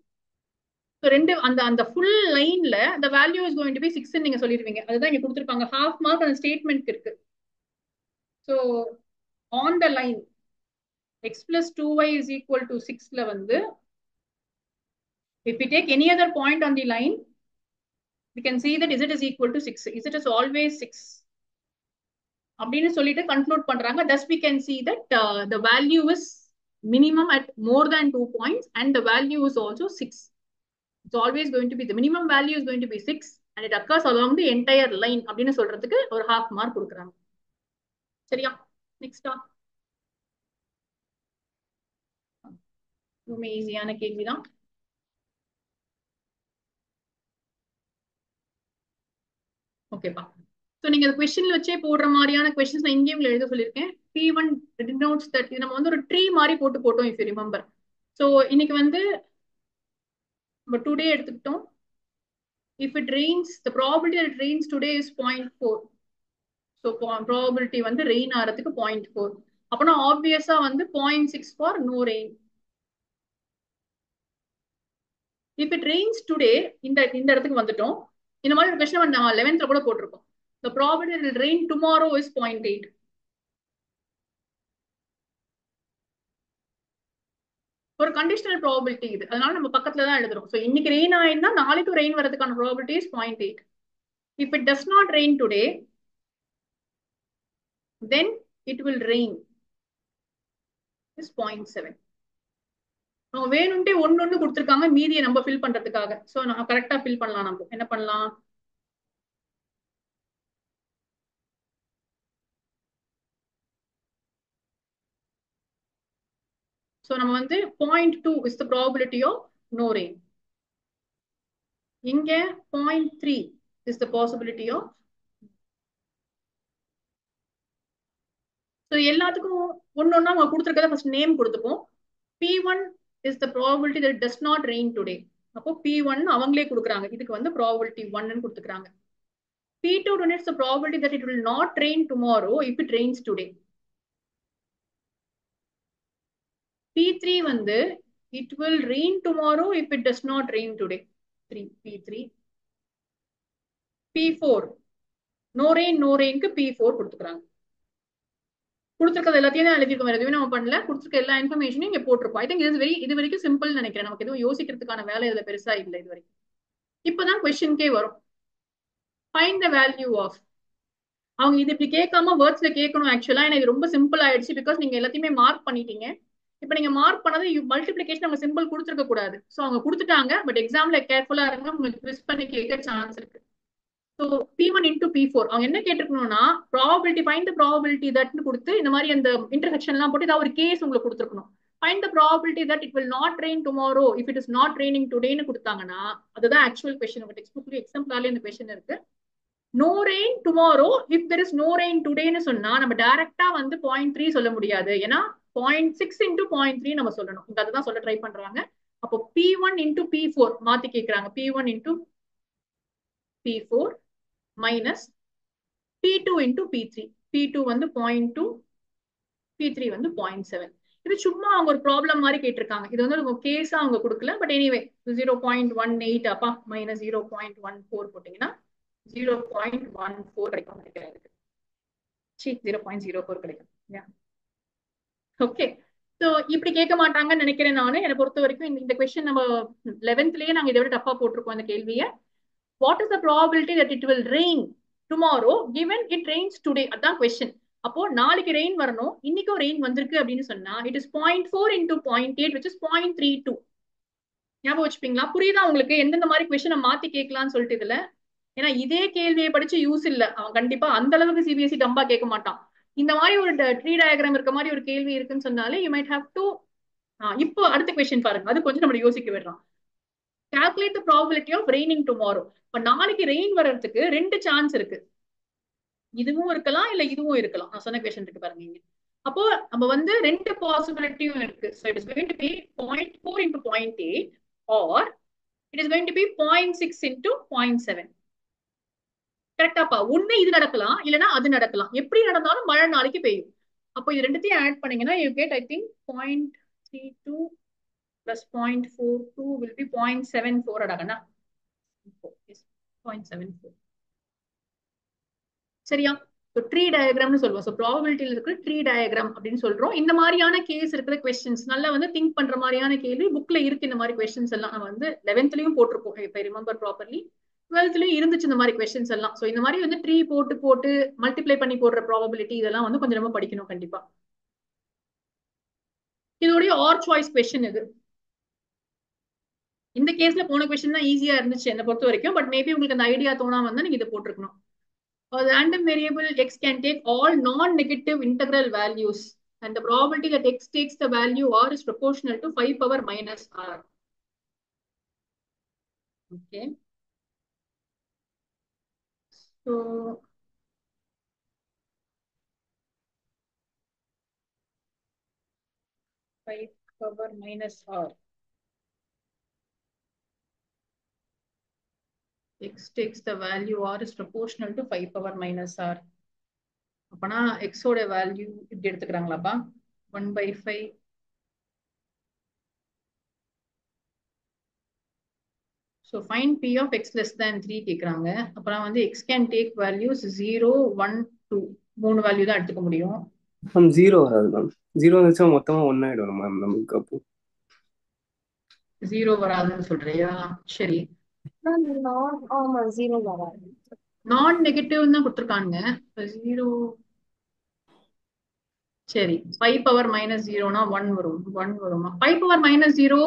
ஸோ ரெண்டு அந்த ஃபுல் லைன்ல the value is going to be 6 நீங்க சொல்லிடுவீங்க. அதுதான் இங்க கொடுத்துருப்பாங்க. half mark அந்த ஸ்டேட்மெண்ட் இருக்கு. So on the line x plus 2y is equal to 6ல வந்து if we take any other point on the line, we can see that z is equal to 6. Z is always 6. அப்படின்னு சொல்லிட்டு conclude பண்றாங்க. Thus we can see that the value is minimum at more than 2 points and the value is also 6. It's always going to be the minimum value is going to be 6 and it occurs along the entire line அப்படின்னு சொல்றதுக்கு ஒரு half mark கொடுக்குறாங்க. சரியா? நெக்ஸ்டா ரொம்ப ஈஸியான கேள்விதான். ஓகேப்பா. So நீங்க கொஸ்டின்ல வச்சே போடுற மாதிரியான கொஸ்டின்ஸ் நான் இங்கேயும் எழுத சொல்லியிருக்கேன். P1 denotes that இது நம்ம வந்து ஒரு ட்ரீ மாதிரி போட்டோம் if you remember. ஸோ இன்னைக்கு வந்து நம்ம டுடே எடுத்துக்கிட்டோம். If it rains, the probability that it rains today is 0.4. So probability வந்து ரெயின் ஆகிறதுக்கு 0.4. அப்பனா ஆப்வியஸா வந்து 0.6 for no rain. If it rains today, இந்த இடத்துக்கு வந்துட்டோம். இந்த மாதிரி ஒரு கொஸ்டின் நம்ம 11th கூட போட்டிருக்கோம். The probability that it will rain tomorrow is 0.8. ஒரு கண்டிஷனல் ப்ராபபிலிட்டி இது. அதனால நம்ம பக்கத்துல தான் எழுதுறோம். ஸோ இன்னைக்கு ரெயின் ஆயிருந்தா நாளைக்கு ரெயின் வரதுக்கான probability is 0.8. If it does not rain today, then it will rain is 0.7. நம்ம வேணும்ட்டே ஒன்னு கொடுத்துருக்காங்க மீதியை நம்ம ஃபில் பண்றதுக்காக. ஸோ நம்ம கரெக்டா ஃபில் பண்ணலாம். நம்ம என்ன பண்ணலாம்? ஸோ நம்ம வந்து 0.2 is the probability of no rain. இங்க 0.3 is the possibility of. So எல்லாத்துக்கும் ஒன்னொன்னா நம்ம கொடுத்துருக்கத ஃபர்ஸ்ட் நேம் கொடுத்துப்போம். P1 is the probability that it does not rain today. அப்போ P1 அவங்களே கொடுக்குறாங்க. இதுக்கு வந்து probability 1 கொடுத்துக்கிறாங்க. P2 denotes the probability that it will not rain tomorrow if it rains today. P3 வந்து it will rain tomorrow if it does not rain today. P3. P4 no rainக்கு P4 கொடுத்துக்கிறாங்க. கொடுத்துருக்கிறது எல்லாத்தையும் தான் எழுதிருக்கோம். வேற எதுவும் நம்ம பண்ணல. கொடுத்துருக்க எல்லா இன்ஃபர்மேஷனும் இங்க போட்டிருப்போம். ஐ திங்க் இது வரைக்கும் சிம்பிள் நினைக்கிறேன். நமக்கு எதுவும் யோசிக்கிறதுக்கான வேலை இதுல பெருசா இல்லை இது வரைக்கும். இப்பதான் கொஸ்டின்கே வரும். Find the value of. அவங்க இது இப்படி கேட்காம வேர்ட்ஸ்ல கேட்கணும் ஆக்சுவலா. ஏன்னா இது ரொம்ப சிம்பிள் ஆயிடுச்சு. பிகாஸ் நீங்க எல்லாத்தையுமே மார்க் பண்ணிட்டீங்க. இப்ப நீங்க மார்க் பண்ணது மல்டிபிளிகேஷன் நம்ம சிம்பிள் கொடுத்துருக்க கூடாது. ஸோ அவங்க கொடுத்துட்டாங்க. பட் எக்ஸாம்ல கேர்ஃபுல்லா இருங்க. உங்களுக்கு ட்விஸ்ட் பண்ணி கேட்க சான்ஸ் இருக்கு. ஸோ P1 into P4 அவங்க என்ன கேட்டிருக்கணும்னா ப்ராபபிலிட்டி ஃபைண்ட் த ப்ராபபிலிட்டி தட்னு கொடுத்து இந்த மாதிரி அந்த இன்டர்செக்ஷன்லாம் போட்டு ஏதாவது ஒரு கேஸ் உங்களுக்கு கொடுத்துருக்கணும். Find the probability that it will not rain tomorrow if it is not raining டுடேன்னு கொடுத்தாங்கன்னா அதுதான் ஆக்சுவல் கொஸ்டின். உங்க டெக்ஸ்ட் புக்ல எக்ஸாம்பிளாலே இந்த கொஸ்டின் இருக்கு. No rain tomorrow if there is no rain டுடேன்னு சொன்னா நம்ம டைரக்டா வந்து 0.3 சொல்ல முடியாது. ஏன்னா 0.6 into 0.3 நம்ம சொல்லணும். இங்க அதுதான் சொல்ல ட்ரை பண்றாங்க. அப்போ P1 into P4 மாத்தி கேட்கறாங்க. P1 into P4 minus P2 into P3. P2 வந்து 0.2, P3 வந்து 0.7. இது சும்மா அவங்க ஒரு ப்ராப்ளம் மாதிரி கேட்டிருக்காங்க. இது வந்து கேஸா அவங்க கொடுக்கல. பட் எனிவே 0.18 அப்பா மைனஸ் 0.14 போட்டீங்கன்னா 0.14 கிடைக்கும் நினைக்கிறேன். 0.04 கிடைக்கும். ஓகே. ஸோ இப்படி கேட்க மாட்டாங்கன்னு நினைக்கிறேன் நானு. என்னை பொறுத்த வரைக்கும் இந்த கொஸ்டின் நம்ம 11th நாங்க இதை விட டஃபா போட்டிருக்கோம் இந்த கேள்வியை. What is the probability that it will rain tomorrow given it rains today? அதான் கொஸ்டின். அப்போ நாளைக்கு ரெயின் வரணும், இன்னைக்கும் ரெயின் வந்திருக்கு அப்படின்னு சொன்னா it is 0.4 into 0.8 which is 0.32. ஞாபகம் வச்சுப்பீங்களா? புரியுதா உங்களுக்கு எந்தெந்த மாதிரி கொஸ்டினை மாத்தி கேட்கலாம்னு சொல்லிட்டு இதுல ஏன்னா இதே கேள்வியை படிச்சு யூஸ் இல்ல, அவன் கண்டிப்பா அந்த அளவுக்கு சிபிஎஸ்இ டம்பா கேட்க மாட்டான். இந்த மாதிரி ஒரு ட்ரீ டயக்ராம் இருக்க மாதிரி ஒரு கேள்வி இருக்குன்னு சொன்னாலே யூ மைட் ஹேவ் டு. இப்போ அடுத்த கொஸ்டின் பாருங்க, அது கொஞ்சம் நம்ம யோசிக்க விடுறோம். Calculate the probability of raining tomorrow. இப்ப நாளைக்கு ரெயின் வர்றதுக்கு 2 சான்ஸ் இருக்கு, இதுவும் இருக்கலாம் இல்ல இதுவும் இருக்கலாம். நான் சொன்ன கொஸ்டின் இருக்கு பாருங்க இங்க. அப்போ நம்ம வந்து 2 பாசிபிலிட்டியும் இருக்கு. So it is going to be 0.4 into 0.8 or it is going to be 0.6 into 0.7. கரெக்டாப்பா? ஒண்ணு இது நடக்கலாம், இல்லைன்னா அது நடக்கலாம். எப்படி நடந்தாலும் மழை நாளைக்கு பெய்யும். அப்போ இது ரெண்டுத்தையும் ஆட் பண்ணீங்கன்னா you get I think 0.32 plus 0.42 will be 0.74 அடகனா. 0.74. சரியா? ட்ரீ டயக்ராம்னு சொல்லுவோம். ஸோ ப்ராபபிலிட்டியில் இருக்கிற ட்ரீ டயக்ராம் அப்படின்னு சொல்றோம். இந்த மாதிரியான கேஸ் இருக்கிற கொஸ்டின்ஸ் நல்லா வந்து திங்க் பண்ற மாதிரியான கேள்வி புக்ல இருக்கு. இந்த மாதிரி கொஸ்டின்ஸ் எல்லாம் நம்ம வந்து 11th போட்டிருக்கோம், இப்போ ரிமெம்பர் ப்ராப்பர்லி. 12th இருந்துச்சு இந்த மாதிரி கொஸ்டின்ஸ் எல்லாம். ஸோ இந்த மாதிரி வந்து ட்ரீ போட்டு மல்டிப்ளை பண்ணி போடுற ப்ராபபிலிட்டி இதெல்லாம் வந்து கொஞ்சம் நம்ம படிக்கணும் கண்டிப்பா. இதோடைய ஆர் சாய்ஸ் கொஸ்டின் இது. இந்த கேஸ்ல போன கொஸ்டின் தான் ஈஸியா இருந்துச்சு என்னை பொறுத்த வரைக்கும். பட் மேபி உங்களுக்கு அந்த ஐடியா தோணாம வந்தா நீங்க இதை போட்டிருக்கணும். A random variable x can take all non-negative integral values and the probability that x takes the value r is proportional to 5 power minus r. Okay. So five power minus r. X takes the value r is proportional to 5 power minus r. அப்பனா x ஓட value இப்படி எடுத்துக்கிறாங்களாப்பா? 1/5. So find p of x less than 3 கேக்குறாங்க. அப்புறம் வந்து x can take values 0, 1, 2. 3 value தான் எடுத்துக்க முடியும். Ma'am 0 வராது மேம். 0 வந்துச்சா மொத்தமா 1 ஆயிடும் மேம் நமக்கு. அப்போ 0 வராதுன்னு சொல்றியா? சரி. ஆமா 0 வராது. நான் நெகட்டிவ் தான் கொடுத்துருக்காங்க. 0 சரி. 5 பவர் மைனஸ் 0னா 1 வரும். 1 வருமா? 5 பவர் மைனஸ் 0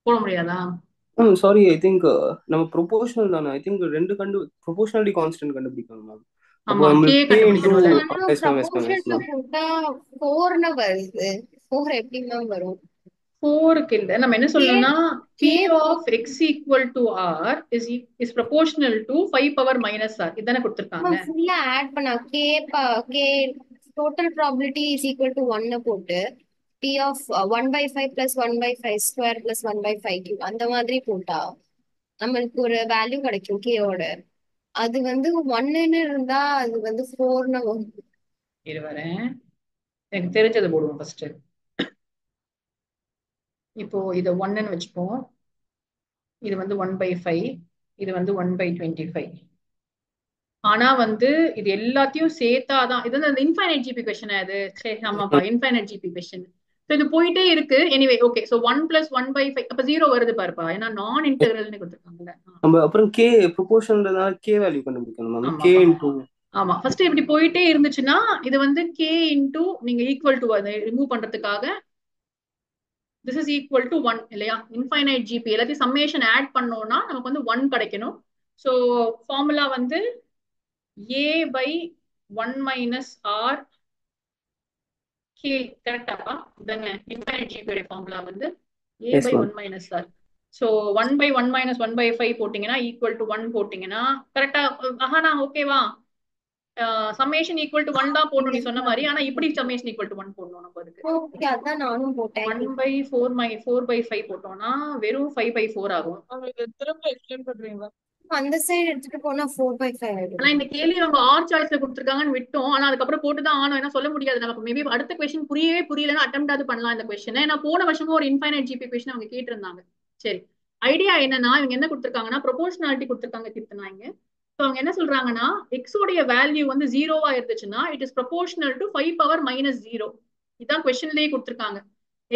போட முடியாதா? சாரி, ஐ திங்க் நம்ம ப்ரொபோஷனல் தானே. ஐ திங்க் ரெண்டு ப்ரொபோஷனாலிட்டி கான்ஸ்டன்ட் கண்டுபிடிக்கணும் மேம். அப்போ நம்ம k into ப்ரொபோஷனல் போட்டா 4 ன வருது. 4 எப்படி மேம் வரும்? 4க்கு இல்ல, நம்ம என்ன சொல்லணும்னா p of x equal to r is proportional to 5 power minus r. இதானே கொடுத்திருக்காங்க. ஃபுல்லா ஆட் பண்ணா k total probability is equal to 1 ன போட்டு p of 1/5 plus 1/5 square plus 1/5 cube அந்த மாதிரி போட்டா நம்மளுக்கு ஒரு வேல்யூ கிடைக்கும் k ஓட. அது வந்து 1ன்னு இருந்தா அது வந்து 4ன்னு வரும். இரு வரேன், எனக்கு தெரிஞ்சது போடுவோம் ஃபர்ஸ்ட். இப்போ இதை 1ன்னு வச்சுப்போம். இது வந்து 1/5, இது வந்து 1/25. ஆனா வந்து இது எல்லாத்தையும் சேர்த்தாதான் இது வந்து இன்ஃபைனைட் ஜிபி கொஸ்டின். அது சரி, ஆமாப்பா இன்ஃபைனைட் ஜிபி கொஸ்டின். ஸோ இது போயிட்டே இருக்கு. Anyway okay. ஸோ 1 + 1/5 அப்ப 0 வருது பாருப்பா, ஏன்னா நான் இன்டெகிரல்னு கொடுத்துருக்காங்கல்ல. நம்ம அப்புறம் k ப்ரொபோஷனல்னால k வேல்யூ கண்டுபிடிக்கணும் மேம். k into ஆமா ஃபர்ஸ்ட் இப்படி போயிட்டே இருந்துச்சுன்னா இது வந்து k இன்டூ நீங்க ஈக்குவல் டு அதை ரிமூவ் பண்றதுக்காக this is equal to 1 இல்லையா? இன்ஃபைனைட் ஜிபி எல்லாத்தையும் சம்மேஷன் ஆட் பண்ணோம்னா நமக்கு வந்து 1 கிடைக்கணும். ஸோ ஃபார்முலா வந்து a/1 - r k. கரெக்டாப்பா? இதாங்க இன்ஃபைனைட் ஜிபியோட ஃபார்முலா வந்து a/1 - r. ஸோ 1/1 - 1/5 போட்டீங்கன்னா ஈக்குவல் டு 1 போட்டீங்கன்னா கரெக்டா? ஆஹா ஓகேவா? சம்மேஷன் ஈக்குவல் டு 1 தான் போடணும் நீ சொன்ன மாதிரி. ஆனா இப்படி சம்மேஷன் ஈக்குவல் டு 1 போடணும் நம்ம. அதுக்கு ஓகே, அதான் நானும் போட்டேன். 1/4/5 போட்டோம்னா வெறும் 5/4 ஆகும். திரும்ப எக்ஸ்பிளைன் பண்றீங்களா? அந்த சைடு எடுத்துட்டு போனா 4/5 ஆயிடும். ஆனா இந்த கேள்வி அவங்க ஆர் சாய்ஸ்ல கொடுத்துருக்காங்கன்னு விட்டோம். ஆனா அதுக்கப்புறம் போட்டுதான் ஆனோம். ஏன்னா சொல்ல முடியாது நமக்கு. மேபி அடுத்த கொஸ்டின் புரியலன்னா அட்டெம்ப்டாவது பண்ணலாம் இந்த கொஸ்டின். ஏன்னா போன வருஷமும் ஒரு இன்ஃபைனைட் ஜிபி கொஸ்டின் அவங்க கேட்டிருந்தாங்க. சரி, ஐடியா என்னன்னா இவங்க என்ன கொடுத்துருக்காங்கன்னா ப்ரொபோஷனாலிட்டி கொடுத்துருக்காங்க கிருத்தனாங்க. ஸோ அவங்க என்ன சொல்றாங்கன்னா எக்ஸ் உடைய வேல்யூ வந்து 0வா இருந்துச்சுன்னா it is proportional to 5 power minus 0. இதான் கொஸ்டின்லயே கொடுத்துருக்காங்க.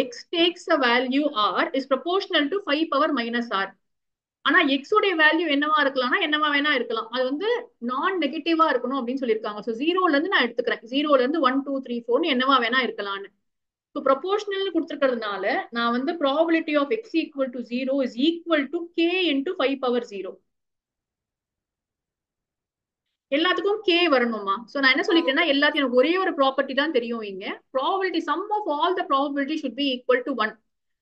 X takes a value r is proportional to 5 power minus r. ஆனா எக்ஸ் உடைய வேல்யூ என்னவா இருக்கலாம்னா என்னவா வேணா இருக்கலாம். அது வந்து நான் நெகட்டிவா இருக்கணும் அப்படின்னு சொல்லியிருக்காங்க. ஸோ 0ல இருந்து நான் எடுத்துக்கிறேன். 0ல இருந்து 1, 2, 3, 4 என்னவா வேணா இருக்கலாம்னு. ஸோ ப்ரொபோஷனல் கொடுத்துருக்கிறதுனால நான் வந்து probability of x equal to 0 is equal to k into 5 power 0. எல்லாத்துக்கும் கே வரணுமா? சோ நான் என்ன சொல்லிக்கிறேன்னா எல்லாத்தையும் எனக்கு ஒரே ஒரு ப்ராப்பர்ட்டி தான் தெரியும் இங்க. Probability sum of all the probability should be equal to 1.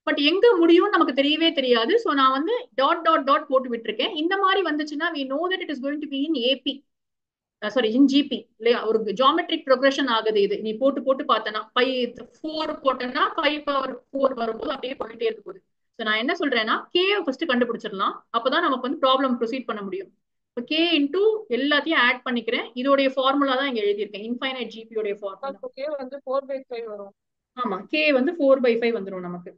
But எங்க முடியும்னு நமக்கு தெரியவே தெரியாது. சோ நான் வந்து டாட் டாட் டாட் போட்டு விட்டுருக்கேன். இந்த மாதிரி வந்துச்சுன்னா we know that it is going to be in AP, sorry in GB இல்லையா? ஒரு ஜியோமெட்ரிக் ப்ரோக்ரஷன் ஆகுது இது. நீ போட்டு போட்டு பார்த்தனா 4 போட்டனா 5/4 வரும்போது அப்படியே போயிட்டே இருக்க போகுது. ஸோ நான் என்ன சொல்றேன்னா கே ஃபர்ஸ்ட் கண்டுபிடிச்சிடலாம். அப்பதான் நமக்கு வந்து ப்ராப்ளம் ப்ரொசீட் பண்ண முடியும். இப்போ கே இன்டூ எல்லாத்தையும் ஆட் பண்ணிக்கிறேன். இதோடைய ஃபார்முலா தான் இங்க எழுதியிருக்கேன், இன்ஃபைனைட் ஜிபியோடைய ஃபார்முலா. கே வந்து 4/5 வரும். ஆமா, கே வந்து 4/5 வந்துடும் நமக்கு.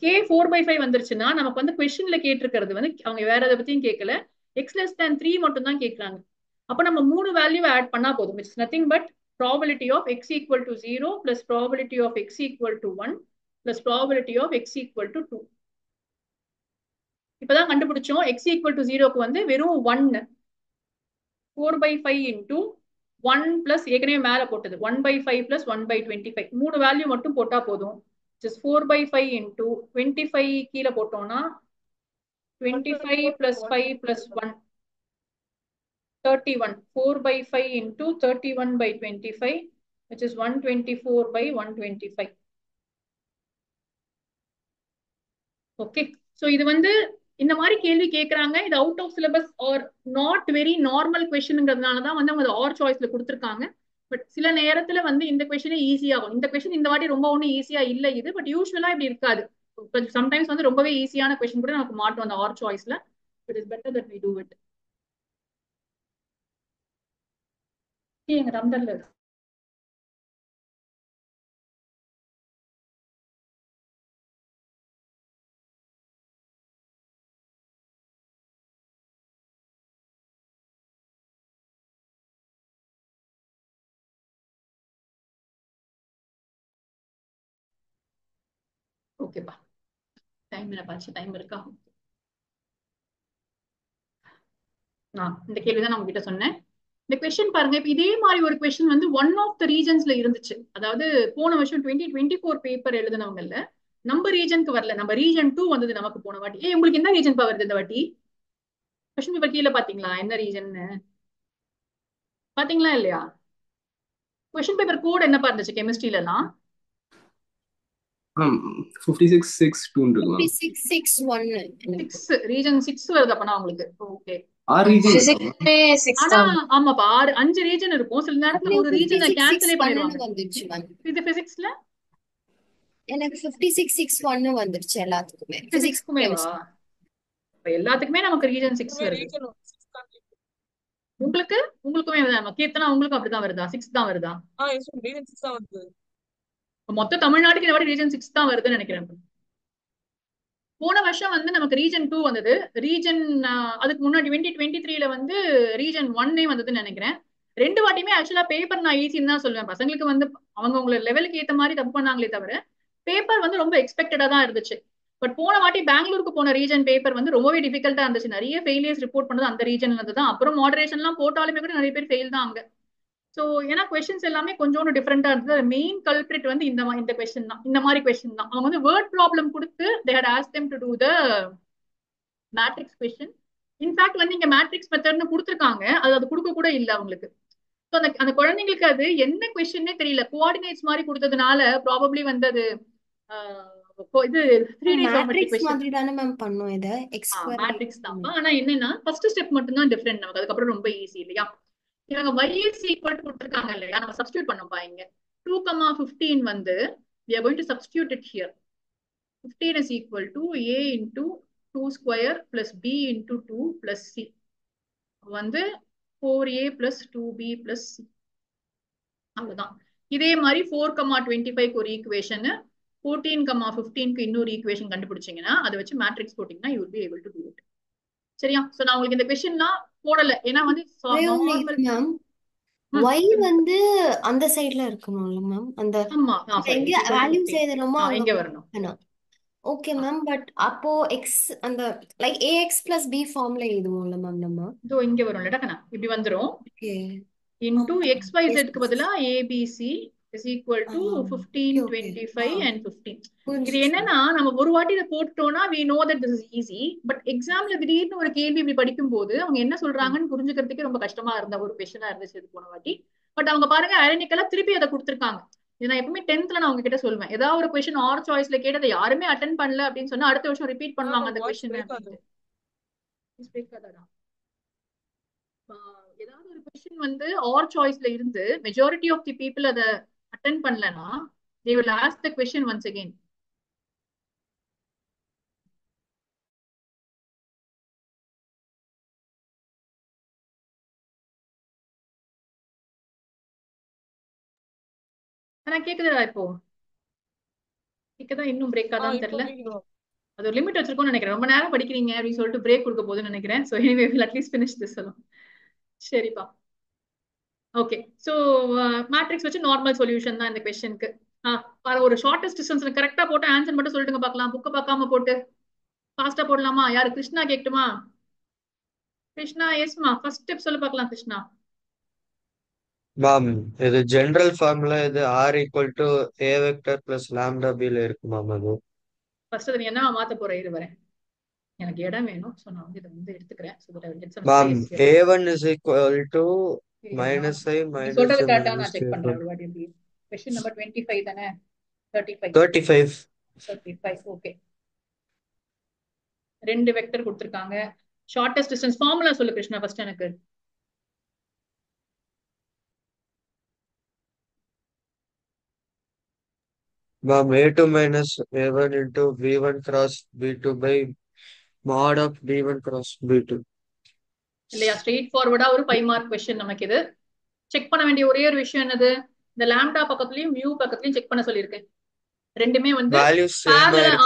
கே 4/5 வந்துருச்சுன்னா நமக்கு வந்து கொஸ்டின்ல கேட்டிருக்கிறது வந்து அவங்க வேற எதை பத்தியும் கேட்கல, x<3 மட்டும் தான் கேட்கறாங்க. அப்ப நம்ம 3 வேல்யூ ஆட் பண்ணா போதும். It's nothing but probability of x equal to 0 plus probability of x equal to 1 plus probability of x equal to 2. இப்பதான் கண்டுபிடிச்சோம். x equal to 0க்கு வந்து வெறும் 1. 4/5 into 1 plus ஏற்கனவே மேல போட்டது 1/5 plus 1/25. 3 வேல்யூ மட்டும் போட்டா போதும். just 4/5 into 25 கீழே போட்டோம்னா 25 plus 5 plus 1 31. 4/5 into 31/25, which is 124/125. Okay, so இது வந்து இந்த மாதிரி கேள்வி கேட்கறாங்க. இது out of syllabus or not very normal கொஸ்டின்ங்கிறதுனால தான் வந்து அவங்க ஆர் சாய்ஸ்ல கொடுத்துருக்காங்க. பட் சில நேரத்துல வந்து இந்த கொஸ்டினே ஈஸியாகும். இந்த கொஸ்டின் இந்த வாட்டி ரொம்ப ஒன்றும் ஈஸியா இல்ல இது, பட் யூஸ்வலா இப்படி இருக்காது. சம்டைம்ஸ் வந்து ரொம்பவே ஈஸியான கொஸ்டின் கூட நமக்கு மாட்டோம் அந்த ஆர் சாய்ஸ்ல. It is better that we do it. எங்க ரம்தல்ல ஓகேப்பா. டைம் என்ன பாச்சு? டைம் இருக்கா? இந்த கேள்விதான் நான் உங்ககிட்ட சொன்னேன். இந்த கொஸ்டின் பாருங்க, இப்ப இதே மாதிரி ஒரு கொஸ்டின் வந்து ஒன் ஆஃப் த ரீஜன்ஸ்ல இருந்துச்சு. அதாவது போன வருஷம் 2024 பேப்பர் எழுதினவங்கல்ல நம்ம ரீஜனுக்கு வரல, நம்ம ரீஜன் 2 வந்தது நமக்கு போன வாட்டி. உங்களுக்கு என்ன ரீஜன் வருது இந்த வாட்டி? கொஸ்டின் பேப்பர் கீழே பாத்தீங்களா என்ன ரீஜன்னு? பாத்தீங்களா இல்லையா? கொஸ்டின் பேப்பர் கோட் என்ன இருந்துச்சு கெமிஸ்ட்ரியில எல்லாம்? 5661 ரீஜன் 6 வருது அப்பனா உங்களுக்கு. ஓகே, ஆமாப்பா 5 ரீஜன் இருக்கும். சில நேரத்துல ஒரு ரீஜனை கேன்சலே பண்ணிடுவாங்க. இது பிசிக்ஸ்ல எனக்கு 5661 வந்துருச்சு எல்லாத்துக்குமே. பிசிக்ஸ்க்குமேவா? எல்லாத்துக்குமே நமக்கு ரீஜன் 6 வருது. உங்களுக்குமே கீர்த்தனா உங்களுக்கும் அப்படிதான் வருதா? 6 தான் வருதா? ரீஜன் 6 தான் வருது. மொத்த தமிழ்நாட்டுக்கு இந்த வாட்டி ரீஜன் 6 தான் வருதுன்னு நினைக்கிறேன். போன வருஷம் வந்து நமக்கு ரீஜன் 2 வந்தது. ரீஜன் அதுக்கு முன்னாடி 2023ல வந்து ரீஜன் 1 வந்ததுன்னு நினைக்கிறேன். 2 வாட்டியுமே ஆக்சுவலா பேப்பர் நான் ஈஸின்னு தான் சொல்லுவேன். பசங்களுக்கு வந்து அவங்க உங்களோட லெவலுக்கு ஏத்த மாதிரி தப்பு பண்ணாங்களே தவிர பேப்பர் வந்து ரொம்ப எக்ஸ்பெக்டடா தான் இருந்துச்சு. பட் போன வாட்டி பெங்களூருக்கு போன ரீஜன் பேப்பர் வந்து ரொம்பவே டிஃபிகல்ட்டா இருந்துச்சு. நிறைய ஃபெயிலியர்ஸ் ரிப்போர்ட் பண்ணது அந்த ரீஜன்ல இருந்து தான். அப்புறம் மாடரேஷன்லாம் போட்டாலுமே கூட நிறைய பேர் ஃபெயில் தான் அங்க. ஸோ ஏன்னா கொஸ்டின்ஸ் எல்லாமே கொஞ்சம் டிஃப்ரெண்டா இருந்தது. மெயின் கல்பிரிட் வந்து இந்த கொஸ்டின் தான், இந்த மாதிரி கொஸ்டின் தான். அவங்க வந்து வேர்ட் ப்ராப்ளம் கொடுத்து they had asked them to do the matrix question. In fact வந்து இங்க மேட்ரிக்ஸ் மெத்தட்னு கொடுத்துருக்காங்க, அது கொடுக்க கூட இல்லை அவங்களுக்கு. ஸோ அந்த குழந்தைங்களுக்கு அது என்ன கொஸ்டின்னே தெரியல. கோஆர்டினேட்ஸ் மாதிரி கொடுத்ததுனால ப்ராபப்ளி வந்து அது இது 3D ஜியோமெட்ரிக் கொஸ்டின் மாதிரி தான மேம் பண்ணோம். இத மேட்ரிக்ஸ் தான். ஆனா என்னன்னா ஃபர்ஸ்ட் ஸ்டெப் மட்டும் தான் டிஃபரெண்ட் நமக்கு. அதுக்கப்புறம் ரொம்ப ஈஸி இல்லையா? இவங்க y is equal to கொடுத்திருக்காங்க இல்லையா? நம்ம சப்ஸ்டிட்யூட் பண்ணோம்பா. இங்க 2,15 வந்து we are going to substitute it here. 15 is equal to a into 2 square plus b into 2 plus c வந்து 4a plus 2b plus c. அவ்வளவுதான். இதே மாதிரி 4,25 ஒரு ஈக்குவேஷன், 14,15க்கு இன்னொரு ஈக்குவேஷன் கண்டுபிடிச்சீங்கன்னா அதை வச்சு மேட்ரிக்ஸ் போட்டீங்கன்னா you will be able to do it. சரியா? சோ நான் உங்களுக்கு இந்த क्वेश्चनலாம் போடல ஏன்னா வந்து மேம் y வந்து அந்த சைடுல இருக்கணும்ல மேம். அந்த எங்க வேல்யூஸ் எழுதணுமோ அங்க வரணும். ஓகே மேம், பட் அப்போ x அந்த லைக் ax plus b ஃபார்ம்ல எழுதுவோம்ல மேம் நம்ம. இதோ இங்க வரும்ல டக்கனா இப்படி வந்துரும். ஓகே, into xyz க்கு பதிலா abc is equal to 15, Okay, okay. 25 and 15. இது புரிஞ்சுச்சு. என்னன்னா நம்ம ஒரு வாட்டி இதை போட்டோம்னா we know that this is easy. But எக்ஸாம்ல திடீர்னு ஒரு கேள்வி இப்படி படிக்கும் போது அவங்க என்ன சொல்றாங்கன்னு புரிஞ்சுக்கிறதுக்கே ரொம்ப கஷ்டமா இருந்த ஒரு கொஸ்டினா இருந்துச்சு இது போன வாட்டி. பட் அவங்க பாருங்க ஐடென்டிக்கலா திருப்பி அதை கொடுத்துருக்காங்க. நான் எப்பவுமே 10th நான் உங்ககிட்ட சொல்லுவேன், ஏதாவது ஒரு கொஸ்டின் ஆர் சாய்ஸ்ல கேட்டதை யாருமே அட்டென்ட் பண்ணல அப்படின்னு சொன்னா அடுத்த வருஷம் ரிப்பீட் பண்ணுவாங்க அந்த கொஸ்டின். ஏதாவது ஒரு கொஸ்டின் வந்து ஆர் சாய்ஸ்ல இருந்து மெஜாரிட்டி ஆஃப் தி பீப்புள் அதை அட்டென்ட் பண்ணலன்னா they will ask the question once again. நான் கேக்குதா இப்போ கேக்குதா? இன்னும் பிரேக் ஆதான் தெரியல. அது ஒரு லிமிட் வச்சிருக்கோம்னு நினைக்கிறேன். ரொம்ப நேரம் படிக்கிறீங்க அப்படின்னு சொல்லிட்டு பிரேக் கொடுக்க போதுன்னு நினைக்கிறேன். So anyway will at least finish this எல்லாம். சரிப்பா, ஓகே. ஸோ மேட்ரிக்ஸ் வச்சு நார்மல் சொல்யூஷன் தான் இந்த கொஸ்டினுக்கு. ஒரு ஷார்டஸ்ட் டிஸ்டன்ஸ் கரெக்டா போட்டு ஆன்சர் மட்டும் சொல்லிட்டுங்க பார்க்கலாம். புக்கை பார்க்காம போட்டு ஃபாஸ்டா போடலாமா? யாரு? கிருஷ்ணா கேட்கட்டுமா? கிருஷ்ணா எஸ்மா, ஃபர்ஸ்ட் ஸ்டெப் சொல்ல பார்க்கலாம் கிருஷ்ணா. மேம் இது ஜெனரல் ஃபார்முலா, இது r equal to a vector plus lambda b ல இருக்கு மேம். அது ஃபர்ஸ்ட் நீ என்ன மாத்த போற? இரு வரேன், எனக்கு இடம் வேணும். ஸோ நான் வந்து இதை வந்து எடுத்துக்கிறேன். So that I will get some ma'am space. a1 is equal to minus i நீ மைனஸ் சொல்றது j கரெக்டா? நான் மைனஸ் செக் k பண்றேன் ஒரு வாட்டி. எப்படி கொஸ்டின் நம்பர் 25 தானே? 35 35 ஓகே. ரெண்டு வெக்டர் கொடுத்திருக்காங்க. ஷார்டஸ்ட் டிஸ்டன்ஸ் ஃபார்முலா சொல்லு கிருஷ்ணா ஃபர்ஸ்ட் எனக்கு. Ma'am a2 minus a1 into b1 cross b2 by mod of b1 cross b2. இல்லையா? ஸ்ட்ரெயிட் ஃபார்வர்டா ஒரு 5 மார்க் கொஸ்டின் நமக்கு. இது செக் பண்ண வேண்டிய ஒரே ஒரு விஷயம் என்னது? இந்த லாம்டா பக்கத்துலயும் மியூ பக்கத்துலயும் செக் பண்ண சொல்லியிருக்கேன். ரெண்டுமே வந்து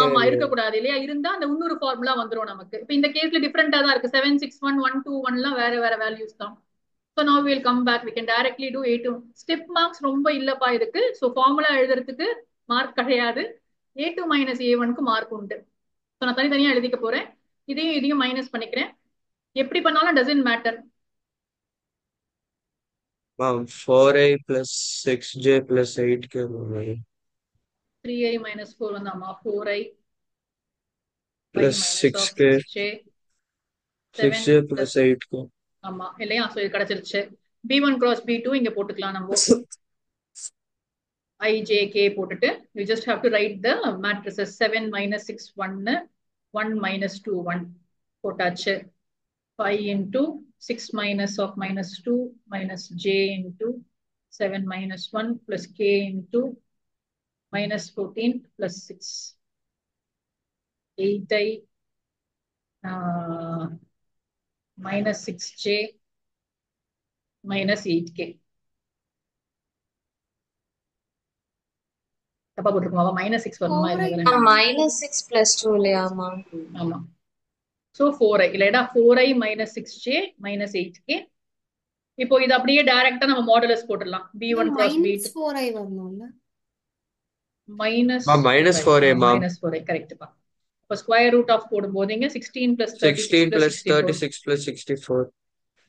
ஆமா இருக்க கூடாது இல்லையா? இருந்தா அந்த இன்னொரு ஃபார்முலா வந்துரும் நமக்கு. இப்ப இந்த கேஸ்ல டிஃபரெண்டா தான் இருக்கு. 761 121 எல்லாம் வேற வேற வேல்யூஸ் தான். So now we will come back. We can directly do A2. Step marks ரொம்ப இல்லப்பா இருக்கு. So ஃபார்முலா எழுதுறதுக்கு மார்க் கிடையாது. A2 minus A1க்கு மார்க் உண்டு. ஸோ நான் தனித்தனியா எழுதிக்க போறேன். இதையும் மைனஸ் பண்ணிக்கிறேன். எப்படி பண்ணாலும் doesn't matter. Ma'am 4i plus 6j plus 8k. 3i minus 4 வந்தாமா? 4i plus 6k 6j plus 8k. ஆமா இல்லையா? ஸோ இது கிடைச்சிருச்சு. B1 cross B2 இங்க போட்டுக்கலாம் நம்ம. IJK போட்டுட்டு you just have to write the matrices. 7 minus 6 1 1 minus 2 1 போட்டாச்சு. 5 into 6 minus of minus 2 minus j into 7 minus 1 plus k into minus 14 plus 6 8i minus 6j minus 8k. தப்பா போட்டுருக்கோம். Minus 6 வருமா? Minus 6 plus 2 இல்லையாமா? ஆமா. So 4i இல்லைடா? 4i minus 6j minus 8k. இப்போ இது அப்படியே டைரக்டா நம்ம மாடுலஸ் போட்டுடலாம். B1 cross B2 4i வரணும்ல? minus 4i ma'am. minus 4i கரெக்ட்பா. இப்போ ஸ்கொயர் ரூட் ஆஃப் போடும்போது இங்க 16 plus 16 plus 36 plus 64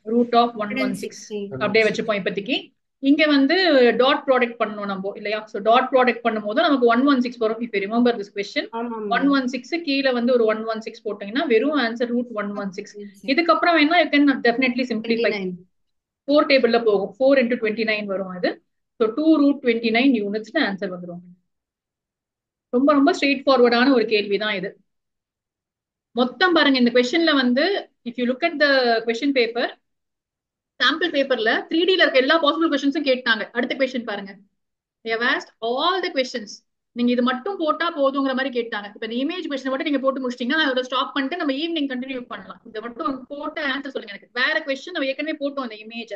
root of 116 அப்படியே வச்சுப்போம் இப்போதைக்கு. இங்க வந்து டாட் ப்ராடக்ட் பண்ணணும் நம்ம இல்லையா? சோ டாட் ப்ராடக்ட் பண்ணும்போது நமக்கு 116 வரும். if you remember this question 116 கீழ வந்து ஒரு 116 போட்டீங்கன்னா வெறும் ஆன்சர் ரூட் 116. இதுக்கு அப்புறம் வேணா you can definitely simplify. 4 டேபிள்ல போகும். 4 into 29 வரும் அது. சோ 2 root 29 யூனிட்ஸ்னு ஆன்சர் வந்துரும். ரொம்ப ரொம்ப ஸ்ட்ரெயிட் ஃபார்வர்டான ஒரு கேள்விதான் இது. மொத்தம் பாருங்க இந்த क्वेश्चनல வந்து if you look at the question paper, sample பேப்பர்ல 3D ல இருக்க எல்லா பாசிபிள் क्वेश्चंसும் கேட்டாங்க. அடுத்த क्वेश्चन பாருங்க. they have asked all the questions. நீங்க இது மட்டும் போட்டா போதுங்கிற மாதிரி கேட்டாங்க. இப்ப இந்த இமேஜ் क्वेश्चन மட்டும் நீங்க போட்டு முடிச்சிட்டீங்கன்னா அதோட ஸ்டாப் பண்ணிட்டு நம்ம ஈவினிங் கண்டினியூ பண்ணலாம். இத மட்டும் போட்டு ஆன்சர் சொல்லுங்க. எனக்கு வேற क्वेश्चन நம்ம ஏற்கனவே போட்டோம். அந்த இமேஜ்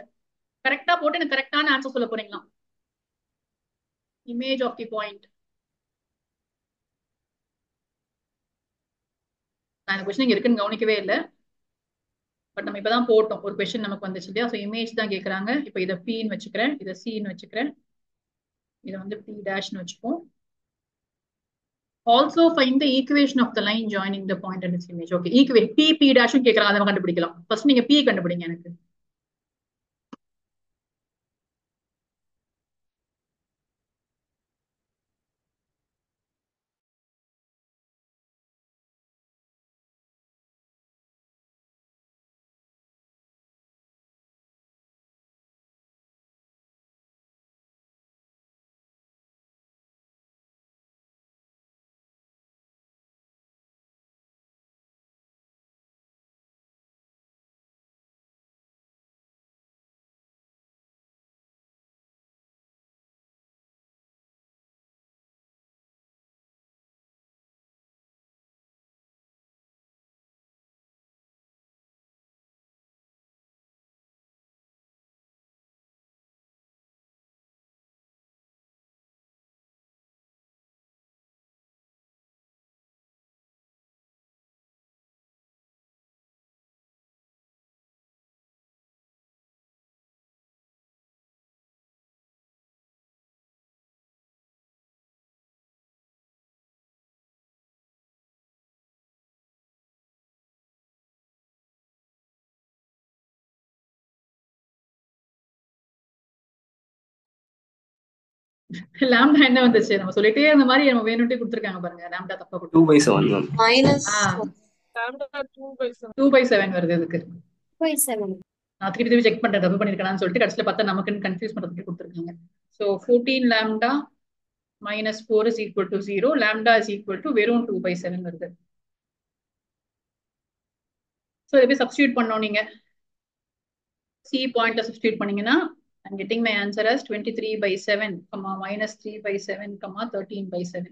கரெக்ட்டா போட்டு எனக்கு கரெக்ட்டான ஆன்சர் சொல்ல போறீங்களா? Image of the point. நான் இந்த क्वेश्चन இங்க இருக்குன்னு கவனிக்கவே இல்லை. பட் நம்ம இப்பதான் போட்டோம். ஒரு क्वेश्चन நமக்கு வந்துச்சு இல்லையா? ஸோ இமேஜ் தான் கேட்கறாங்க. இப்போ இதை Pன்னு வச்சுக்கிறேன், இதை Cன்னு வச்சுக்கிறேன், இதை வந்து P டேஷ்னு வச்சுப்போம். Also find the equation of the line joining the point and its image. Okay, P டேஷும் கேட்கறாங்க. அதை கண்டுபிடிக்கலாம். ஃபர்ஸ்ட் நீங்க P கண்டுபிடிங்க. எனக்கு லாம்டா என்ன வந்துச்சு? நம்ம சொல்லிட்டே இருந்த மாதிரி நம்ம வேணும்ட்டே கொடுத்துருக்காங்க பாருங்க. லாம்டா தப்பா கொடுத்து 2/7 minus lambda 2/7 2/7 வருது இதுக்கு. 2/7 நான் திருப்பி செக் பண்றேன் தப்பு பண்ணிருக்கானு சொல்லிட்டு கடைசியில பார்த்தா நமக்குன்னு கன்ஃபியூஸ் பண்றதுக்கு கொடுத்துருக்காங்க. So 14 lambda minus 4 is equal to 0. Lambda is equal to வெறும் 2/7 வருது. ஸோ இதை போய் சப்ஸ்டியூட் பண்ணோம் நீங்க. C பாயிண்ட்ல சப்ஸ்டியூட் பண்ணீங்கன்னா I'm getting my answer as 23/7, minus 3/7, 13/7.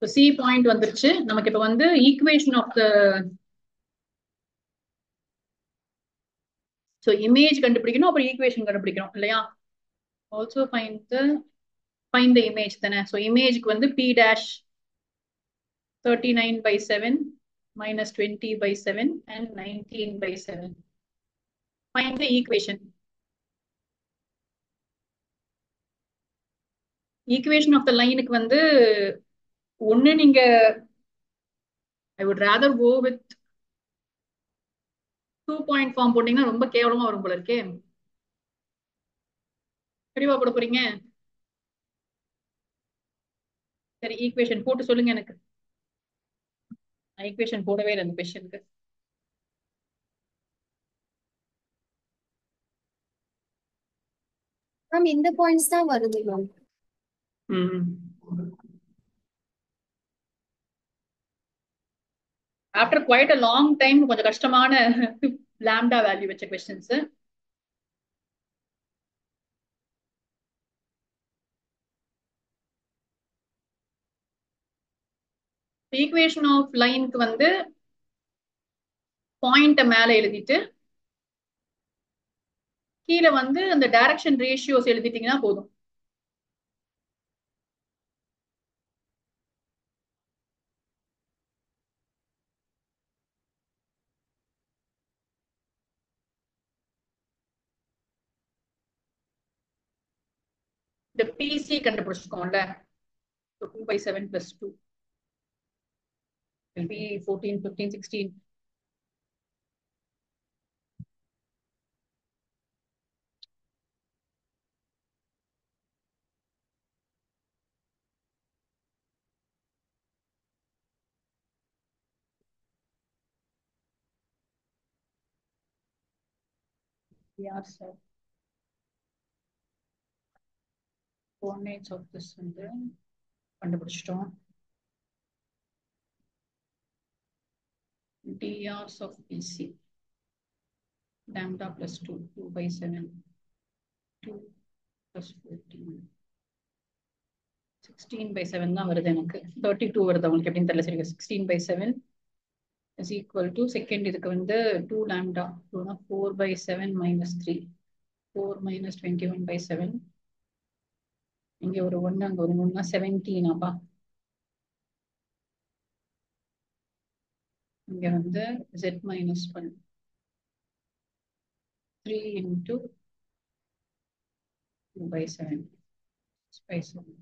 So C point வந்துருச்சு. நமக்கு இப்ப வந்து equation of the so image கண்டுபிடிக்கணும், அப்புறம் ஈக்குவேஷன் கண்டுபிடிக்கணும் இல்லையா? ஆல்சோ find the image தானே. ஸோ இமேஜ்க்கு வந்து P dash 39/7 minus 20/7 and 19/7. Find the equation. Equation of the line க்கு வந்து ஒண்ணு நீங்க I would rather go with 2-point form போட்டீங்கன்னா ரொம்ப கேவலமா வரும் போல இருக்கே. தெளிவா போட போறீங்க? சரி ஈக்குவேஷன் போட்டு சொல்லுங்க எனக்கு. ஈக்குவேஷன் போடவே இல்லை அந்த கொஸ்டினுக்கு. மேம் இந்த பாயிண்ட்ஸ் தான் வருது ma'am. After quite a long time கொஞ்சம் கஷ்டமான lambda வேல்யூ வச்ச questions. ஈக்குவேஷன் ஆஃப் லைனுக்கு வந்து பாயிண்ட மேல எழுதிட்டு கீழே வந்து அந்த டைரக்ஷன் ரேஷியோஸ் எழுதிட்டீங்கன்னா போதும். இந்த PC கண்டுபிடிச்சிருக்கோம்ல 2/7 plus 2 will be 14, 15, 16. Yeah, sir. Coordinates of this வந்து கண்டுபிடிச்சிட்டோம். drs of PC lambda plus 2 2/7 2 plus 14 16/7 தான் வருது எனக்கு. 32 வருது உங்களுக்கு எப்படின்னு தெரியல. சரி 16/7 is equal to செகண்ட் இதுக்கு வந்து 2 lambda 4/7 minus 3 4 minus 21/7 இங்க ஒரு 1 அங்க ஒரு 3 17 அப்பா. இங்க வந்து z minus 1 3 into 2/7 6/7.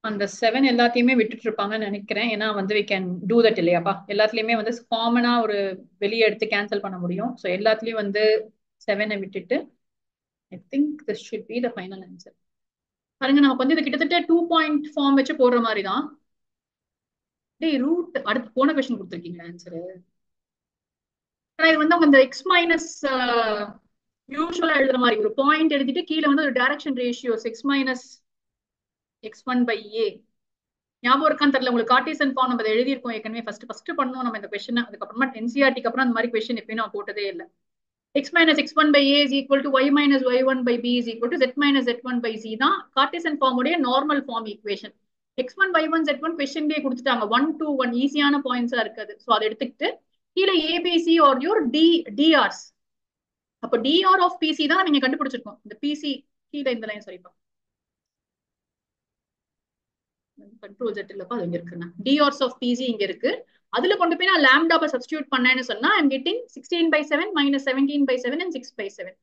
அந்த 7 எல்லாத்தையுமே விட்டுட்டு இருப்பாங்கன்னு நினைக்கிறேன். ஏன்னா வந்து we can do that இல்லையாப்பா. எல்லாத்துலயுமே வந்து காமனா ஒரு வெளியே எடுத்து கேன்சல் பண்ண முடியும். ஸோ எல்லாத்துலயும் வந்து 7 விட்டுட்டு I think this should be the final answer. பாருங்க நமக்கு வந்து இது கிட்டத்தட்ட 2-point ஃபார்ம் வச்சு போடுற மாதிரி தான். டேய் ரூட் அடுத்து போன கொஸ்டின் கொடுத்துருக்கீங்களா ஆன்சரு? ஆனா இது வந்து அவங்க இந்த எக்ஸ் மைனஸ் யூஸ்வலா எழுதுற மாதிரி ஒரு பாயிண்ட் எழுதிட்டு கீழே வந்து ஒரு direction ratios x minus x1/a ஞாபகம் இருக்கான்னு தெரியல உங்களுக்கு. கார்டீசியன் ஃபார்ம் நம்ம எழுதியிருக்கோம் ஏற்கனவே. ஃபர்ஸ்ட் பண்ணோம் நம்ம இந்த கொஸ்டின். அதுக்கப்புறமா NCERT-க்கு அப்புறம் அந்த மாதிரி கொஸ்டின் எப்பயும் நான் போட்டதே இல்லை. x minus x1/a is equal to y minus y1/b is equal to z minus z1/c தான் கார்டீசியன் ஃபார்ம் உடைய normal form equation. x1 y1 z1 கொஸ்டின்லயே கொடுத்துட்டாங்க. 1 to 1 ஈஸியான பாயிண்ட்ஸா இருக்குது. ஸோ அதை எடுத்துக்கிட்டு கீழே ABC or your DRs. அப்போ DR of PC தான் நீங்க கண்டுபிடிச்சிருக்கோம். இந்த PC கீழே இந்த லைன் சரிப்பா கண்ட்ரோல் Z இல்லப்பா அது இங்க இருக்குன்னா DRs of PC இங்க இருக்கு. அதுல கொண்டு போய் நான் லாம்டாவை சப்ஸ்டியூட் பண்ணேன்னு சொன்னா I'm getting 16/7 minus 17/7 and 6/7.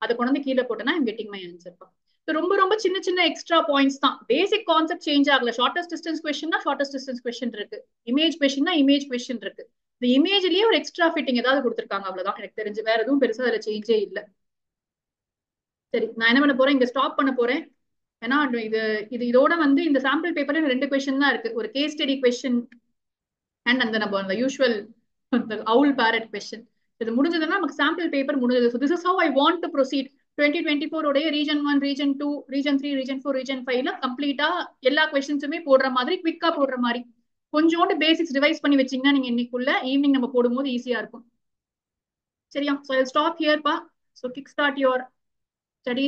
அதை கொண்டு வந்து கீழே போட்டேன்னா I'm getting my answer பா. ரொம்ப ரொம்ப சின்ன சின்ன எக்ஸ்ட்ரா பாயிண்ட்ஸ் தான். பேசிக் கான்செப்ட் சேஞ்ச் ஆகல. ஷார்டஸ்ட் டிஸ்டன்ஸ் கொஸ்டின்னா ஷார்டஸ்ட் டிஸ்டன்ஸ் கொஸ்டின் இருக்கு. இமேஜ் கொஸ்டின்னா இமேஜ் கொஸ்டின் இருக்கு. இந்த இமேஜ்லயே ஒரு எக்ஸ்ட்ரா ஃபிட்டிங் ஏதாவது கொடுத்துருக்காங்க, அவ்வளவுதான் எனக்கு தெரிஞ்சு. வேற எதுவும் பெருசா அதுல சேஞ்சே இல்லை. சரி, நான் என்ன பண்ண போறேன், இங்க ஸ்டாப் பண்ண போறேன். ஏன்னா இதோட வந்து இந்த சாம்பிள் பேப்பர்ல 2 கொஸ்டின் தான் இருக்கு. ஒரு கேஸ் ஸ்டடி கொஸ்டின் அண்ட் அந்த யூஸ்வல் அவுல் பேரட் கொஸ்டின். இது முடிஞ்சதுன்னா நமக்கு சாம்பிள் பேப்பர் முடிஞ்சது. So this is how I want to proceed. 2024 உடைய region 1, region 2, region 3, region 4, region 5ல கம்ப்ளீட்டா எல்லா கொஸ்டின்ஸுமே போடுற மாதிரி, குவிக்கா போடுற மாதிரி கொஞ்சோண்டு பேசிக்ஸ் ரிவைஸ் பண்ணி வச்சீங்கன்னா நீங்க இன்னைக்குள்ள ஈவினிங் நம்ம போடும்போது ஈஸியா இருக்கும். சரியா? ஸோ ஸ்டாப் ஹியர் பா. So kick start your